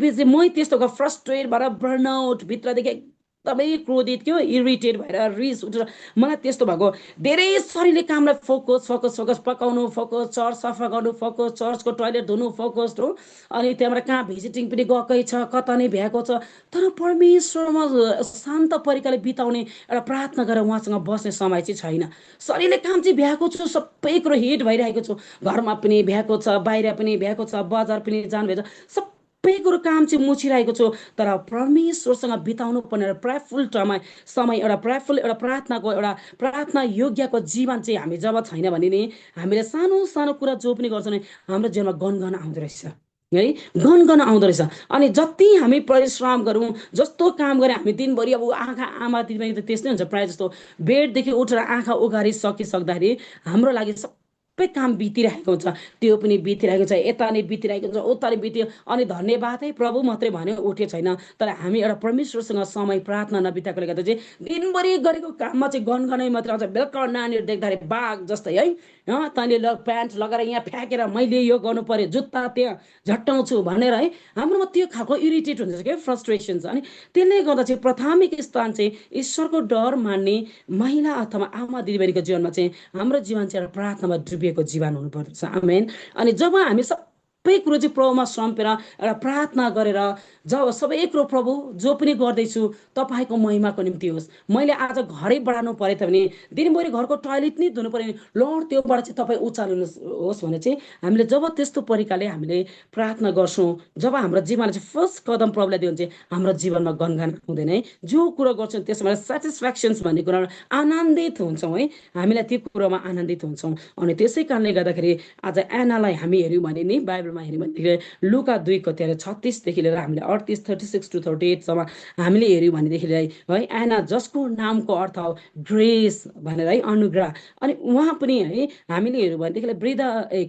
बिजी मै त्यस्तो फ्रस्ट्रेट भएर बर्नआउट भित्रदेखि एकदमै क्रोधित के इरिटेट भएर रिस उठेर मलाई त्यस्तो भएको धेरै शरीरले कामलाई फोकस पकाउनु, फोकस चर्च सफा गर्नु, फोकस चर्चको टोयलेट धुनु, फोकस हो। अनि त्यहाँबाट कहाँ भिजिटिङ पनि गएकै छ, कता नै भ्याएको छ, तर परमेश्वरमा शान्त परिकारले बिताउने एउटा प्रार्थना गरेर उहाँसँग बस्ने समय चाहिँ छैन। शरीरले काम चाहिँ भ्याएको छु, सबै कुरो हिट भइरहेको छु, घरमा पनि भ्याएको छ, बाहिर पनि भ्याएको छ, बजार पनि जानुभएको छ, सबै कुरो काम चाहिँ मुछिरहेको छु। तर परमेश्वरसँग बिताउनु पर्ने प्रेयरफुल समय एउटा प्रेयरफुल एउटा प्रार्थनाको एउटा प्रार्थना योग्यको जीवन चाहिँ हामी जब छैन भने नि हामीले सानो सानो कुरा जो पनि गर्छौँ नि हाम्रो जीवनमा गनगन आउँदो रहेछ है, गनगन आउँदो रहेछ। अनि जति हामी परिश्रम गरौँ, जस्तो काम गरे हामी दिनभरि अब आमा दिदीबहिनी त त्यस्तै हुन्छ, प्रायः जस्तो बेडदेखि उठेर आँखा उघारी सकिसक्दाखेरि हाम्रो लागि सबै काम बितिरहेको हुन्छ, त्यो पनि बितिरहेको छ, यता नै बितिरहेको हुन्छ, उता नै बित्यो। अनि धन्यवाद है प्रभु मात्रै भन्यो उठ्यो छैन। तर हामी एउटा परमेश्वरसँग समय प्रार्थना नबिताएकोले गर्दा चाहिँ दिनभरि गरेको काममा चाहिँ गनगनै मात्रै आउँछ। बेलुका नानीहरू देख्दाखेरि बाघ जस्तै है, तैँले प्यान्ट लगाएर यहाँ फ्याँकेर मैले यो गर्नु पर्यो, जुत्ता त्यहाँ झट्टाउँछु भनेर है, हाम्रोमा त्यो खालको इरिटेट हुन्छ क्या, फ्रस्ट्रेसन छ। अनि त्यसले गर्दा चाहिँ प्राथमिक स्थान चाहिँ ईश्वरको डर मान्ने महिला अथवा आमा दिदीबहिनीको जीवनमा चाहिँ हाम्रो जीवन चाहिँ एउटा प्रार्थनामा डुबिएको जीवन हुनुपर्छ। आमेन। अनि जब हामी सबै कुरो चाहिँ प्रभुमा सम्पेर एउटा प्रार्थना गरेर जब सबै कुरो प्रभु जो पनि गर्दैछु तपाईँको महिमाको निम्ति होस्। मैले आज घरै बढाउनु परे भने दिनभरि घरको टोयलेट नै धुनु पर्यो भने लर्ड त्योबाट चाहिँ तपाईँ उचाल्नुहोस् भने चाहिँ हामीले जब त्यस्तो तरिकाले हामीले प्रार्थना गर्छौँ, जब हाम्रो जीवनमा चाहिँ फर्स्ट कदम प्रभुलाई दियो भने चाहिँ हाम्रो जीवनमा गनगन हुँदैन है। जो कुरो गर्छौँ त्यसमा सेटिस्फ्याक्सन्स भन्ने कुरामा आनन्दित हुन्छौँ है, हामीलाई त्यो कुरोमा आनन्दित हुन्छौँ। अनि त्यसै कारणले गर्दाखेरि आज एनालाई हामी हेऱ्यौँ भने नि बाइबलमा हेऱ्यौँ भनेदेखि लुका 2:36 लिएर हामीले 36 to 38सम्म हामीले हेऱ्यौँ भनेदेखिलाई है एना जसको नामको अर्थ हो ग्रेस भनेर है, अनुग्रह। अनि उहाँ पनि है हामीले हेऱ्यौँ भनेदेखिलाई वृद्ध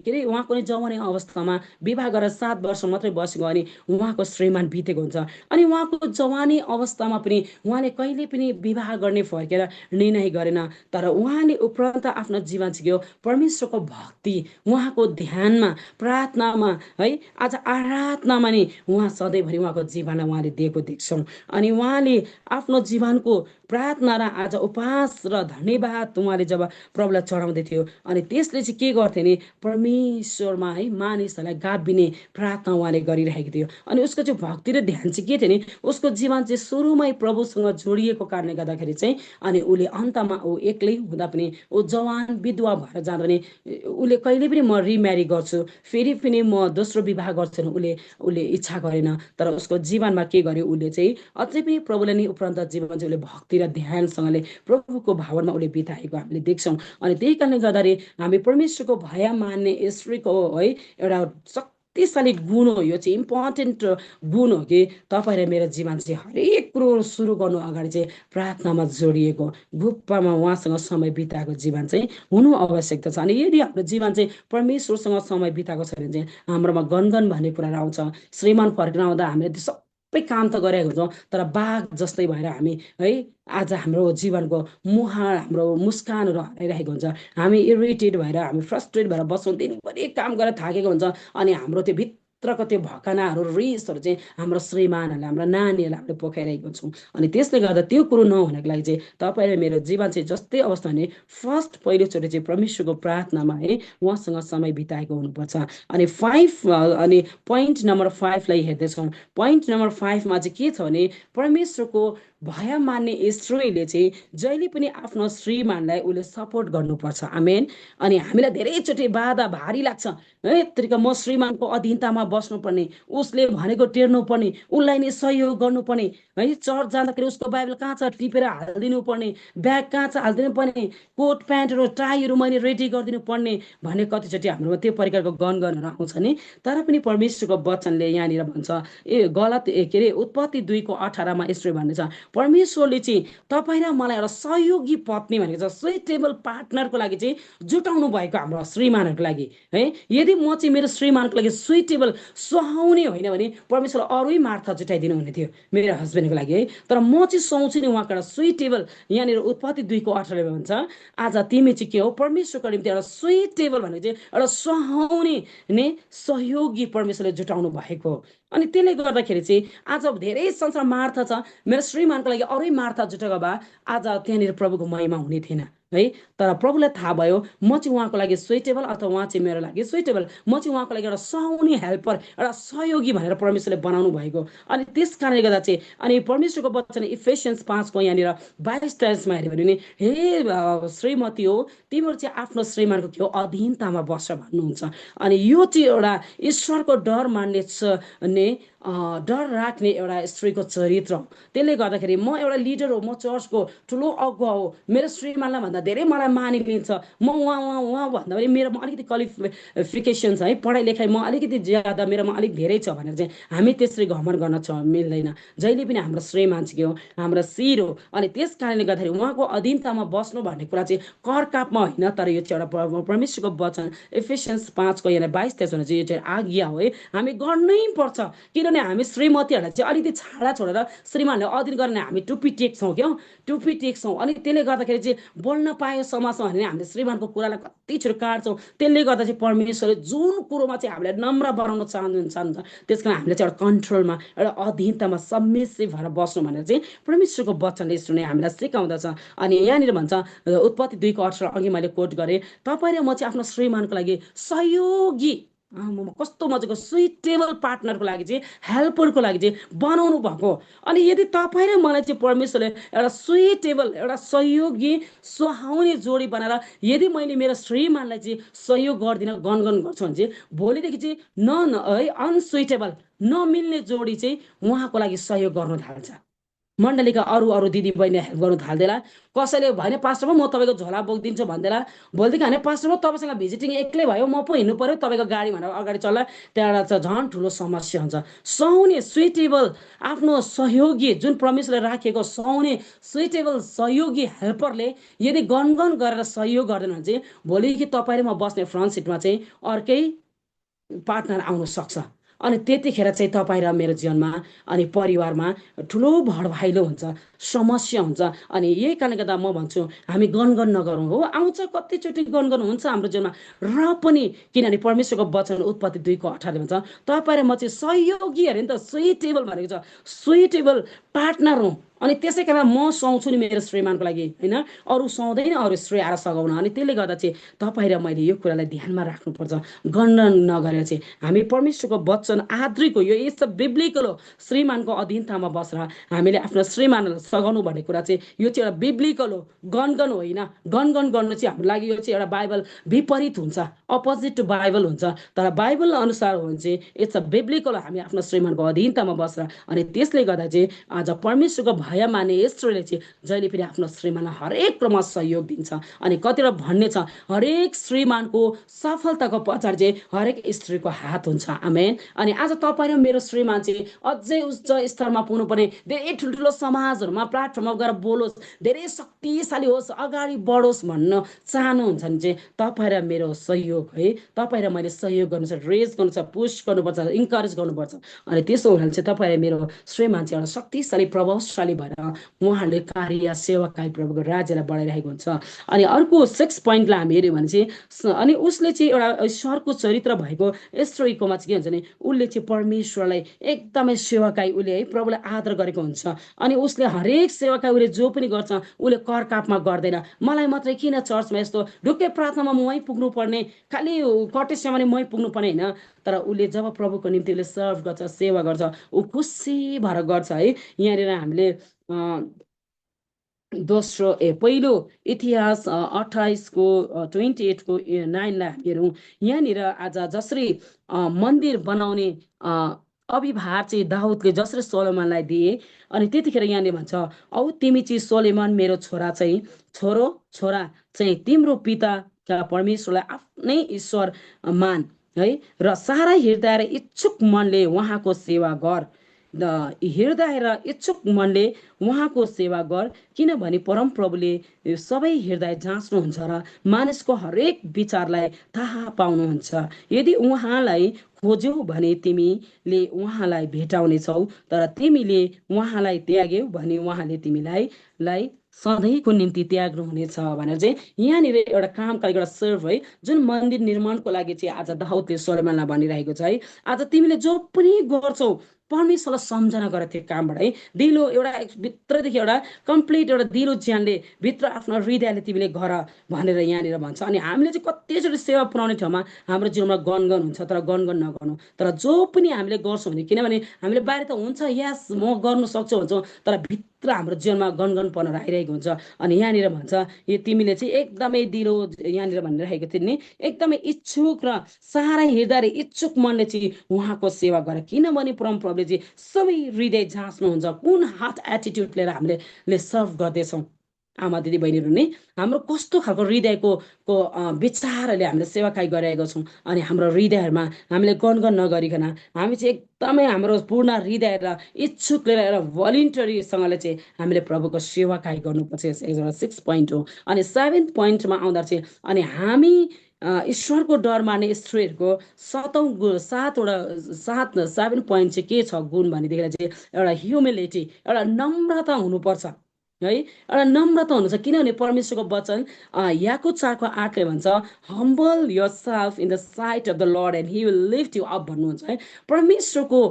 के अरे उहाँको नि जवानी अवस्थामा विवाह गरेर 7 वर्ष मात्रै बसेको अनि उहाँको श्रीमान बितेको हुन्छ। अनि उहाँको जवानी अवस्थामा पनि उहाँले कहिले पनि विवाह गर्ने फर्केर निर्णय गरेन, तर उहाँले उपरान्त आफ्नो जीवन सिक्यो परमेश्वरको भक्ति, उहाँको ध्यानमा, प्रार्थनामा है, आज आराधनामा नि उहाँ सधैँभरि उहाँको जीवनलाई उहाँले दिएको देख्छौँ। अनि उहाँले आफ्नो जीवनको प्रार्थना र आज उपवास र धन्यवाद उहाँले जब प्रभुलाई चढाउँदै थियो अनि त्यसले चाहिँ के गर्थे नि परमेश्वरमा है मानिसहरूलाई गाभिने प्रार्थना उहाँले गरिरहेको थियो। अनि उसको चाहिँ भक्ति र ध्यान चाहिँ के थियो नि उसको जीवन चाहिँ सुरुमै प्रभुसँग जोडिएको कारणले गर्दाखेरि चाहिँ अनि उसले अन्तमा ऊ एक्लै हुँदा पनि ऊ जवान विधवा भएर जाँदा पनि उसले कहिले पनि म रिम्यारी गर्छु फेरि पनि म दोस्रो विवाह गर्छु उसले इच्छा गरेन। तर उसको जीवनमा के गर्यो उसले चाहिँ अझै पनि प्रभुले नै उपरान्त जीवन चाहिँ उसले भक्ति र ध्यानसँगले प्रभुको भावनमा उसले बिताएको हामीले देख्छौँ। अनि त्यही कारणले गर्दाखेरि हामी परमेश्वरको भय मान्ने स्त्रीको है एउटा शक्तिशाली गुण हो, यो चाहिँ इम्पोर्टेन्ट गुण हो कि तपाईँ र मेरो जीवन चाहिँ हरेक कुरो सुरु गर्नु अगाडि चाहिँ प्रार्थनामा जोडिएको गुप्पामा उहाँसँग समय बिताएको जीवन चाहिँ हुनु आवश्यकता छ। अनि यदि हाम्रो जीवन चाहिँ परमेश्वरसँग समय बिताएको छ भने चाहिँ हाम्रोमा गनगन भन्ने कुरा आउँछ। श्रीमान फर्केर आउँदा हामीले त्यो सबै काम त गरेको हुन्छौँ तर बाघ जस्तै भएर हामी है आज हाम्रो जीवनको मुहार हाम्रो मुस्कानहरू हराइरहेको हुन्छ। हामी इरिटेट भएर हामी फ्रस्ट्रेट भएर बस्छौँ, दिनभरि काम गरेर थाकेको हुन्छ अनि हाम्रो त्यो भित्रको त्यो भकानाहरू रिसहरू चाहिँ हाम्रो श्रीमानहरूले हाम्रो नानीहरूलाई हामीले पोखाइरहेको हुन्छौँ। अनि त्यसले गर्दा त्यो कुरो नहुनको लागि चाहिँ तपाईँले मेरो जीवन चाहिँ जस्तै अवस्था भने फर्स्ट पहिलोचोटि चाहिँ परमेश्वरको प्रार्थनामा है उहाँसँग समय बिताएको हुनुपर्छ। अनि अनि पोइन्ट नम्बर 5लाई हेर्दैछौँ। पोइन्ट नम्बर 5मा चाहिँ के छ भने परमेश्वरको भय मान्ने स्त्रीले चाहिँ जहिले पनि आफ्नो श्रीमानलाई उसले सपोर्ट गर्नुपर्छ। आमेन। अनि हामीलाई धेरैचोटि बाधा भारी लाग्छ है, यत्तिका म श्रीमानको अधीनतामा बस्नुपर्ने, उसले भनेको टेर्नु पर्ने, उसलाई नै सहयोग गर्नुपर्ने है, चर्च जाँदाखेरि उसको बाइबल कहाँ छ टिपेर हालिदिनु पर्ने, ब्याग कहाँ छ हालिदिनु पर्ने, कोट प्यान्टहरू टाईहरू मैले रेडी गरिदिनु पर्ने भन्ने कतिचोटि हाम्रोमा त्यो प्रकारको गनगनहरू आउँछ नि। तर पनि परमेश्वरको वचनले यहाँनिर भन्छ के अरे उत्पत्ति 2:18मा यसरी भन्नेछ परमेश्वरले चाहिँ तपाईँ र मलाई एउटा सहयोगी पत्नी भनेको छ, सुइटेबल पार्टनरको लागि चाहिँ जुटाउनु भएको हाम्रो श्रीमानहरूको लागि है। यदि म चाहिँ मेरो श्रीमानको लागि सुइटेबल सुहाउने होइन भने परमेश्वरले अरूै मार्था जुटाइदिनु हुने थियो मेरो हस्बेन्डको लागि है। तर म चाहिँ सुहाउँछु नि उहाँको एउटा सुइटेबल, यहाँनिर उत्पत्ति 2:18 भन्छ आज तिमी चाहिँ के हो परमेश्वरको निम्ति एउटा सुइटेबल भनेको चाहिँ एउटा सुहाउने ने सहयोगी परमेश्वरले जुटाउनु भएको। अनि त्यसले गर्दाखेरि चाहिँ आज धेरै संसार मार्था छ, मेरो श्रीमानको लागि अरू मार्था जुटेको भए आज त्यहाँनिर प्रभुको महिमा हुने थिएन है। तर प्रभुलाई थाहा भयो म चाहिँ उहाँको लागि सुइटेबल अथवा उहाँ चाहिँ मेरो लागि सुइटेबल, म चाहिँ उहाँको लागि एउटा सुहाउने हेल्पर एउटा सहयोगी भनेर परमेश्वरले बनाउनु भएको। अनि त्यस कारणले गर्दा चाहिँ अनि परमेश्वरको वचन इफिसियन्स 5को यहाँनिर 22-23मा हेऱ्यो भने हे श्रीमती हो तिमीहरू चाहिँ आफ्नो श्रीमानको के हो अधीनतामा बस्छ भन्नुहुन्छ। अनि यो चाहिँ एउटा ईश्वरको डर मान्ने डर राख्ने एउटा स्त्रीको चरित्र हो। त्यसले गर्दाखेरि म एउटा लिडर हो, म चर्चको ठुलो अगुवा हो, मेरो श्रीमानलाई भन्दा धेरै मलाई मानिलिन्छ, म उहाँ भन्दा पनि मेरोमा अलिकति क्वालिफिकेसन छ है, पढाइ लेखाइ म अलिकति ज्यादा मेरोमा अलिक धेरै छ भनेर चाहिँ हामी त्यसरी घमण्ड गर्न मिल्दैन। जहिले पनि हाम्रो श्रीमान चाहिँ के हो हाम्रो शिर हो। अनि त्यस कारणले गर्दाखेरि उहाँको अधीनतामा बस्नु भन्ने कुरा चाहिँ करकापमा होइन, तर यो चाहिँ एउटा परमेश्वरको वचन इफिसियन्स 5को यहाँ 22-23 चाहिँ यो चाहिँ आज्ञा हो है, हामी गर्नै पर्छ। किनभने हामी श्रीमतीहरूलाई चाहिँ अलिकति छाडा छोडेर श्रीमानले अधीन गर्ने हामी टुप्पी टेक्छौँ क्या, टुप्पी टेक्छौँ। अनि त्यसले गर्दाखेरि चाहिँ बोल्न पायो समाजमा भने हामीले श्रीमानको कुरालाई कति छिटो काट्छौँ। त्यसले गर्दा चाहिँ परमेश्वरले जुन कुरोमा चाहिँ हामीलाई नम्र बनाउन चाहनुहुन्छ त्यस कारण हामीले चाहिँ एउटा कन्ट्रोलमा एउटा अधीनतामा सबमिसिभ भएर बस्नु भनेर चाहिँ परमेश्वरको वचनले यसरी हामीलाई सिकाउँदछ। अनि यहाँनिर भन्छ उत्पत्ति 2:18 अघि मैले कोट गरेँ, तपाईँ र म चाहिँ आफ्नो श्रीमानको लागि सहयोगी कस्तो मजाको सुइटेबल पार्टनरको लागि चाहिँ हेल्परको लागि चाहिँ बनाउनु भएको। अनि यदि तपाईँ र मलाई चाहिँ परमेश्वरले एउटा सुइटेबल एउटा सहयोगी सुहाउने जोडी बनाएर यदि मैले मेरो श्रीमानलाई चाहिँ सहयोग गर्दिनँ गनगन गर्छु भने चाहिँ भोलिदेखि चाहिँ है अनसुइटेबल नमिल्ने जोडी चाहिँ उहाँको लागि सहयोग गर्नु थाल्छ। मण्डलीका अरू अरू दिदी बहिनी हेल्प गर्नु थाल्देला। कसैले भने पास्टरमा म तपाईँको झोला बोकिदिन्छु भन्देला। भोलिदेखि भने पास्टरमा तपाईँसँग भिजिटिङ एक्लै भयो, म पो हिँड्नु पर्यो तपाईँको गाडी भनेर अगाडि चल्ला, त्यहाँबाट चाहिँ झन् ठुलो समस्या हुन्छ। सुहाउने सुइटेबल आफ्नो सहयोगी जुन परमेश्वरले राखेको सुहाउने सुइटेबल सहयोगी हेल्परले यदि गनगन गरेर सहयोग गर्दैन भने चाहिँ भोलिदेखि तपाईँ र म बस्ने फ्रन्ट सिटमा चाहिँ अर्कै पार्टनर आउन सक्छ। अनि त्यतिखेर चाहिँ तपाईँ र मेरो जीवनमा अनि परिवारमा ठुलो भडभाइलो हुन्छ, समस्या हुन्छ। अनि यही कारणले गर्दा म भन्छु हामी गनगन नगरौँ। हो आउँछ कतिचोटि गनगन हुन्छ हाम्रो जीवनमा, र पनि किनभने परमेश्वरको वचन उत्पत्ति 2:18 भन्छ तपाईँ र म चाहिँ सहयोगी अरे नि त, सुइटेबल भनेको छ, सुइटेबल पार्टनर हौँ। अनि त्यसै कारण म सुहाउँछु नि मेरो श्रीमानको लागि, होइन अरू सुहाउँदैन, अरू श्रेय आएर सघाउन। अनि त्यसले गर्दा चाहिँ तपाईँ र मैले यो कुरालाई ध्यानमा राख्नुपर्छ। गणना नगरेर चाहिँ हामी परमेश्वरको वचन आद्रीको यो यस्तो बिब्लिकल हो, श्रीमानको अधीनतामा बसेर हामीले आफ्नो श्रीमानलाई सघाउनु भन्ने कुरा चाहिँ यो चाहिँ एउटा बिब्लिकल हो, गणगन होइन। गणगन गर्नु चाहिँ हाम्रो लागि यो चाहिँ एउटा बाइबल विपरीत हुन्छ, अपोजिट टु बाइबल हुन्छ। तर बाइबल अनुसार हो भने चाहिँ इट्स अ बिब्लिकल हो, हामी आफ्नो श्रीमानको अधीनतामा बसेर। अनि त्यसले गर्दा चाहिँ आज परमेश्वरको भय माने स्त्रीले चाहिँ जहिले पनि आफ्नो श्रीमानलाई हरेक क्रममा सहयोग दिन्छ। अनि कतिवटा भन्ने छ हरेक श्रीमानको सफलताको पछाडि चाहिँ हरेक स्त्रीको हात हुन्छ। आमेन। अनि आज तपाईँ र मेरो श्रीमान चाहिँ अझै उच्च स्तरमा पुग्नुपर्ने, धेरै ठुल्ठुलो समाजहरूमा प्लेटफर्ममा गएर बोलोस्, धेरै शक्तिशाली होस्, अगाडि बढोस् भन्न चाहनुहुन्छ भने चाहिँ तपाईँ र मेरो सहयोग है, तपाईँ र मैले सहयोग गर्नुपर्छ, रेज गर्नुपर्छ, पुस गर्नुपर्छ, इन्करेज गर्नुपर्छ। अनि त्यसो हुनाले चाहिँ तपाईँ र मेरो श्रीमान चाहिँ एउटा शक्तिशाली प्रभावशाली भएर उहाँहरूले कार्य सेवा कार्य प्रभुको राज्यलाई बढाइरहेको हुन्छ। अनि अर्को 6 पोइन्टलाई हामी हेऱ्यौँ भने चाहिँ अनि उसले चाहिँ एउटा ईश्वरको चरित्र भएको स्त्रीकोमा चाहिँ के हुन्छ भने उसले चाहिँ परमेश्वरलाई एकदमै सेवाकाई उसले है प्रभुलाई आदर गरेको हुन्छ। अनि उसले हरेक सेवाकाई उसले जो पनि गर्छ उसले करकापमा गर्दैन। मलाई मात्रै किन चर्चमा यस्तो ढुक्कै प्रार्थनामा मै पुग्नु पर्ने, खालि कटेसमा मै पुग्नु पर्ने होइन। तर उसले जब प्रभुको निम्ति उसले सर्भ गर्छ, सेवा गर्छ, ऊ खुसी भएर गर्छ है। यहाँनिर हामीले पहिलो इतिहास 28को 28को 9लाई हेरौँ। यहाँनिर आज जसरी मन्दिर बनाउने अभिभार चाहिँ दाउदले जसरी सोलोमनलाई दिए, अनि त्यतिखेर यहाँले भन्छ औ तिमी चाहिँ सोलोमन मेरो छोरा चाहिँ तिम्रो पिता परमेश्वरलाई आफ्नै ईश्वर मान है, र सारा हृदय र इच्छुक मनले उहाँको सेवा गर। हृदय र इच्छुक मनले उहाँको सेवा गर, किनभने परम प्रभुले सबै हृदय जाँच्नुहुन्छ र मानिसको हरेक विचारलाई थाहा पाउनुहुन्छ। यदि उहाँलाई खोज्यौ भने तिमीले उहाँलाई भेटाउनेछौ, तर तिमीले उहाँलाई त्याग्यौ भने उहाँले तिमीलाई सधैँको निम्ति त्याग्नुहुनेछ भनेर चाहिँ यहाँनिर एउटा कामका एउटा सर्भ है, जुन मन्दिर निर्माणको लागि चाहिँ आज दाउदले सोलोमनलाई भनिरहेको छ है। आज तिमीले जो पनि गर्छौ परमेश्वरलाई सम्झना गर त्यो कामबाट है। दिलो एउटा भित्रदेखि एउटा कम्प्लिट एउटा दिलो ज्यानले भित्र आफ्नो हृदयले तिमीले गर भनेर यहाँनिर भन्छ। अनि हामीले चाहिँ कतिचोटि सेवा पुऱ्याउने ठाउँमा हाम्रो जीवनमा गनगन हुन्छ, तर गनगन नगर्नु। तर जो पनि हामीले गर्छौँ भने, किनभने हामीले बाहिर त हुन्छ यस म गर्नु सक्छु भन्छौँ, तर भित्र हाम्रो जीवनमा गनगनपन आइरहेको हुन्छ। अनि यहाँनिर भन्छ यो तिमीले चाहिँ एकदमै दिलो, यहाँनिर भनिरहेको थियो नि, एकदमै इच्छुक र सारा हृदय र इच्छुक मनले चाहिँ उहाँको सेवा गर, किनभने परमप्रभुले चाहिँ सबै हृदय जाँच्नुहुन्छ, कुन हार्ट एटिट्युड लिएर हामीले सर्भ गर्दैछौँ। आमा दिदी बहिनीहरू नै हाम्रो कस्तो खालको हृदयको विचारहरूले हामीले सेवाकाई गरिरहेको छौँ। अनि हाम्रो हृदयहरूमा हामीले गनगन नगरिकन हामी चाहिँ एकदमै हाम्रो पूर्ण हृदय र इच्छुक लिएर भलिन्टरीसँगले चाहिँ हामीले प्रभुको सेवाकाई गर्नुपर्छ। एउटा 6 पोइन्ट हो। अनि 7 पोइन्टमा आउँदा चाहिँ अनि हामी ईश्वरको डर मान्ने स्त्रीहरूको 7 पोइन्ट चाहिँ के छ गुण भनेदेखिलाई चाहिँ एउटा ह्युमिलिटी, एउटा नम्रता हुनुपर्छ। है एउटा नम्रता हुनुहुन्छ किनभने परमेश्वरको वचन याकूब 4:8ले भन्छ humble your self in the site of the lord and he will lift you up भन्नुहुन्छ है परमेश्वरको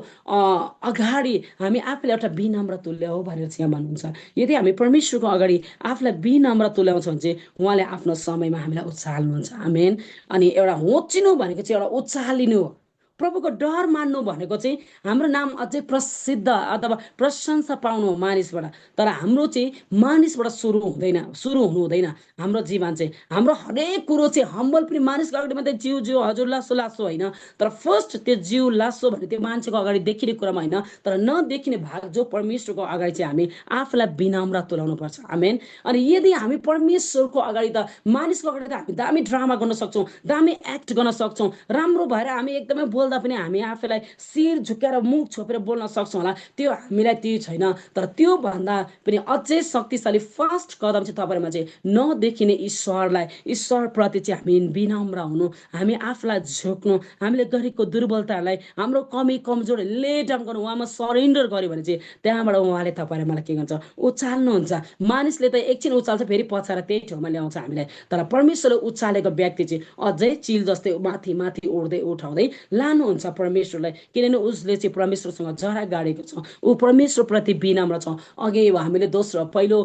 अगाडि हामी आफूले एउटा विनम्र तुल्याऊ भनेर चाहिँ यहाँ भन्नुहुन्छ यदि हामी परमेश्वरको अगाडि आफूलाई विनम्र तुल्याउँछौँ भने चाहिँ उहाँले आफ्नो समयमा हामीलाई उचाल्नुहुन्छ आमेन अनि एउटा होचिनु भनेको चाहिँ एउटा उचालिनु हो प्रभुको डर मान्नु भनेको चाहिँ हाम्रो नाम अझै प्रसिद्ध अथवा प्रशंसा पाउनु हो मानिसबाट तर हाम्रो चाहिँ मानिसबाट सुरु हुनु हुँदैन हाम्रो जीवन चाहिँ हाम्रो हरेक कुरो चाहिँ हम्बल पनि मानिसको अगाडि मात्रै जिउ जिउ हजुर लासो लासो होइन तर फर्स्ट त्यो जिउ लासो भने त्यो मान्छेको अगाडि देखिने कुरामा होइन तर नदेखिने भाग जो परमेश्वरको अगाडि चाहिँ हामी आफूलाई विनम्र तुल्याउनु पर्छ आमेन अनि यदि हामी परमेश्वरको अगाडि त मानिसको अगाडि त हामी दामी ड्रामा गर्न सक्छौँ दामी एक्ट गर्न सक्छौँ राम्रो भएर हामी एकदमै बोल्दा पनि हामी आफूलाई शिर झुक्याएर मुख छोपेर बोल्न सक्छौँ होला त्यो हामीलाई त्यो छैन तर त्यो भन्दा पनि अझै शक्तिशाली फर्स्ट कदम चाहिँ तपाईँमा चाहिँ नदेखिने ईश्वरप्रति चाहिँ हामी विनम्र हुनु हामी आफूलाई झुक्नु हामीले गरेको दुर्बलताहरूलाई हाम्रो कमी कमजोर ले डाउन गर्नु उहाँमा सरेन्डर गर्यो भने चाहिँ त्यहाँबाट उहाँले तपाईँलाई मलाई के गर्छ उचाल्नुहुन्छ मानिसले त एकछिन उचाल्छ फेरि पछाएर त्यही ठाउँमा ल्याउँछ हामीलाई तर परमेश्वरले उचालेको व्यक्ति चाहिँ अझै चिल जस्तै माथि माथि उड्दै उठाउँदै लानुहुन्छ परमेश्वरलाई किनभने उसले चाहिँ परमेश्वरसँग जरा गाडेको छ ऊ परमेश्वरप्रति विनम्र छ अघि हामीले दोस्रो पहिलो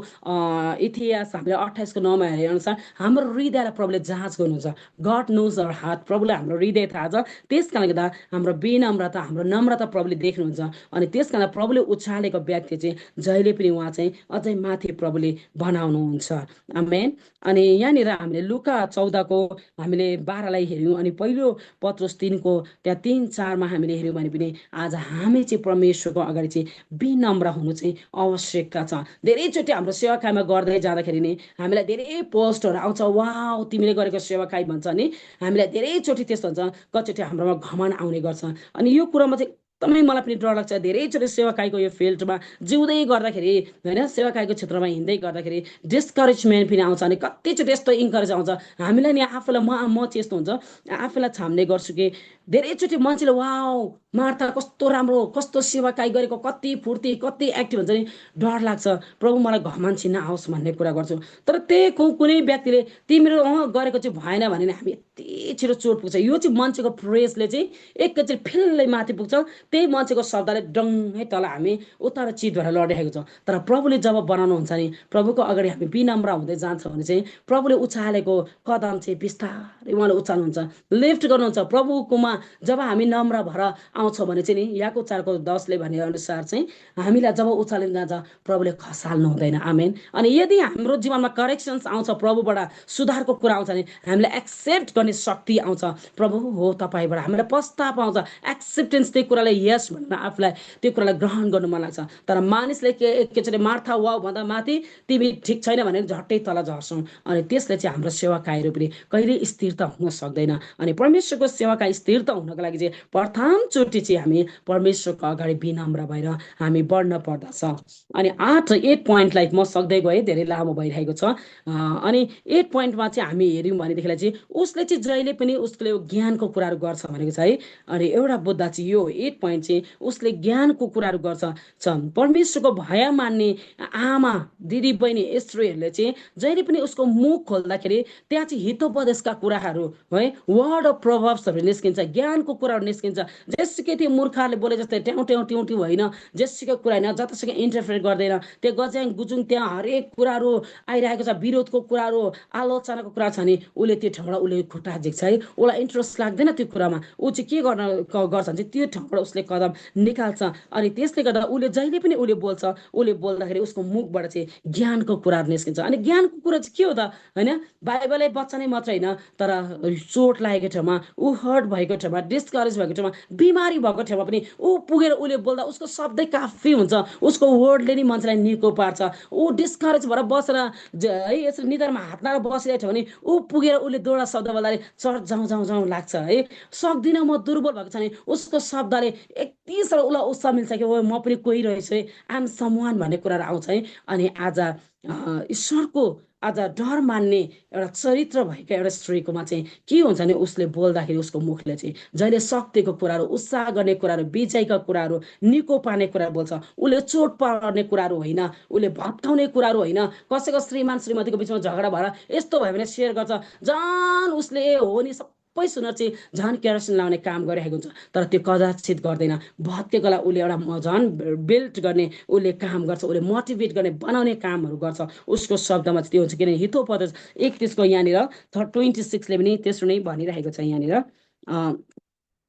इतिहास हामीले 28:9मा हेरे अनुसार हाम्रो हृदयलाई प्रभुले जाँच गर्नुहुन्छ गड नोज आवर हार्ट प्रभुलाई हाम्रो हृदय थाहा छ त्यस कारणले गर्दा हाम्रो विनम्रता हाम्रो नम्रता प्रभुले देख्नुहुन्छ अनि त्यस कारण प्रभुले उचालेको व्यक्ति चाहिँ जहिले पनि उहाँ चाहिँ अझै माथि प्रभुले बनाउनुहुन्छ आमेन अनि यहाँनिर हामीले लुका 14को हामीले 12लाई हेऱ्यौँ अनि पहिलो पत्रुस 3को त्यहाँ 3-4मा हामीले हेऱ्यौँ भने पनि आज हामी चाहिँ परमेश्वरको अगाडि चाहिँ विनम्र हुनु चाहिँ आवश्यकता छ धेरैचोटि हाम्रो सेवाकाईमा गर्दै जाँदाखेरि नि हामीलाई धेरै पोस्टहरू आउँछ वाउ तिमीले गरेको सेवाकाई भन्छ नि हामीलाई धेरैचोटि त्यस्तो हुन्छ कतिचोटि हाम्रोमा घमन आउने गर्छ अनि यो कुरामा चाहिँ एकदमै मलाई पनि डर लाग्छ धेरैचोटि सेवाकाईको यो फिल्डमा जिउँदै गर्दाखेरि होइन सेवाकाईको क्षेत्रमा हिँड्दै गर्दाखेरि डिस्करेजमेन्ट पनि आउँछ अनि कतिचोटि यस्तो इन्करेज आउँछ हामीलाई नि आफूलाई म चाहिँ यस्तो हुन्छ आफूलाई छाम्ने गर्छु कि धेरैचोटि मान्छेले वाउ मार्था कस्तो राम्रो कस्तो सेवाकाई गरेको कति फुर्ती कति एक्टिभ हुन्छ नि डर लाग्छ प्रभु मलाई घमन छिन्न आओस् भन्ने कुरा गर्छु तर त्यही कुनै व्यक्तिले तिम्रो गरेको चाहिँ भएन भने हामी यति छिटो चोट पुग्छ यो चाहिँ मान्छेको प्रेसले चाहिँ एकैचोटि फिल्लै माथि पुग्छ त्यही मान्छेको शब्दले डङ्गै तल हामी उता र चित भएर लडिरहेको छौँ तर प्रभुले जब बनाउनुहुन्छ नि प्रभुको अगाडि हामी विनम्र हुँदै जान्छ भने चाहिँ प्रभुले उचालेको कदम चाहिँ बिस्तारै उहाँले उचाल्नुहुन्छ लिफ्ट गर्नुहुन्छ प्रभुकोमा जब हामी नम्र भएर आउँछौँ भने चाहिँ नि याकूब 4:10ले भने अनुसार चाहिँ हामीलाई जब उचालिन जान्छ प्रभुले खसाल्नु हुँदैन आमेन अनि यदि हाम्रो जीवनमा करेक्सन्स आउँछ प्रभुबाट सुधारको कुरा आउँछ भने हामीलाई एक्सेप्ट गर्ने शक्ति आउँछ प्रभु हो तपाईँबाट हामीलाई पस्ताप आउँछ एक्सेप्टेन्स त्यो कुरालाई यस भनेर आफूलाई त्यो कुरालाई ग्रहण गर्नु मन लाग्छ तर मानिसले एकचोटि मार्था वाउ भन्दा माथि तिमी ठिक छैन भने झट्टै तल झर्छौँ अनि त्यसले चाहिँ हाम्रो सेवाकाईहरू पनि कहिले स्थिरता हुन सक्दैन अनि परमेश्वरको सेवाकाई स्थिरता हुनको लागि चाहिँ प्रथमचोटि चाहिँ हामी परमेश्वरको अगाडि विनम्र भएर हामी बढ्न पर्दछ अनि 8 पोइन्टलाई म सक्दै गएँ धेरै लामो भइरहेको छ अनि 8 पोइन्टमा चाहिँ हामी हेऱ्यौँ भनेदेखिलाई चाहिँ उसले चाहिँ जहिले पनि उसले ज्ञानको कुराहरू गर्छ भनेको छ है अनि एउटा बुद्ध चाहिँ यो 8 पोइन्ट चाहिँ उसले ज्ञानको कुराहरू गर्छ परमेश्वरको भय मान्ने आमा दिदी बहिनी स्त्रीहरूले चाहिँ जहिले पनि उसको मुख खोल्दाखेरि त्यहाँ चाहिँ हितोपदेशका कुराहरू है वर्ड अफ प्रोभर्ब्सहरू निस्किन्छ ज्ञानको कुराहरू निस्किन्छ जेसुकै त्यो मूर्खहरूले बोले जस्तै ट्याउ ट्याउ ट्याउ ट्याउ होइन जेसुकै कुरा होइन जतासुकै इन्टरफेयर गर्दैन त्यो गज्याङ गुजुङ त्यहाँ हरेक कुराहरू आइरहेको छ विरोधको कुराहरू आलोचनाको कुरा छ नि उसले त्यो ठाउँबाट उसले खुट्टा झिक्छ है उसलाई इन्ट्रेस्ट लाग्दैन त्यो कुरामा ऊ चाहिँ के गर्छ भने चाहिँ त्यो ठाउँबाट उसले कदम निकाल्छ अनि त्यसले गर्दा उसले जहिले पनि उसले बोल्दाखेरि उसको मुखबाट चाहिँ ज्ञानको कुराहरू निस्किन्छ अनि ज्ञानको कुरा चाहिँ के हो त होइन बाइबलै वचनै मात्रै होइन तर चोट लागेको ठाउँमा ऊ हर्ट भएको ठाउँमा डिस्करेज भएको ठाउँमा बिमारी भएको ठाउँमा पनि ऊ पुगेर उसले बोल्दा उसको शब्दै काफी हुन्छ उसको वर्डले नि मान्छेलाई निको पार्छ ऊ डिस्करेज भएर बसेर है यसरी निधारमा हात लाएर बसिरहेको छ भने ऊ पुगेर उसले दोडा शब्द बोल्दाखेरि चर्च जाउँ लाग्छ है सक्दिनँ म दुर्बल भएको छ भने उसको शब्दले यति साह्रो उसलाई उत्साह मिल्छ कि ओ म पनि कोही रहेछु है, आम समवान भन्ने कुराहरू आउँछ है। अनि आज ईश्वरको आज डर मान्ने एउटा चरित्र भएका एउटा स्त्रीकोमा चाहिँ के हुन्छ भने उसले बोल्दाखेरि उसको मुखले चाहिँ जहिले शक्तिको कुराहरू, उत्साह गर्ने कुराहरू, विजयका कुराहरू, निको पार्ने कुराहरू बोल्छ। उसले चोट पार्ने कुराहरू होइन, उसले भत्काउने कुराहरू होइन, कसैको श्रीमान श्रीमतीको बिचमा झगडा भएर यस्तो भयो भने सेयर गर्छ, झन् उसले हो नि सबै सुनेर चाहिँ झन् केरोसिन लाउने काम गरिरहेको हुन्छ। तर त्यो कदाचित गर्दैन, भत्केकोलाई उसले एउटा झन् बिल्ड गर्ने उसले काम गर्छ, उसले मोटिभेट गर्ने बनाउने कामहरू गर्छ। उसको शब्दमा चाहिँ त्यो हुन्छ। किनभने हितोपदेश 31 यहाँनिर 26ले पनि त्यसो नै भनिरहेको छ। यहाँनिर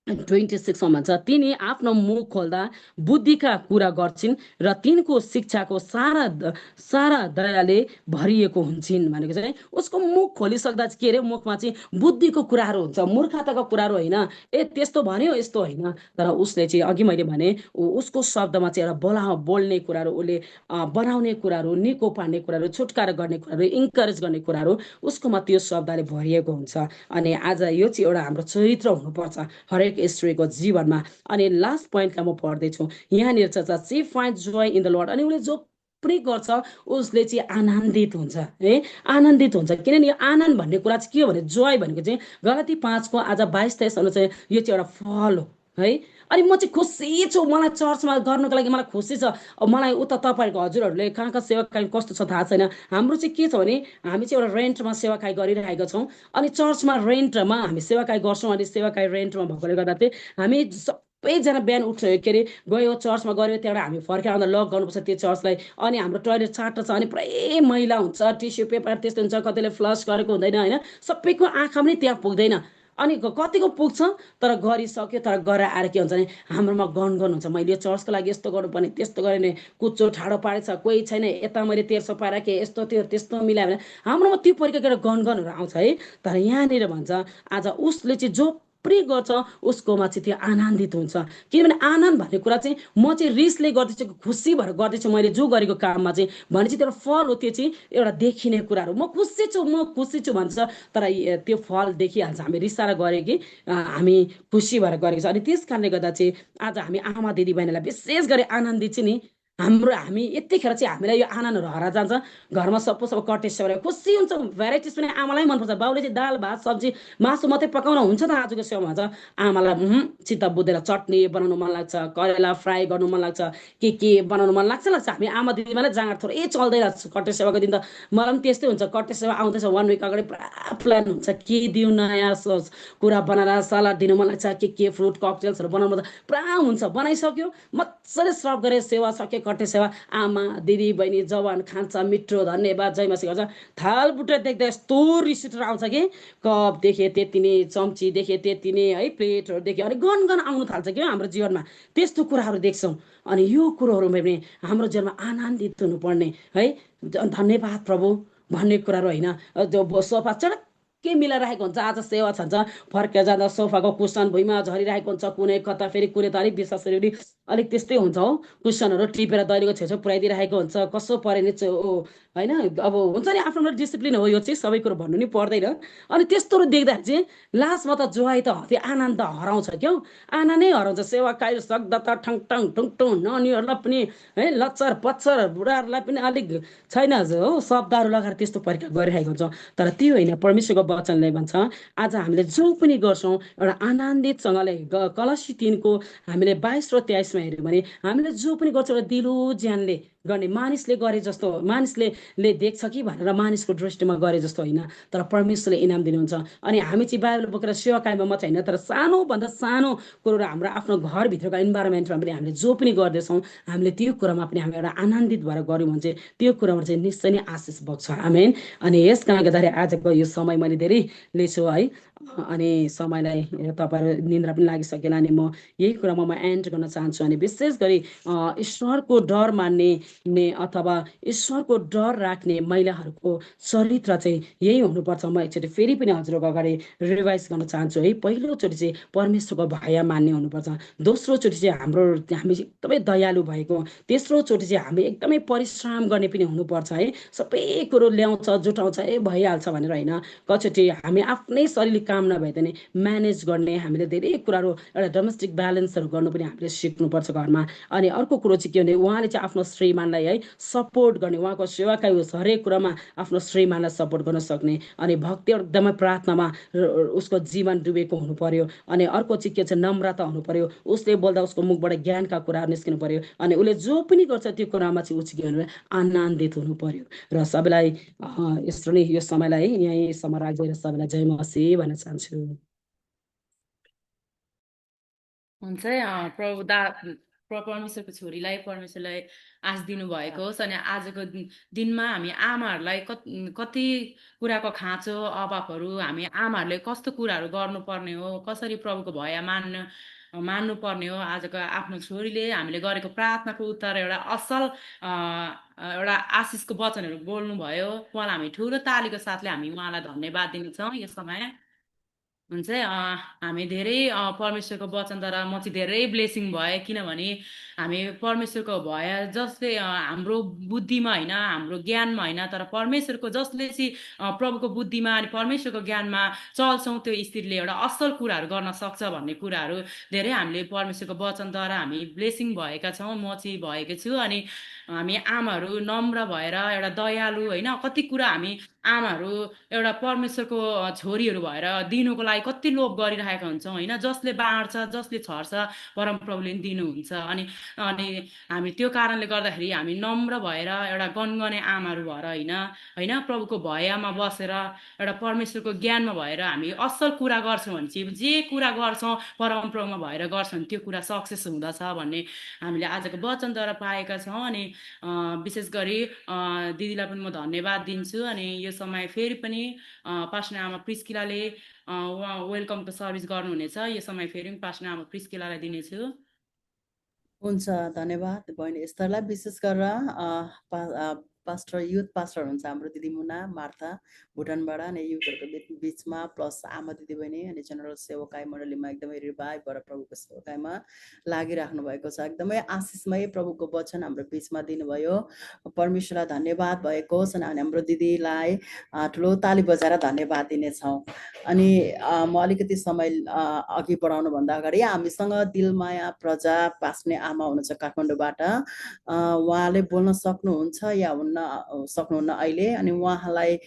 26 भन्छ, तिनी आफ्नो मुख खोल्दा बुद्धिका कुरा गर्छिन् र तिनको शिक्षाको सारा दयाले भरिएको हुन्छन् भनेको चाहिँ उसको मुख खोलिसक्दा चाहिँ के अरे मुखमा चाहिँ बुद्धिको कुराहरू हुन्छ, मूर्खताको कुराहरू होइन। त्यस्तो भन्यो यस्तो होइन, तर उसले चाहिँ अघि मैले भने उसको शब्दमा चाहिँ एउटा बोल्ने कुराहरू, उसले बनाउने कुराहरू, निको पार्ने कुराहरू, छुटकारा गर्ने कुराहरू, इन्करेज गर्ने कुराहरू उसकोमा त्यो शब्दले भरिएको हुन्छ। अनि आज यो चाहिँ एउटा हाम्रो चरित्र हुनुपर्छ हरेक स्त्रीको जीवनमा। अनि लास्ट पोइन्टलाई म पढ्दैछु। यहाँनिर छ she find joy in the Lord. अनि उसले जो पनि गर्छ उसले चाहिँ आनन्दित हुन्छ है, आनन्दित हुन्छ। किनभने यो आनन्द भन्ने कुरा चाहिँ के हो भने जोय भनेको चाहिँ गलाती 5 आज 22-23 अनुसार यो चाहिँ एउटा फल हो है। अनि म चाहिँ खुसी छु, मलाई चर्चमा गर्नुको लागि मलाई खुसी छ। मलाई उता तपाईँहरूको हजुरहरूले कहाँ कहाँ सेवाकाई कस्तो छ थाहा छैन। हाम्रो चाहिँ के छ भने हामी चाहिँ एउटा रेन्टमा सेवाकाई गरिरहेका छौँ। अनि चर्चमा रेन्टमा हामी सेवाकाई गर्छौँ। अनि सेवाकाई रेन्टमा भएकोले गर्दा चाहिँ हामी सबैजना बिहान उठ्यो के अरे गयो चर्चमा गयो, त्यहाँबाट हामी फर्केर आउँदा लक गर्नुपर्छ त्यो चर्चलाई। अनि हाम्रो टोइलेट चारवटा छ, अनि पुरै मैला हुन्छ, टिस्यु पेपर त्यस्तो हुन्छ, कतिले फ्लस गरेको हुँदैन होइन, सबैको आँखा पनि त्यहाँ पुग्दैन। अनि कतिको पुग्छ तर गरिसक्यो। तर गरेर आएर के हुन्छ भने हाम्रोमा गनगन हुन्छ, मैले चर्चको लागि यस्तो गर्नुपर्ने, त्यस्तो गरेँ भने कुचो ठाडो पारेछ, कोही छैन, यता मैले 1300 पाराखेँ, यस्तो त्यो त्यस्तो मिलायो भने हाम्रोमा त्यो परिकारको गनगनहरू आउँछ है। तर यहाँनिर भन्छ आज उसले चाहिँ जो पनि गर्छ उसकोमा चाहिँ त्यो आनन्दित हुन्छ। किनभने आनन्द भन्ने कुरा चाहिँ म चाहिँ रिसले गर्दैछु, खुसी भएर गर्दैछु मैले जो गरेको काममा चाहिँ भने चाहिँ त्यो फल हो। त्यो चाहिँ एउटा देखिने कुराहरू, म खुसी छु भन्छ, तर त्यो फल देखिहाल्छ। हामी रिसाएर गरे कि हामी खुसी भएर गरेको छ। अनि त्यस कारणले गर्दा चाहिँ आज हामी आमा दिदी बहिनीलाई विशेष गरी आनन्दित चाहिँ नि हामी यतिखेर चाहिँ हामीलाई यो आनन्दहरू हराएर जान्छ। घरमा सपोज अब कटेज सेवा खुसी हुन्छ, भेराइटिज पनि आमालाई मनपर्छ। बाउले चाहिँ दाल भात सब्जी मासु मात्रै पकाउन हुन्छ त आजको सेवामा भन्छ, आमालाई चित्त बुझेर चटनी बनाउनु मन लाग्छ, करेला फ्राई गर्नु मन लाग्छ, के बनाउनु मन लाग्छ। हामी आमा दिदीमालाई जाँगर थोरै चल्दै लाग्छ। कटेज सेवाको दिन त मलाई पनि त्यस्तै हुन्छ। कटेज सेवा आउँदैछ 1 विक अगाडि पुरा प्लान हुन्छ, के दिउँ नयाँ कुरा बनाएर सलाद दिनु मन लाग्छ, के फ्रुट ककटेल्सहरू बनाउनु पुरा हुन्छ। बनाइसक्यो मजाले सर्भ गरेर सेवा सके कटे सेवा, आमा दिदी बहिनी जवान खान्छ, मिठो धन्यवाद जयमसी गर्छ। थाल बुटेर देख्दा यस्तो रिस उठेर आउँछ कि कप देखे त्यति नै, चम्ची देखे त्यति नै है, प्लेटहरू देखे अनि गन आउनु थाल्छ कि हाम्रो जीवनमा त्यस्तो कुराहरू देख्छौँ। अनि यो कुरोहरूमा पनि हाम्रो जीवनमा आनन्दित हुनुपर्ने है, धन्यवाद प्रभु भन्ने कुराहरू होइन। सोफा के मिलाइरहेको हुन्छ, आज सेवा छन्छ फर्केर जाँदा सोफाको कुसन भुइँमा झरिरहेको हुन्छ, कुनै कता फेरि कुनै त अलिक विश्वास अलिक त्यस्तै हुन्छ हो, कुसनहरू टिपेर दैलेको छेउछेउ पुऱ्याइदिइरहेको हुन्छ, कसो परे नि होइन। अब हुन्छ नि आफ्नो डिसिप्लिन हो यो चाहिँ, सबै कुरो भन्नु नि पर्दैन। अनि त्यस्तोहरू देख्दाखेरि चाहिँ लास्टमा त जोय त त्यो आनन्द हराउँछ क्याउ, आनन्दै हराउँछ। सेवा काहीँ सक्दा त ठङठङ टुङटुङ, नानीहरूलाई पनि है लच्चर पच्चर, बुढाहरूलाई पनि अलिक छैन हो शब्दहरू लगाएर त्यस्तो परीक्षा गरिरहेको हुन्छ। तर त्यो होइन, परमेश्वरको वचनले भन्छ आज हामीले जो पनि गर्छौँ एउटा आनन्दितसँगले। कलसी 3 हामीले 22 र 23 हेऱ्यौँ भने हामीले जो पनि गर्छौँ एउटा दिलो ज्यानले गर्ने, मानिसले गरे जस्तो मानिसले देख्छ कि भनेर मानिसको दृष्टिमा गरे जस्तो होइन, तर परमेश्वरले इनाम दिनुहुन्छ। अनि हामी चाहिँ बाइबल बोकेर सेवाकाईमा मात्रै होइन, तर सानोभन्दा सानो कुरोहरू हाम्रो आफ्नो घरभित्रको इन्भाइरोमेन्टमा पनि हामीले जो पनि गर्दैछौँ हामीले त्यो कुरामा पनि हामी एउटा आनन्दित भएर गऱ्यौँ भने चाहिँ त्यो कुरामा चाहिँ निश्चय नै आशिष बग्छ। आमेन। अनि यस कारणले गर्दाखेरि आजको यो समय मैले धेरै लिन्छु है, अनि समयलाई तपाईँहरू निन्द्रा पनि लागिसकेला। अनि म यही कुरामा म एन्ड गर्न चाहन्छु। अनि विशेष गरी ईश्वरको डर मान्ने अथवा ईश्वरको डर राख्ने महिलाहरूको चरित्र चाहिँ यही हुनुपर्छ। म एकचोटि फेरि पनि हजुरको अगाडि रिभाइज गर्न चाहन्छु है। पहिलोचोटि चाहिँ परमेश्वरको भय मान्ने हुनुपर्छ। दोस्रोचोटि चाहिँ हामी एकदमै दयालु भएको। तेस्रोचोटि चाहिँ हामी एकदमै परिश्रम गर्ने पनि हुनुपर्छ है। सबै कुरो ल्याउँछ जुटाउँछ भइहाल्छ भनेर होइन। कतिचोटि हामी आफ्नै शरीरले काम नभए पनि म्यानेज गर्ने हामीले धेरै कुराहरू एउटा डोमेस्टिक ब्यालेन्सहरू गर्नु पनि हामीले सिक्नुपर्छ घरमा। अनि अर्को कुरो चाहिँ के भने उहाँले चाहिँ आफ्नो श्रीमानलाई है सपोर्ट गर्ने, उहाँको सेवाकाई होस् हरेक कुरामा आफ्नो श्रीमानलाई सपोर्ट गर्न सक्ने, अनि भक्ति एकदमै प्रार्थनामा उसको जीवन डुबेको हुनु पर्यो। अनि अर्को चाहिँ के छ, नम्रता हुनु पर्यो, उसले बोल्दा उसको मुखबाट ज्ञानका कुराहरू निस्किनु पर्यो। अनि उसले जो पनि गर्छ त्यो कुरामा चाहिँ ऊ चाहिँ के भने आनन्दित हुनु पर्यो। र सबैलाई यस्तो नै यो समयलाई यहीँसम्म राखेर सबैलाई जय मसीह भन्न चाहन्छु। हुन्छ परमेश्वरको छोरीलाई परमेश्वरलाई आश दिनुभएको होस्। अनि आजको दिनमा हामी आमाहरूलाई कति कुराको खाँचो अभावहरू, हामी आमाहरूले कस्तो कुराहरू गर्नुपर्ने हो, कसरी प्रभुको भय मान्नुपर्ने हो, आजको आफ्नो छोरीले हामीले गरेको प्रार्थनाको उत्तर एउटा असल एउटा आशिषको वचनहरू बोल्नुभयो। उहाँलाई हामी ठुलो तालीको साथले हामी उहाँलाई धन्यवाद दिन्छौँ यो समय। हुन्छ हामी धेरै परमेश्वरको वचनद्वारा म चाहिँ धेरै ब्लेसिङ भएँ, किनभने हामी परमेश्वरको भय जसले हाम्रो बुद्धिमा होइन, हाम्रो ज्ञानमा होइन, तर परमेश्वरको जसले चाहिँ प्रभुको बुद्धिमा अनि परमेश्वरको ज्ञानमा चल्छौँ त्यो स्त्रीले एउटा असल कुराहरू गर्न सक्छ भन्ने कुराहरू धेरै हामीले परमेश्वरको वचनद्वारा हामी ब्लेसिङ भएका छौँ। म चाहिँ भएको छु। अनि हामी आमाहरू नम्र भएर एउटा दयालु होइन, कति कुरा हामी आमाहरू एउटा परमेश्वरको छोरीहरू भएर दिनुको लागि कति लोभ गरिरहेका हुन्छौँ होइन। जसले बाँड्छ जसले छर्छ परमप्रभुले दिनुहुन्छ। अनि अनि हामी त्यो कारणले गर्दाखेरि हामी नम्र भएर एउटा गनगने आमाहरू भएर होइन प्रभुको भयमा बसेर एउटा परमेश्वरको ज्ञानमा भएर हामी असल कुरा गर्छौँ भने चाहिँ जे कुरा गर्छौँ परमप्रभुमा भएर गर्छौँ भने त्यो कुरा सक्सेस हुँदछ भन्ने हामीले आजको वचनद्वारा पाएका छौँ। अनि विशेष गरी दिदीलाई पनि म धन्यवाद दिन्छु। अनि यो समय फेरि पनि पास्टर आमा प्रिस्किलाले उहाँ वेलकमको सर्भिस गर्नुहुनेछ। यो समय फेरि पनि पास्टर आमा प्रिस्किलालाई दिनेछु। हुन्छ, धन्यवाद बहिनी एस्थरलाई। विशेष गरेर पास्टर युथ पास्टर हुनुहुन्छ हाम्रो दिदी मुना मार्था भुटानबाट। अनि युथहरूको बिचमा प्लस आमा दिदी बहिनी अनि जनरल सेवकाई मण्डलीमा एकदमै रिभाइभ भएर प्रभुको सेवकाईमा लागिराख्नु भएको छ। एकदमै आशिषमय प्रभुको वचन हाम्रो बिचमा दिनुभयो। परमेश्वरलाई धन्यवाद भएको होस्। अनि हाम्रो दिदीलाई ठुलो ताली बजाएर धन्यवाद दिनेछौँ। अनि म अलिकति समय अघि बढाउनुभन्दा अगाडि हामीसँग दिलमाया प्रजा पास्ने आमा हुनुहुन्छ काठमाडौँबाट। उहाँले बोल्न सक्नुहुन्छ या सक्नुहुन्न अहिले। अनि उहाँलाई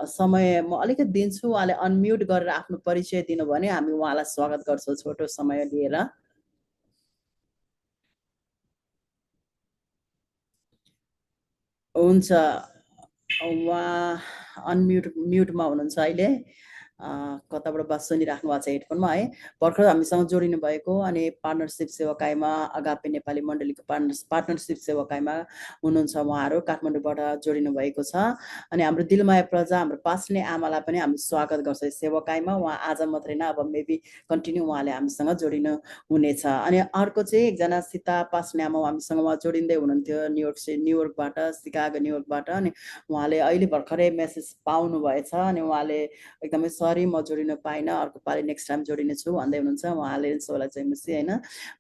समय म अलिकति दिन्छु। उहाँले अनम्युट गरेर आफ्नो परिचय दिनुभयो भने हामी उहाँलाई स्वागत गर्छौँ छोटो समय लिएर। हुन्छ, उहाँ म्युटमा हुनुहुन्छ अहिले। कताबाट बात सुनिराख्नु भएको छ हेडफोनमा है। भर्खर हामीसँग जोडिनु भएको अनि पार्टनरसिप सेवाकाईमा अगापे नेपाली मण्डलीको पार्टनरसिप सेवाकाईमा हुनुहुन्छ उहाँहरू, काठमाडौँबाट जोडिनु भएको छ। अनि हाम्रो दिलमाया प्रजा हाम्रो पास्ने आमालाई पनि हामी स्वागत गर्छौँ सेवाकाईमा। उहाँ आज मात्रै न, अब मेबी कन्टिन्यू उहाँले हामीसँग जोडिनु हुनेछ। अनि अर्को चाहिँ एकजना सीता पास्ने आमा हामीसँग उहाँ जोडिँदै हुनुहुन्थ्यो न्युयोर्कबाट, सिकागो न्युयोर्कबाट। अनि उहाँले अहिले भर्खरै मेसेज पाउनु भएछ। अनि उहाँले एकदमै सरी म जोडिनु पाइनँ, अर्को पालि नेक्स्ट टाइम जोडिनेछु भन्दै हुनुहुन्छ। उहाँले सोलाई चाहिँ मुसी होइन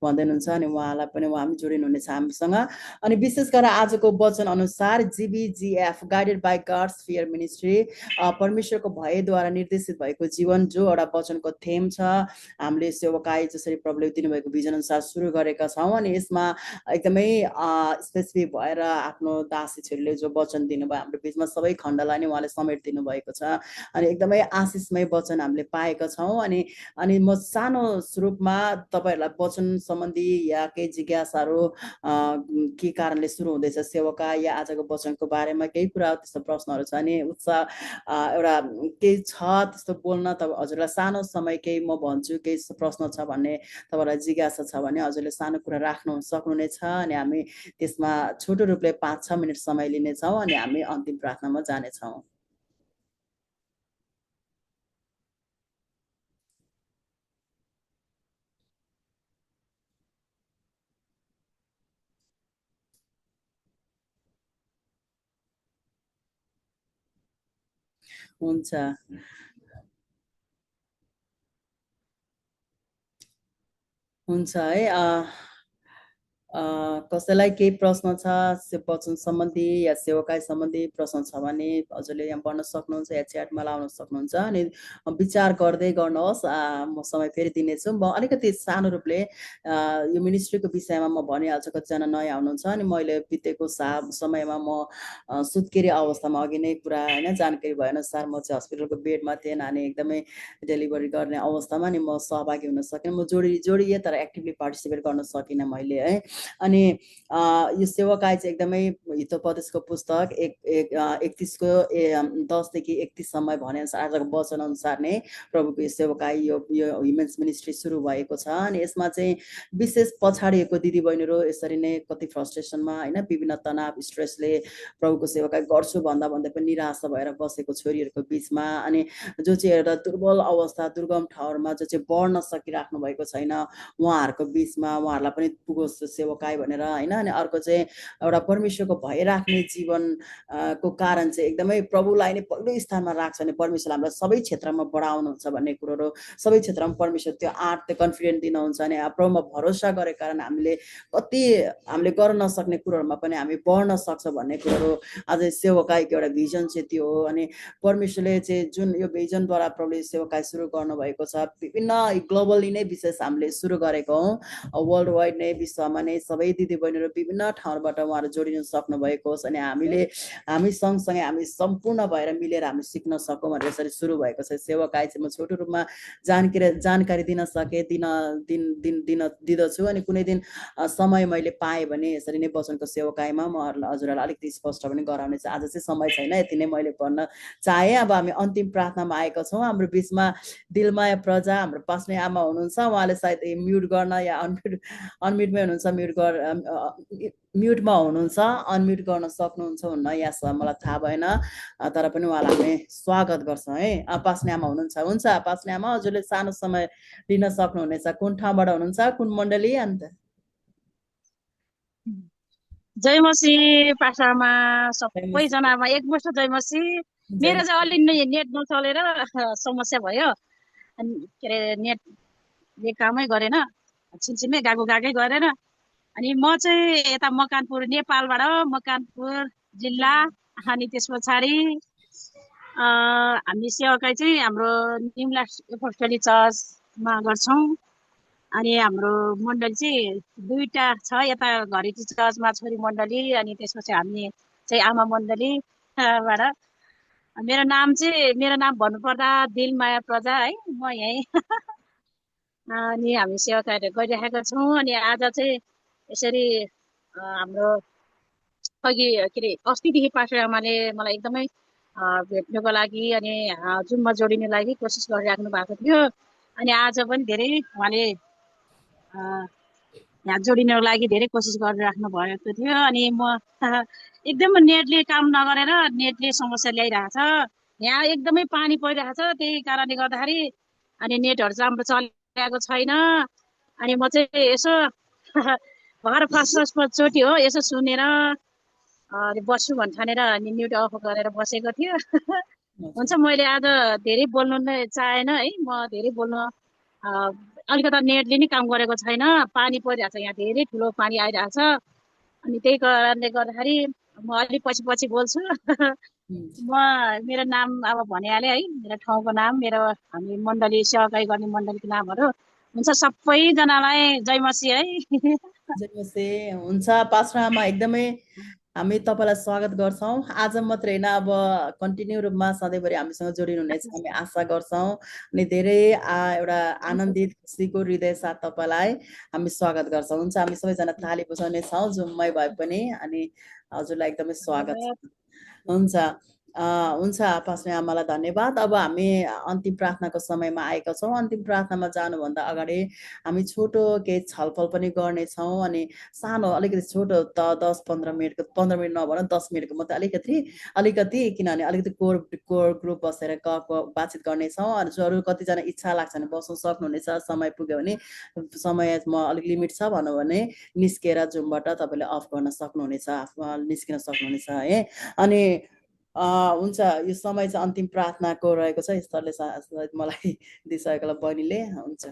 भन्दै हुनुहुन्छ। अनि उहाँलाई पनि उहाँ पनि जोडिनु हुनेछ हामीसँग। अनि विशेष गरेर आजको वचन अनुसार GBGF guided by gods fear ministry, परमेश्वरको भयद्वारा निर्देशित भएको जीवन, जो एउटा वचनको थेम छ। हामीले सेवकाई जसरी प्रभुले दिनुभएको भिजन अनुसार सुरु गरेका छौँ। अनि यसमा एकदमै स्पेसिफिक भएर आफ्नो दासी छोरीले जो वचन दिनुभयो हाम्रो बिचमा सबै खण्डलाई नै उहाँले समेट दिनुभएको छ। अनि एकदमै आशिषमय वचन हामीले पाएका छौँ। अनि म सानो स्वरूपमा तपाईँहरूलाई वचन सम्बन्धी या केही जिज्ञासाहरू के कारणले सुरु हुँदैछ सेवका या आजको वचनको बारेमा केही कुरा त्यस्तो प्रश्नहरू छ भने उत्साह एउटा केही छ त्यस्तो बोल्न त हजुरलाई सानो समय केही म भन्छु, केही प्रश्न छ भन्ने तपाईँलाई जिज्ञासा छ भने हजुरले सानो कुरा राख्नु सक्नुहुनेछ। अनि हामी त्यसमा छोटो रूपले 5-6 मिनट समय लिनेछौँ। अनि हामी अन्तिम प्रार्थनामा जानेछौँ। हुन्छ, हुन्छ है। कसैलाई केही प्रश्न छ वचन सम्बन्धी या सेवाकाई सम्बन्धी प्रश्न छ भने हजुरले यहाँ पढ्न सक्नुहुन्छ या च्याटमा लाउन सक्नुहुन्छ अनि विचार गर्दै गर्नुहोस्। म समय फेरि दिनेछु। म अलिकति सानो रूपले यो मिनिस्ट्रीको विषयमा म भनिहाल्छु। कतिजना नयाँ हुनुहुन्छ अनि मैले बितेको समयमा म सुत्केरी अवस्थामा अघि नै कुरा होइन जानकारी भएअनुसार म चाहिँ हस्पिटलको बेडमा थिएँ। नानी एकदमै डेलिभरी गर्ने अवस्थामा नि म सहभागी हुन सकिनँ। म जोडिएँ तर एक्टिभली पार्टिसिपेट गर्न सकिनँ मैले है। अनि यो सेवाकाई चाहिँ एकदमै हितोपदेशको पुस्तक 10 देखि 31 सम्म भनेअनुसार आजको वचन अनुसार नै प्रभुको यो सेवाकाई यो ह्युमेन्स मिनिस्ट्री सुरु भएको छ। अनि यसमा चाहिँ विशेष पछाडिएको दिदीबहिनीहरू यसरी नै कति फ्रस्ट्रेसनमा होइन विभिन्न तनाव स्ट्रेसले प्रभुको सेवाकाई गर्छु भन्दा पनि निराशा भएर बसेको छोरीहरूको बिचमा अनि जो चाहिँ एउटा दुर्बल अवस्था दुर्गम ठाउँमा जो चाहिँ बढ्न सकिराख्नु भएको छैन उहाँहरूको बिचमा उहाँहरूलाई पनि पुगोस् सेवाकाई भनेर होइन। अनि अर्को चाहिँ एउटा परमेश्वरको भय राख्ने जीवन को कारण चाहिँ एकदमै प्रभुलाई नै पहिलो स्थानमा राख्छ भने परमेश्वरले हामीलाई सबै क्षेत्रमा बढाउनुहुन्छ भन्ने कुरोहरू सबै क्षेत्रमा परमेश्वर त्यो त्यो कन्फिडेन्ट दिनुहुन्छ। अनि प्रभुमा भरोसा गरेको कारण हामीले गर्न नसक्ने कुरोहरूमा पनि हामी बढ्न सक्छ भन्ने कुरोहरू आज सेवाकाईको एउटा भिजन चाहिँ त्यो हो। अनि परमेश्वरले चाहिँ जुन यो भिजनद्वारा प्रभुले सेवाकाई सुरु गर्नुभएको छ विभिन्न ग्लोबली नै विशेष हामीले सुरु गरेको हौँ। वर्ल्ड वाइड नै विश्वमा नै सबै दिदीबहिनीहरू विभिन्न ठाउँबाट उहाँहरू जोडिन सक्नुभएको होस्। अनि हामी सँगसँगै हामी सम्पूर्ण भएर मिलेर हामी सिक्न सकौँ भनेर यसरी सुरु भएको छ सेवाकाई चाहिँ। म छोटो रूपमा जानकारी दिन सकेँ दिँदछु। अनि कुनै दिन समय मैले पाएँ भने यसरी नै वचनको सेवाकाईमा म हजुरहरूलाई अलिकति स्पष्ट पनि गराउने चाहिँ आज चाहिँ समय छैन। यति नै मैले भन्न चाहेँ। अब हामी अन्तिम प्रार्थनामा आएका छौँ। हाम्रो बिचमा दिलमाया प्रजा हाम्रो पास्ने आमा हुनुहुन्छ। उहाँले सायद म्युट गर्न या अनम्युटमै हुनुहुन्छ म्युटमा हुनुहुन्छ अनम्युट गर्न सक्नुहुन्छ हुन्न या मलाई थाहा भएन तर पनि उहाँलाई हामी स्वागत गर्छौँ है। पास्ने आमा हुन्छ पास्ने आमा हजुरले सानो समय लिन सक्नुहुनेछ। कुन ठाउँबाट हुनुहुन्छ कुन मण्डली? अन्त जय मसीह पासामा सबैजनामा एकमुष्ट जय मसीह। मेरो चाहिँ अलि नेट नचलेर समस्या भयो अनि के अरे नेटले कामै गरेन छिनछिनमै गएकै गरेन। अनि म चाहिँ यता मकानपुर नेपालबाट मकानपुर जिल्ला। अनि त्यस पछाडि हामी सेवाकाई चाहिँ हाम्रो निम्ला एपोस्टोलिक चर्चमा गर्छौँ। अनि हाम्रो मण्डली चाहिँ दुईटा छ। यता घरेटी चर्चमा छोरी मण्डली अनि त्यसपछि हामी चाहिँ आमा मण्डलीबाट। मेरो नाम भन्नुपर्दा दिलमाया प्रजा है। म यहीँ अनि हामी सेवाकाईहरू गरिरहेका छौँ। अनि आज चाहिँ यसरी हाम्रो अघि के अरे अस्तिदेखि पास्टर आमाले मलाई एकदमै भेट्नको लागि अनि जुनमा जोडिने लागि कोसिस गरिराख्नु भएको थियो। अनि आज पनि धेरै उहाँले यहाँ जोडिनको लागि धेरै कोसिस गरिराख्नु भएको थियो। अनि म एकदम नेटले काम नगरेर नेटले समस्या ल्याइरहेछ। यहाँ एकदमै पानी परिरहेछ त्यही कारणले गर्दाखेरि अनि नेटहरू चाहिँ राम्रो चलिरहेको छैन। अनि म चाहिँ यसो भर्खर फर्स्टचोटि हो यसो सुनेर बस्छु भन्ठानेर अनि म्युट अफ गरेर बसेको थियो। हुन्छ मैले आज धेरै बोल्नु नै चाहेन है। म धेरै बोल्न अलिकता नेटले नै काम गरेको छैन। पानी परिरहेछ यहाँ धेरै ठुलो पानी आइरहेछ। अनि त्यही कारणले गर्दाखेरि म अलिक पछि बोल्छु। मेरो नाम अब भनिहालेँ है। मेरो ठाउँको नाम हामी मण्डली सेवाकाई गर्ने मण्डलीको नामहरू हुन्छ। सबैजनालाई जय मसीह है। जय मसीह। हुन्छ पास्टर आमा एकदमै हामी तपाईँलाई स्वागत गर्छौँ। आज मात्रै होइन अब कन्टिन्यू रूपमा सधैँभरि हामीसँग जोडिनुहुनेछ हामी आशा गर्छौँ। अनि धेरै एउटा आनन्दित खुसीको हृदय साथ तपाईँलाई हामी स्वागत गर्छौँ। हुन्छ हामी सबैजना ताली बजाउने छौँ जुममै भए पनि। अनि हजुरलाई एकदमै स्वागत छ। हुन्छ पास्ने आमालाई धन्यवाद। अब हामी अन्तिम प्रार्थनाको समयमा आएका छौँ। अन्तिम प्रार्थनामा जानुभन्दा अगाडि हामी छोटो केही छलफल पनि गर्नेछौँ। अनि सानो अलिकति छोटो 10-15 मिनटको 15 मिनट नभएर 10 मिनटको मात्रै अलिकति किनभने अलिकति कोर ग्रुप बसेर बातचित गर्नेछौँ। अरू कतिजना इच्छा लाग्छ भने बस्नु सक्नुहुनेछ। समय पुग्यो भने समयमा अलिक लिमिट छ भन्नु भने निस्केर जुमबाट तपाईँले अफ गर्न सक्नुहुनेछ निस्किन सक्नुहुनेछ है। अनि हुन्छ यो समय चाहिँ अन्तिम प्रार्थनाको रहेको छ। स्तरले मलाई दिइसकेको बहिनीले हुन्छ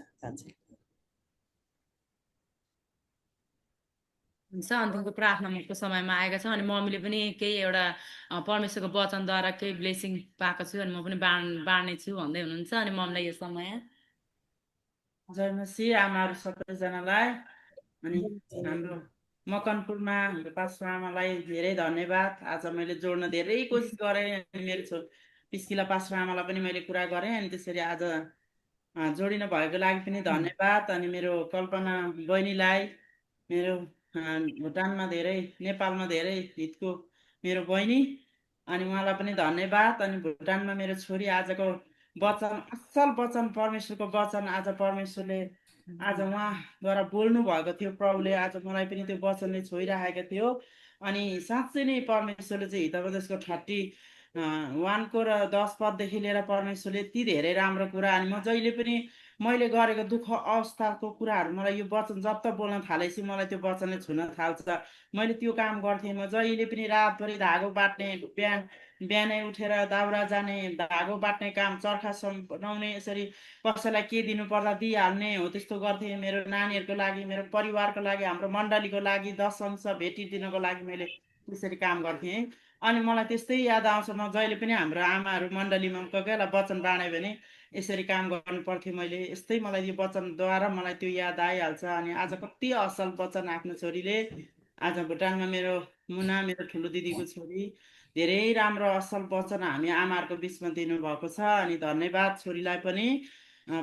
हुन्छ अन्तिमको प्रार्थनाको समयमा आएका छौँ अनि मम्मीले पनि केही एउटा परमेश्वरको वचनद्वारा केही ब्लेसिङ पाएको छु अनि म पनि बाँड्ने छु भन्दै हुनुहुन्छ अनि मम्मीलाई यो समय जय मसीह आमाहरू सबैजनालाई अनि हाम्रो मकनपुरमा हाम्रो पास्टर आमालाई धेरै धन्यवाद। आज मैले जोड्न धेरै कोसिस गरेँ अनि मेरो पिस्किला पास्टर आमालाई पनि मैले कुरा गरेँ अनि त्यसरी आज जोडिन भएको लागि पनि धन्यवाद। अनि मेरो कल्पना बहिनीलाई मेरो भुटानमा धेरै नेपालमा धेरै हितको मेरो बहिनी अनि उहाँलाई पनि धन्यवाद। अनि भुटानमा मेरो छोरी आजको वचन असल वचन परमेश्वरको वचन आज परमेश्वरले आज उहाँद्वारा बोल्नु भएको थियो प्रभुले आज मलाई पनि त्यो वचनले छोइराखेको थियो अनि साँच्चै नै परमेश्वरले चाहिँ हितोपदेशको 31 र 10 पददेखि लिएर परमेश्वरले यति धेरै राम्रो कुरा अनि म जहिले पनि मैले गरेको दुःख अवस्थाको कुराहरू मलाई यो वचन जब त बोल्न थालेपछि मलाई त्यो वचनले छुन थाल्छ। मैले त्यो काम गर्थेँ। म जहिले पनि रातभरि धागो बाट्ने बिहानै उठेर दाउरा जाने धागो बाट्ने काम चर्खा बनाउने यसरी कसैलाई के दिनु पर्दा दिइहाल्ने हो त्यस्तो गर्थेँ। मेरो नानीहरूको लागि मेरो परिवारको लागि हाम्रो मण्डलीको लागि 10 अंश भेटिदिनको लागि मैले त्यसरी काम गर्थेँ अनि मलाई त्यस्तै याद आउँछ। म जहिले पनि हाम्रो आमाहरू मण्डलीमा कोही कोही बेला वचन बाँड्यो भने यसरी काम गर्नु पर्थ्यो मैले यस्तै मलाई यो वचनद्वारा मलाई त्यो याद आइहाल्छ। अनि आज कति असल वचन आफ्नो छोरीले आज भुटानमा मेरो मुना मेरो ठुलो दिदीको छोरी धेरै राम्रो असल वचन हामी आमाहरूको बिचमा दिनुभएको छ अनि धन्यवाद छोरीलाई पनि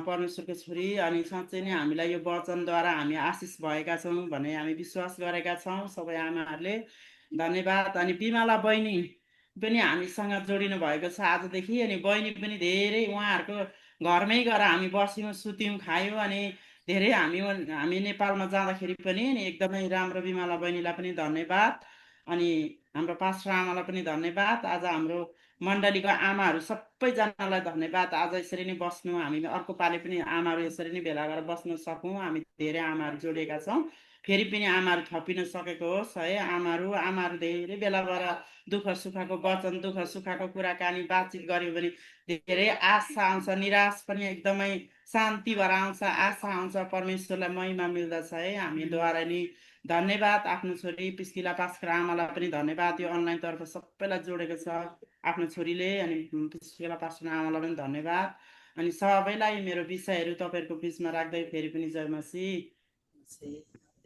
परमेश्वरको छोरी। अनि साँच्चै नै हामीलाई यो वचनद्वारा हामी आशिष भएका छौँ भन्ने हामी विश्वास गरेका छौँ सबै आमाहरूले धन्यवाद। अनि बिमला बहिनी पनि हामीसँग जोडिनु भएको छ आजदेखि अनि बहिनी पनि धेरै उहाँहरूको घरमै गएर हामी बस्यौँ सुत्यौँ खायौँ अनि धेरै हामी नेपालमा जाँदाखेरि पनि एकदमै राम्रो बिमला बहिनीलाई पनि धन्यवाद। अनि हाम्रो पास्टर आमालाई पनि धन्यवाद। आज हाम्रो मण्डलीको आमाहरू सबैजनालाई धन्यवाद। आज यसरी नै बस्नु हामी अर्को पालि पनि आमाहरू यसरी नै भेला गरेर बस्न सकौँ। हामी धेरै आमाहरू जोडिएका छौँ फेरि पनि आमाहरू थपिन सकेको होस् है। आमाहरू धेरै बेला गएर दुःख सुखको वचन दुःख सुखको कुराकानी बातचित गऱ्यो भने धेरै आशा आउँछ निराश पनि एकदमै शान्ति भएर आउँछ आशा आउँछ परमेश्वरलाई महिमा मिल्दछ है हामीद्वारा नि धन्यवाद। आफ्नो छोरी पिस्किला पास्कर आमालाई पनि धन्यवाद। यो अनलाइन तर्फ सबैलाई जोडेको छ आफ्नो छोरीले अनि पिस्किला पास्कर आमालाई पनि धन्यवाद। अनि सबैलाई मेरो विषयहरू तपाईँहरूको बिचमा राख्दै फेरि पनि जय मसीह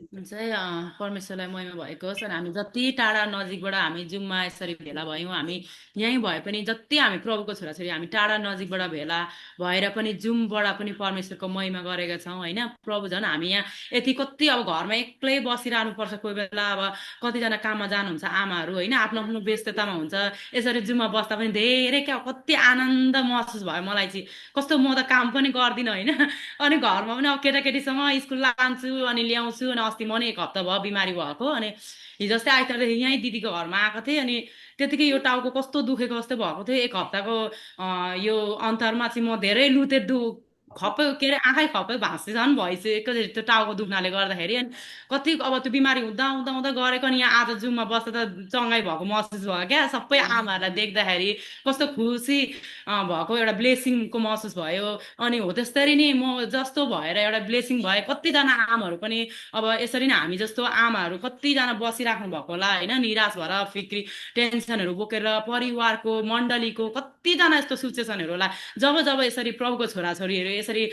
चाहिँ परमेश्वरलाई महिमा भएको होस्। अनि हामी जति टाढा नजिकबाट हामी जुममा यसरी भेला भयौँ हामी यहीँ भए पनि जति हामी प्रभुको छोराछोरी हामी टाढा नजिकबाट भेला भएर पनि जुमबाट पनि परमेश्वरको महिमा गरेका छौँ होइन। प्रभु झन् हामी यहाँ यति कति अब घरमा एक्लै बसिरहनु पर्छ कोही बेला अब कतिजना काममा जानुहुन्छ आमाहरू होइन आफ्नो आफ्नो व्यस्ततामा हुन्छ यसरी जुममा बस्दा पनि धेरै क्या कति आनन्द महसुस भयो मलाई चाहिँ कस्तो म त काम पनि गर्दिनँ होइन अनि घरमा पनि अब केटाकेटीसँग स्कुल लान्छु अनि ल्याउँछु अनि अस्ति म नि 1 हप्ता भयो बिमारी भएको अनि हिजो अस्ति आइतबारदेखि यहीँ दिदीको घरमा आएको थिएँ अनि त्यतिकै यो टाउको कस्तो दुखेको जस्तो भएको थियो 1 हप्ताको यो अन्तरमा चाहिँ म धेरै लुते खप्पै के अरे आँखै खप्पै भाँच्दै झन् भइसक्यो एकैचोटि त्यो टाउको दुख्नाले गर्दाखेरि अनि कति अब त्यो बिमारी हुँदा हुँदा हुँदा गरेको अनि यहाँ आज जुममा बस्दा त चङ्गाइ भएको महसुस भयो क्या। सबै आमाहरूलाई देख्दाखेरि कस्तो खुसी भएको एउटा ब्लेसिङको महसुस भयो। अनि हो त्यसरी नै म जस्तो भएर एउटा ब्लेसिङ भए कतिजना आमाहरू पनि अब यसरी नै हामी जस्तो आमाहरू कतिजना बसिराख्नु भएको होला होइन निराश भएर फिक्री टेन्सनहरू बोकेर परिवारको मण्डलीको कतिजना यस्तो सिचुएसनहरू होला जब जब यसरी प्रभुको छोराछोरीहरू यसरी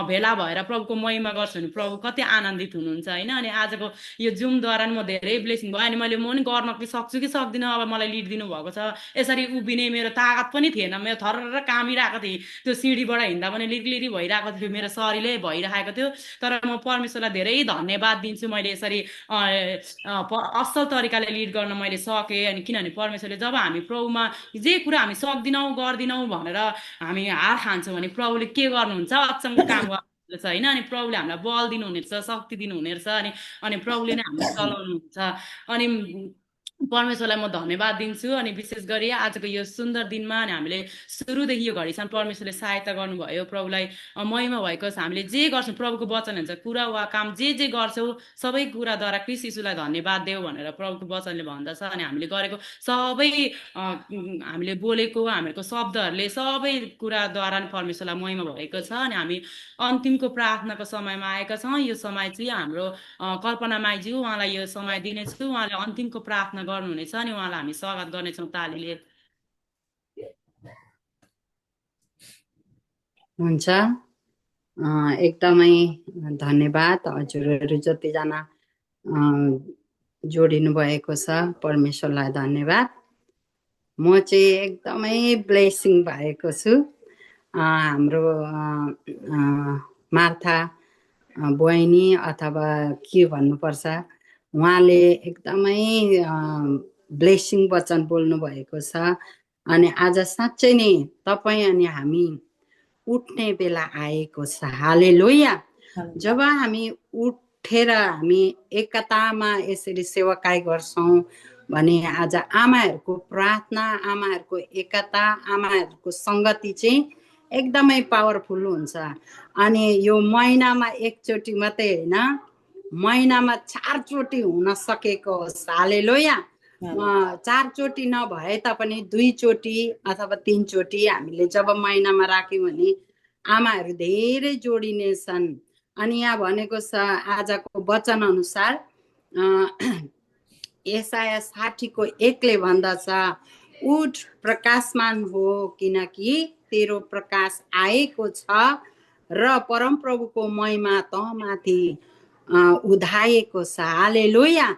भेला भएर प्रभुको महिमा गर्छु भने प्रभु कति आनन्दित हुनुहुन्छ होइन। अनि आजको यो जुमद्वारा म धेरै ब्लेसिङ भयो अनि मैले म पनि गर्न कि सक्छु कि सक्दिनँ अब मलाई लिड दिनुभएको छ यसरी उभिने मेरो तागत पनि थिएन मेरो थर कामिरहेको थिएँ त्यो सिँढीबाट हिँड्दा पनि लिरिलिरी भइरहेको थियो मेरो शरीरले भइरहेको थियो तर म परमेश्वरलाई धेरै धन्यवाद दिन्छु मैले यसरी असल तरिकाले लिड गर्न मैले सकेँ। अनि किनभने परमेश्वरले जब हामी प्रभुमा जे कुरा हामी सक्दिनौँ गर्दिनौँ भनेर हामी हार खान्छौँ भने प्रभुले के गर्नुहुन्छ अचम्म काम गर्नुहुन्छ होइन। अनि प्रभुले हामीलाई बल दिनुहुनेछ शक्ति दिनुहुनेछ अनि प्रभुले नै हामीलाई चलाउनुहुन्छ। अनि परमेश्वरलाई म धन्यवाद दिन्छु अनि विशेष गरी आजको यो सुन्दर दिनमा अनि हामीले सुरुदेखि यो घडीसम्म परमेश्वरले सहायता गर्नुभयो प्रभुलाई महिमा भएको छ। हामीले जे गर्छौँ प्रभुको वचन हुन्छ कुरा वा काम जे गर्छौँ सबै कुराद्वारा क्रिस्ट यीशुलाई धन्यवाद देऊ भनेर प्रभुको वचनले भन्दछ। अनि हामीले गरेको सबै हामीले बोलेको हामीहरूको शब्दहरूले सबै कुराद्वारा नै परमेश्वरलाई महिमा भएको छ। अनि हामी अन्तिमको प्रार्थनाको समयमा आएका छौँ। यो समय चाहिँ हाम्रो कल्पना माइज्यू उहाँलाई यो समय दिनेछु, उहाँले अन्तिमको प्रार्थना गर्नुहुनेछ अनि उहाँलाई हामी स्वागत गर्नेछौँ तालीले। हुन्छ, एकदमै धन्यवाद हजुरहरू जतिजना जोडिनु भएको छ परमेश्वरलाई धन्यवाद। म चाहिँ एकदमै ब्लेसिङ भएको छु। हाम्रो मार्था बहिनी अथवा के भन्नुपर्छ उहाँले एकदमै ब्लेसिङ वचन बोल्नु भएको छ। अनि आज साँच्चै नै तपाईँ अनि हामी उठ्ने बेला आएको छ। हालेलुया। जब हामी उठेर हामी एकतामा यसरी सेवाकाई गर्छौँ भने आज आमाहरूको प्रार्थना, आमाहरूको एकता, आमाहरूको सङ्गति चाहिँ एकदमै पावरफुल हुन्छ। अनि यो महिनामा एकचोटि मात्रै होइन, महिनामा 4 चोटि हुन सकेको होस्। हालेलुया। 4 चोटि नभए तापनि 2 चोटि अथवा 3 चोटि हामीले जब महिनामा राख्यौँ भने आमाहरू धेरै जोडिनेछन्। अनि यहाँ भनेको छ आजको वचन अनुसार यशाया 60:1 भन्दछ, उठ प्रकाशमान हो किनकि तेरो प्रकाश आएको छ र परमप्रभुको महिमा तँमाथि उधाएको छ। हालेलुया।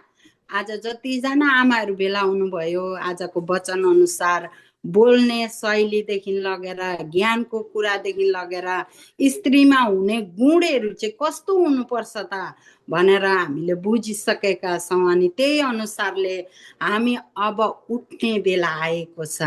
आज जतिजना आमाहरू भेला हुनुभयो आजको वचन अनुसार बोल्ने शैलीदेखि लगेर ज्ञानको कुरादेखि लगेर स्त्रीमा हुने गुणहरू चाहिँ कस्तो हुनुपर्छ त भनेर हामीले बुझिसकेका छौँ। अनि त्यही अनुसारले हामी अब उठ्ने बेला आएको छ।